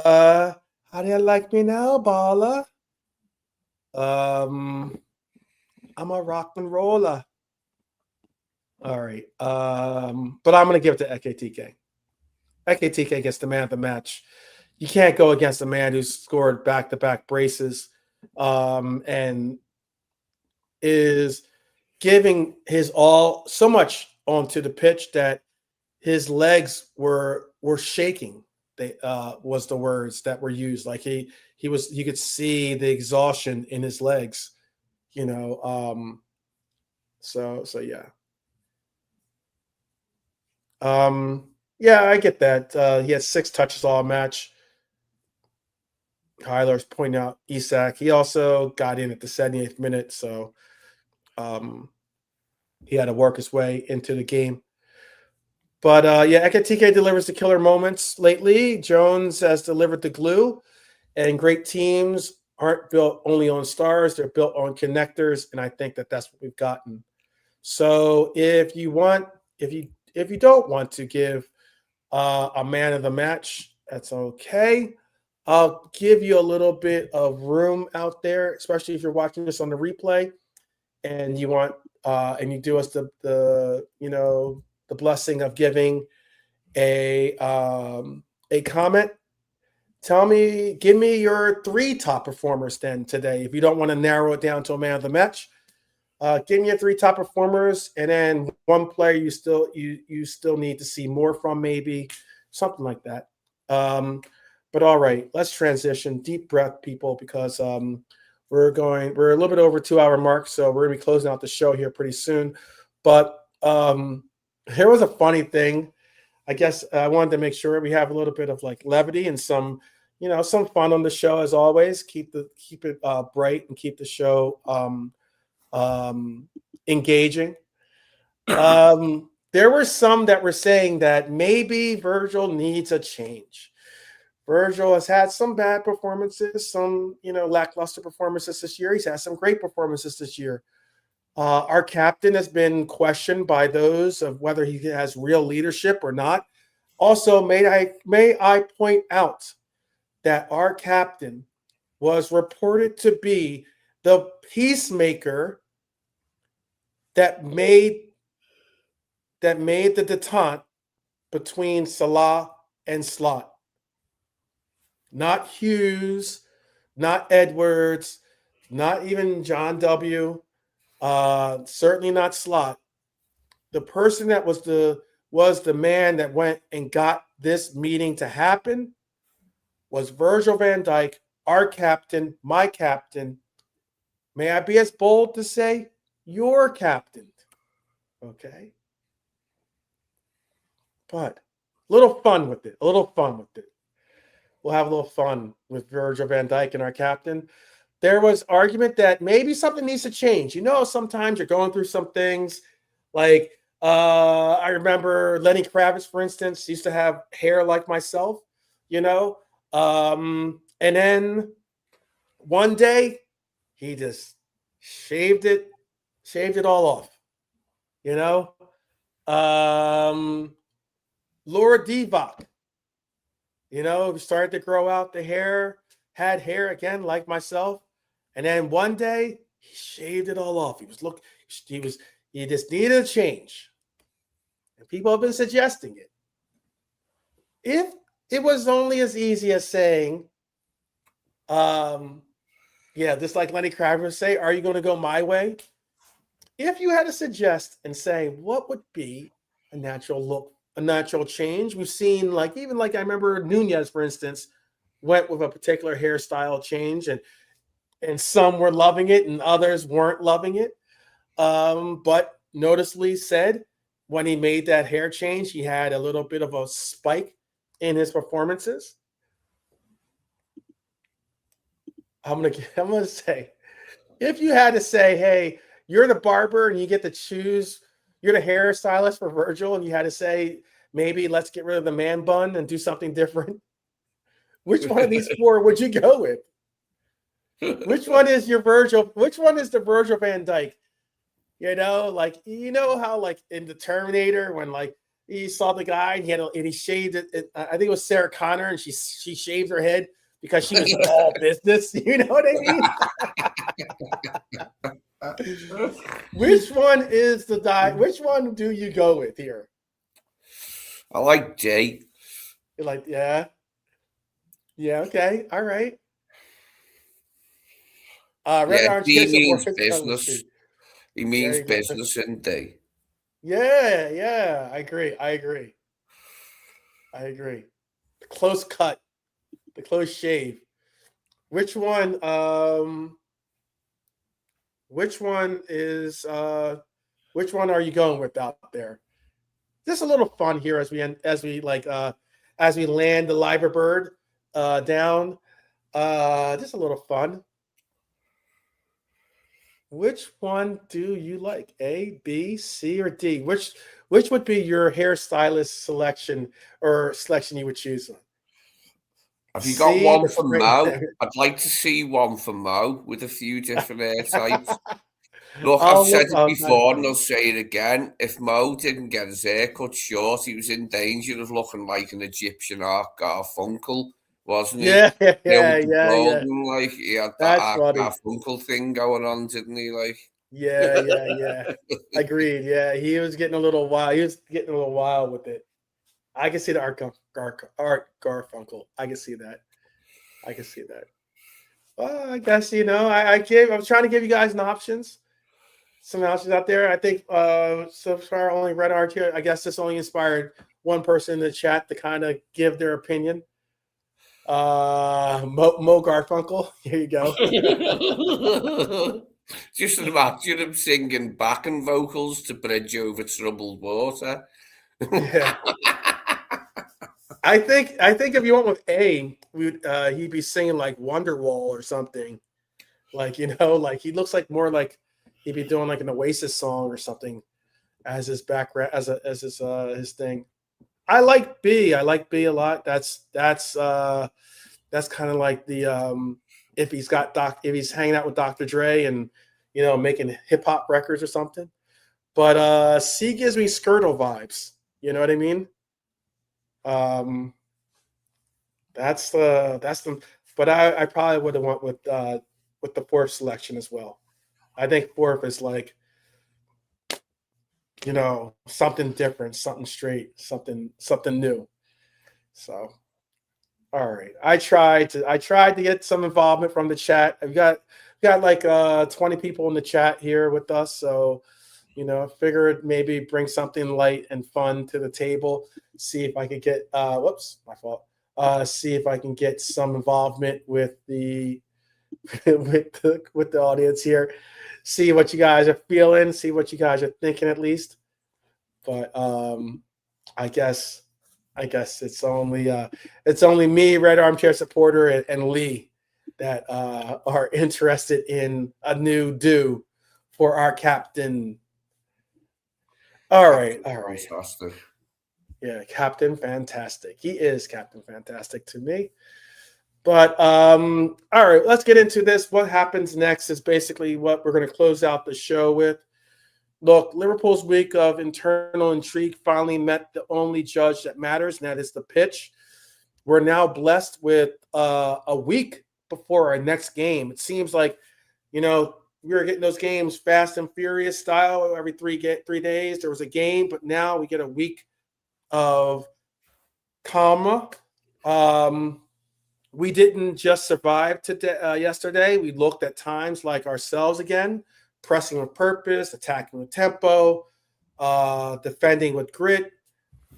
A: How do you like me now, baller? I'm a rock and roller. All right. But I'm gonna give it to Ekitike. Ekitike gets the man of the match. You can't go against a man who's scored back-to-back braces, and is giving his all so much onto the pitch that his legs were shaking. They was the words that were used. Like you could see the exhaustion in his legs. So yeah. Yeah, I get that. He had 6 touches all match. Kyler's pointing out Isak. He also got in at the 78th minute, so he had to work his way into the game. But Ekitike delivers the killer moments lately. Jones has delivered the glue, and great teams aren't built only on stars; they're built on connectors, and I think that that's what we've gotten. So if you don't want to give a man of the match, that's okay. I'll give you a little bit of room out there, especially if you're watching this on the replay and you want and you do us the blessing of giving a comment. Give me your 3 top performers then today. If you don't want to narrow it down to a man of the match, give me your 3 top performers, and then one player you still need to see more from, maybe something like that. But all right, let's transition. Deep breath, people, because we're a little bit over 2-hour mark, so we're gonna be closing out the show here pretty soon. But here was a funny thing. I guess I wanted to make sure we have a little bit of like levity and some fun on the show as always. Keep it bright and keep the show engaging. There were some that were saying that maybe Virgil needs a change. Virgil has had some bad performances, some lackluster performances this year. He's had some great performances this year. Our captain has been questioned by those of whether he has real leadership or not. Also, may I point out that our captain was reported to be the peacemaker that made the detente between Salah and Slot. Not Hughes, not Edwards, not even John W. Certainly not Slot. The person that was the man that went and got this meeting to happen was Virgil van Dijk, our captain, my captain. May I be as bold to say your captain? Okay. But a little fun with it. We'll have a little fun with Virgil van Dijk and our captain. There was argument that maybe something needs to change. Sometimes you're going through some things. Like I remember Lenny Kravitz, for instance, used to have hair like myself, and then one day he just shaved it all off. Laura Divac, started to grow out the hair, had hair again like myself, and then one day he shaved it all off. He just needed a change, and people have been suggesting it. If it was only as easy as saying, just like Lenny Kravitz would say, "Are you going to go my way?" If you had to suggest and say what would be a natural look, a natural change, we've seen I remember Nunez, for instance, went with a particular hairstyle change, and some were loving it and others weren't loving it. But noticeably said when he made that hair change, he had a little bit of a spike in his performances. I'm gonna say, if you had to say, hey, you're the barber and you get to choose, you're the hairstylist for Virgil, and you had to say, maybe let's get rid of the man bun and do something different, which one of these 4 would you go with? Which one is your Virgil? Which one is the Virgil van Dijk? How in the Terminator when he saw the guy and he shaved it. I think it was Sarah Connor, and she shaved her head because she was all business. You know what I mean? Which one is the die? Which one do you go with here?
B: I like Jay.
A: You're like, yeah. Okay, all right. Red Orange
B: He
A: Kids
B: means business. He means business, isn't he?
A: Yeah. I agree. The close cut, the close shave. Which one? Which one are you going with out there? Just a little fun here as we land the Liver Bird down. Just a little fun. Which one do you like? A, B, C, or D? Which which would be your hairstylist selection you would choose?
B: Have you got
A: See
B: one
A: the
B: for
A: spring.
B: Mo? I'd like to see one for Mo with a few different hair types. Look, I've
A: I'll
B: said
A: look.
B: it before and I'll say it again. If Mo didn't get his hair cut short, he was in danger of looking like an Egyptian Art Garfunkel, wasn't he?
A: Yeah, yeah,
B: You know,
A: yeah,
B: with the
A: yeah, yeah.
B: golden, like, he had that
A: That's
B: Art
A: funny.
B: Garfunkel thing going on, didn't he? Like,
A: Yeah, yeah, yeah. Agreed. Yeah, he was getting a little wild. He was getting a little wild with it. I can see the Art Garfunkel. I can see that. I can see that. Well, I guess I was trying to give you guys some options out there. I think so far only Red Art here. I guess this only inspired one person in the chat to kind of give their opinion. Mo Garfunkel. Here you go.
B: just imagine him singing backing vocals to Bridge Over Troubled Water.
A: Yeah. I think if you went with he'd be singing like Wonderwall or something. Like, like he looks like more like he'd be doing like an Oasis song or something as his background as his thing. I like B. I like B a lot. That's kind of like the if he's hanging out with Dr. Dre and making hip hop records or something. But C gives me Skirtle vibes. You know what I mean? That's the. But I probably would have went with the fourth selection as well. I think fourth is like something different, something straight, something new. So, all right, I tried to get some involvement from the chat. I've got like 20 people in the chat here with us, so figured maybe bring something light and fun to the table. See if I could get whoops, my fault. See if I can get some involvement with the with the audience here. See what you guys are feeling. See what you guys are thinking at least. But I guess it's only me, Red Armchair Supporter, and Lee that are interested in a new do for our captain. All right.
B: Fantastic.
A: Yeah, Captain Fantastic. He is Captain Fantastic to me. But all right, let's get into this. What happens next is basically what we're going to close out the show with. Look, Liverpool's week of internal intrigue finally met the only judge that matters, and that is the pitch. We're now blessed with a week before our next game. It seems like, we were getting those games fast and furious style every 3 days. There was a game, but now we get a week of calma. We didn't just survive yesterday. We looked at times like ourselves again, pressing with purpose, attacking with tempo, defending with grit,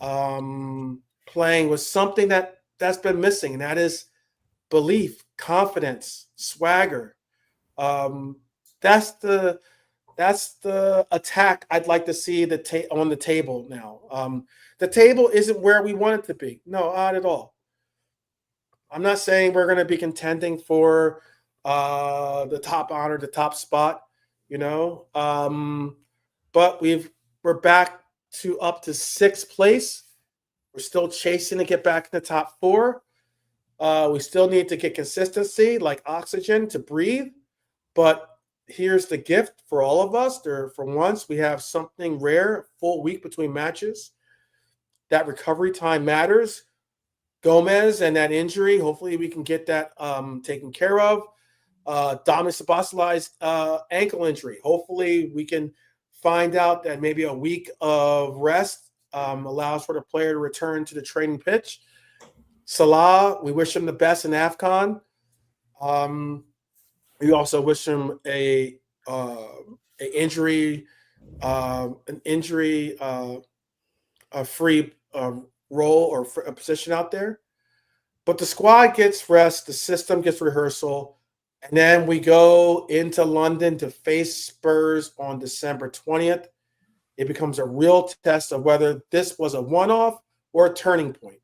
A: playing with something that's been missing, and that is belief, confidence, swagger. That's the attack I'd like to see on the table now. The table isn't where we want it to be. No, not at all. I'm not saying we're going to be contending for the top honor, the top spot, but we're back up to 6th place. We're still chasing to get back in the top 4. We still need to get consistency, like oxygen, to breathe. But here's the gift for all of us. For once, we have something rare, a full week between matches. That recovery time matters. Gomez and that injury, hopefully we can get that taken care of. Dominic Szoboszlai's ankle injury. Hopefully we can find out that maybe a week of rest allows for the player to return to the training pitch. Salah, we wish him the best in AFCON. We also wish him an injury free role or a position out there. But the squad gets rest, the system gets rehearsal, and then we go into London to face Spurs on December 20th. It becomes a real test of whether this was a one-off or a turning point.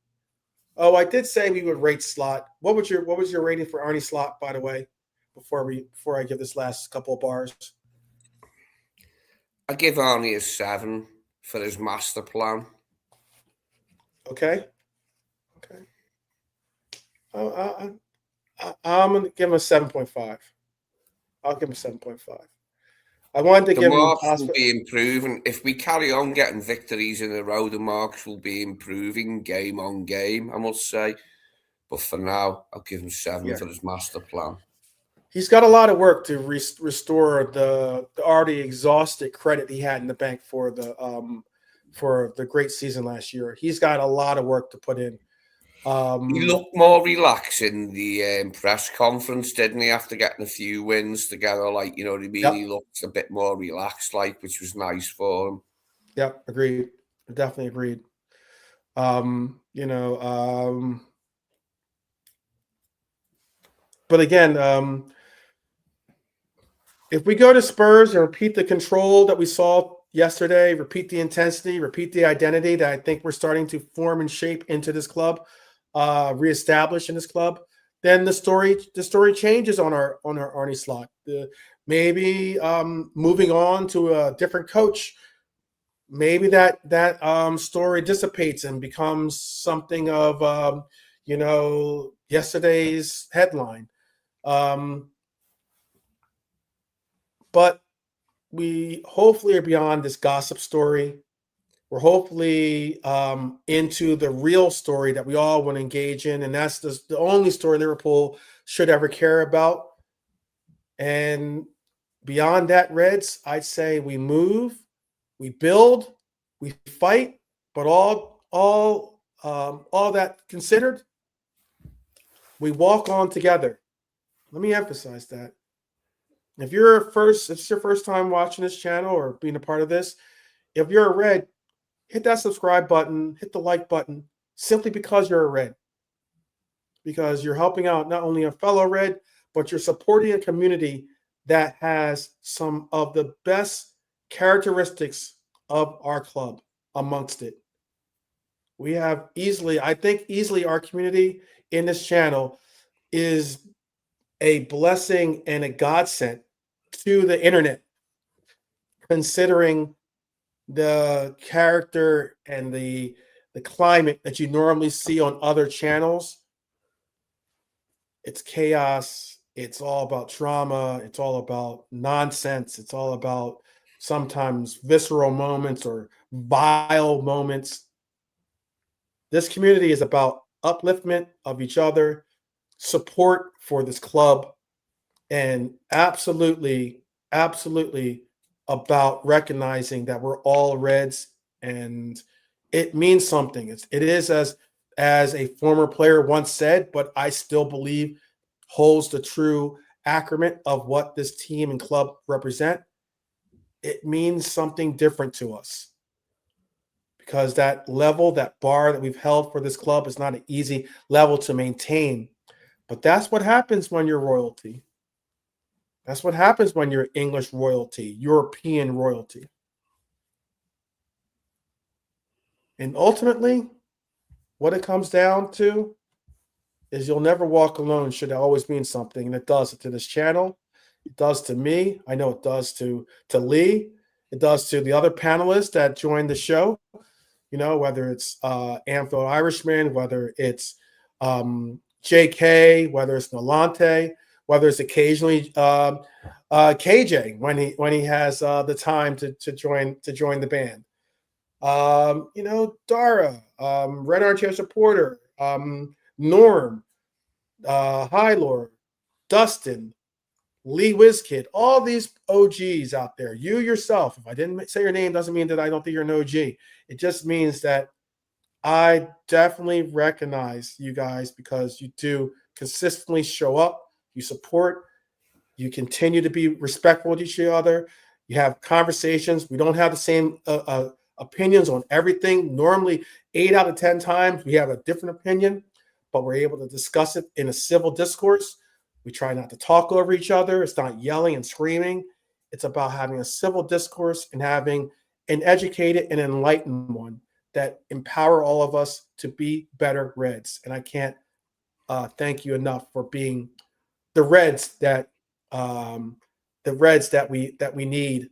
A: Oh, I did say we would rate Slot. What was your rating for Arne Slot, by the way, before I give this last couple of bars?
B: I give Arnie a 7 for his master plan.
A: Okay. I'm going to give him a 7.5. I'll give him a 7.5. I wanted to
B: The
A: give him
B: marks will be improving. If we carry on getting victories in a row, the marks will be improving game on game, I must say. But for now, I'll give him 7 for his master plan.
A: He's got a lot of work to restore the already exhausted credit he had in the bank for the great season last year. He's got a lot of work to put in.
B: He looked more relaxed in the press conference, didn't he? After getting a few wins together, like, you know what I mean?
A: Yep.
B: He looked a bit more relaxed, like, which was nice for him.
A: Yep, agreed. Definitely agreed. But again, if we go to Spurs and repeat the control that we saw yesterday, repeat the intensity, repeat the identity that I think we're starting to form and shape into this club, reestablish in this club, then the story changes on our Arnie Slot. Maybe moving on to a different coach, maybe that story dissipates and becomes something of yesterday's headline. But we hopefully are beyond this gossip story. We're hopefully into the real story that we all want to engage in, and that's the only story Liverpool should ever care about. And beyond that, Reds, I'd say we move, we build, we fight, but all that considered, we walk on together. Let me emphasize that. If it's your first time watching this channel or being a part of this, if you're a Red, hit that subscribe button, hit the like button, simply because you're a Red. Because you're helping out not only a fellow Red, but you're supporting a community that has some of the best characteristics of our club amongst it. We have I think easily our community in this channel is a blessing and a godsend to the internet, considering the character and the climate that you normally see on other channels. It's chaos. It's all about drama. It's all about nonsense. It's all about sometimes visceral moments or vile moments. This community is about upliftment of each other, support for this club, and absolutely about recognizing that we're all Reds, and it means something. It is, as a former player once said, but I still believe holds the true acronym of what this team and club represent. It means something different to us, because that level, that bar that we've held for this club is not an easy level to maintain. But that's what happens when you're royalty. That's what happens when you're English royalty, European royalty. And ultimately, what it comes down to is you'll never walk alone should always mean something. And it does to this channel. It does to me. I know it does to Lee. It does to the other panelists that joined the show. Whether it's Anfield Irishman, whether it's JK, whether it's Nolante, whether it's occasionally KJ when he has the time to join the band. Dara, Red Armchair Supporter, Norm, Highlord, Dustin, Lee Wizkid, all these OGs out there. You yourself, if I didn't say your name, doesn't mean that I don't think you're an OG. It just means that I definitely recognize you guys, because you do consistently show up, you support, you continue to be respectful to each other, you have conversations. We don't have the same opinions on everything. Normally, 8 out of 10 times, we have a different opinion, but we're able to discuss it in a civil discourse. We try not to talk over each other. It's not yelling and screaming. It's about having a civil discourse and having an educated and enlightened one that empower all of us to be better Reds. And I can't thank you enough for being the Reds that we need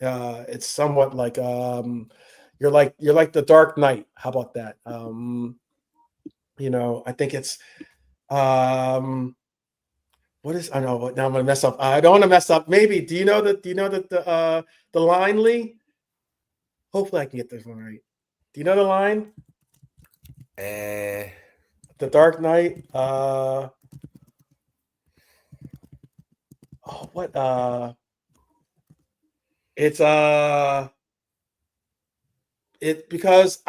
A: It's somewhat like you're like the Dark Knight. How about that? I think it's what is I know what now I'm gonna mess up. I don't want to mess up. Maybe do you know that the line, Lee? Hopefully I can get this one right. Do you know the line? The Dark Knight. What it's it's because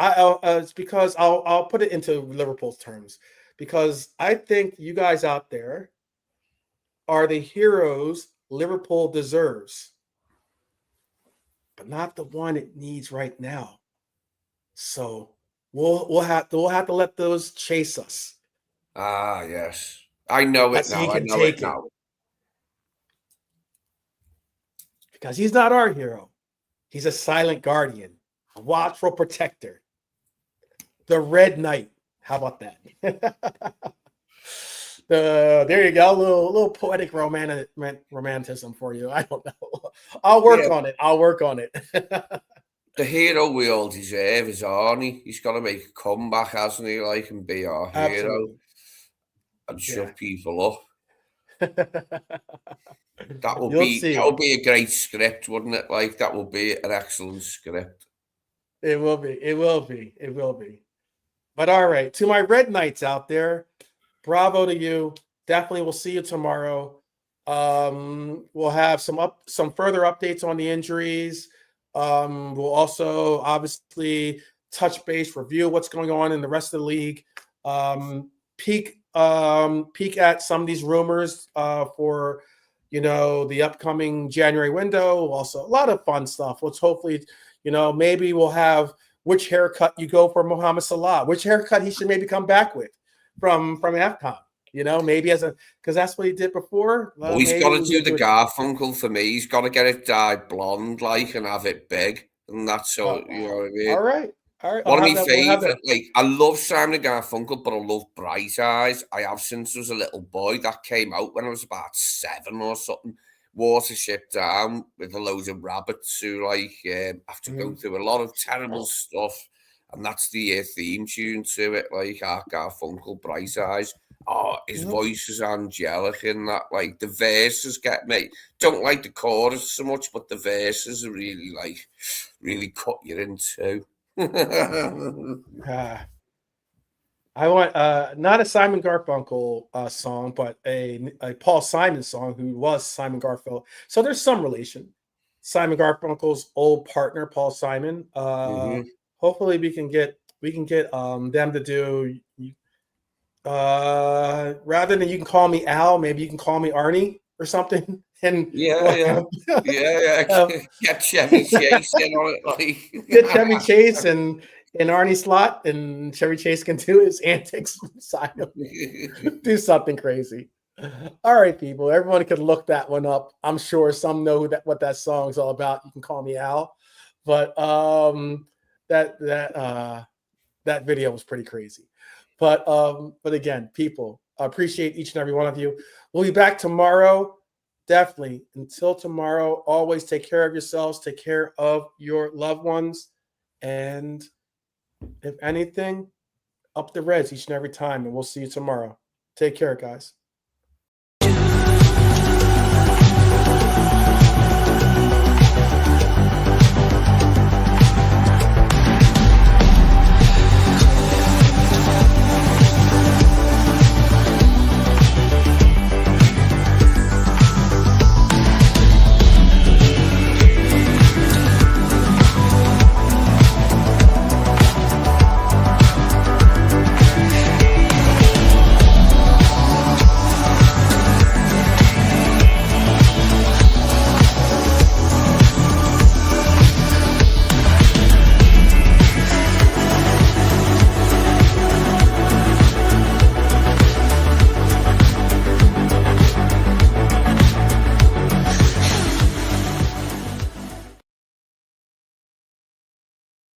A: I'll put it into Liverpool's terms, because I think you guys out there are the heroes Liverpool deserves, but not the one it needs right now. So we'll have to let those chase us.
B: Ah, yes. I know it
A: So he
B: now. I
A: can
B: know it
A: take it.
B: now.
A: Because he's not our hero. He's a silent guardian, a watchful protector, the Red Knight. How about that? There you go, a little poetic romanticism for you. I don't know. I'll work on it.
B: The hero we all deserve is Arnie. He's got to make a comeback, hasn't he? Like, and be our hero.
A: Absolutely.
B: And shut people up. That would
A: You'll
B: be
A: see
B: that would be a great script, wouldn't it? Like, that would be an excellent script.
A: It will be. It will be. It will be. But all right, to my Red Knights out there, bravo to you. Definitely, we'll see you tomorrow. We'll have some further updates on the injuries. We'll also obviously touch base, review what's going on in the rest of the league. Peek at some of these rumors for the upcoming January window. Also, a lot of fun stuff. Let's hopefully, maybe we'll have which haircut you go for Mohamed Salah, which haircut he should maybe come back with from AFCON. Maybe because that's what he did before.
B: Well, he's got to do the Garfunkel for me. He's got to get it dyed blonde, like, and have it big, and that's so you know what I mean.
A: All right.
B: One of my favorite, I love Simon Garfunkel, but I love Bright Eyes. I have since I was a little boy. That came out when I was about 7 or something. Watership Down with a load of rabbits who have to go through a lot of terrible stuff, and that's the theme tune to it. Like Art Garfunkel, Bright Eyes. Oh, his voice is angelic in that. Like, the verses get me. Don't like the chorus so much, but the verses are really cut you in too.
A: I want not a Simon Garfunkel song, but a Paul Simon song, who was Simon Garfunkel. So there's some relation. Simon Garfunkel's old partner, Paul Simon. Hopefully we can get them to do. Rather than you can call me Al, maybe you can call me Arnie or something. And
B: yeah. Get Chevy Chase in on it, like
A: get Chevy Chase and Arnie Slot, and Chevy Chase can do his antics beside him. Do something crazy. All right, people. Everyone could look that one up. I'm sure some know what that song's all about. You can call me Al, but that video was pretty crazy. But again, people, I appreciate each and every one of you. We'll be back tomorrow. Definitely. Until tomorrow, always take care of yourselves, take care of your loved ones, and if anything, up the Reds each and every time. And we'll see you tomorrow. Take care, guys.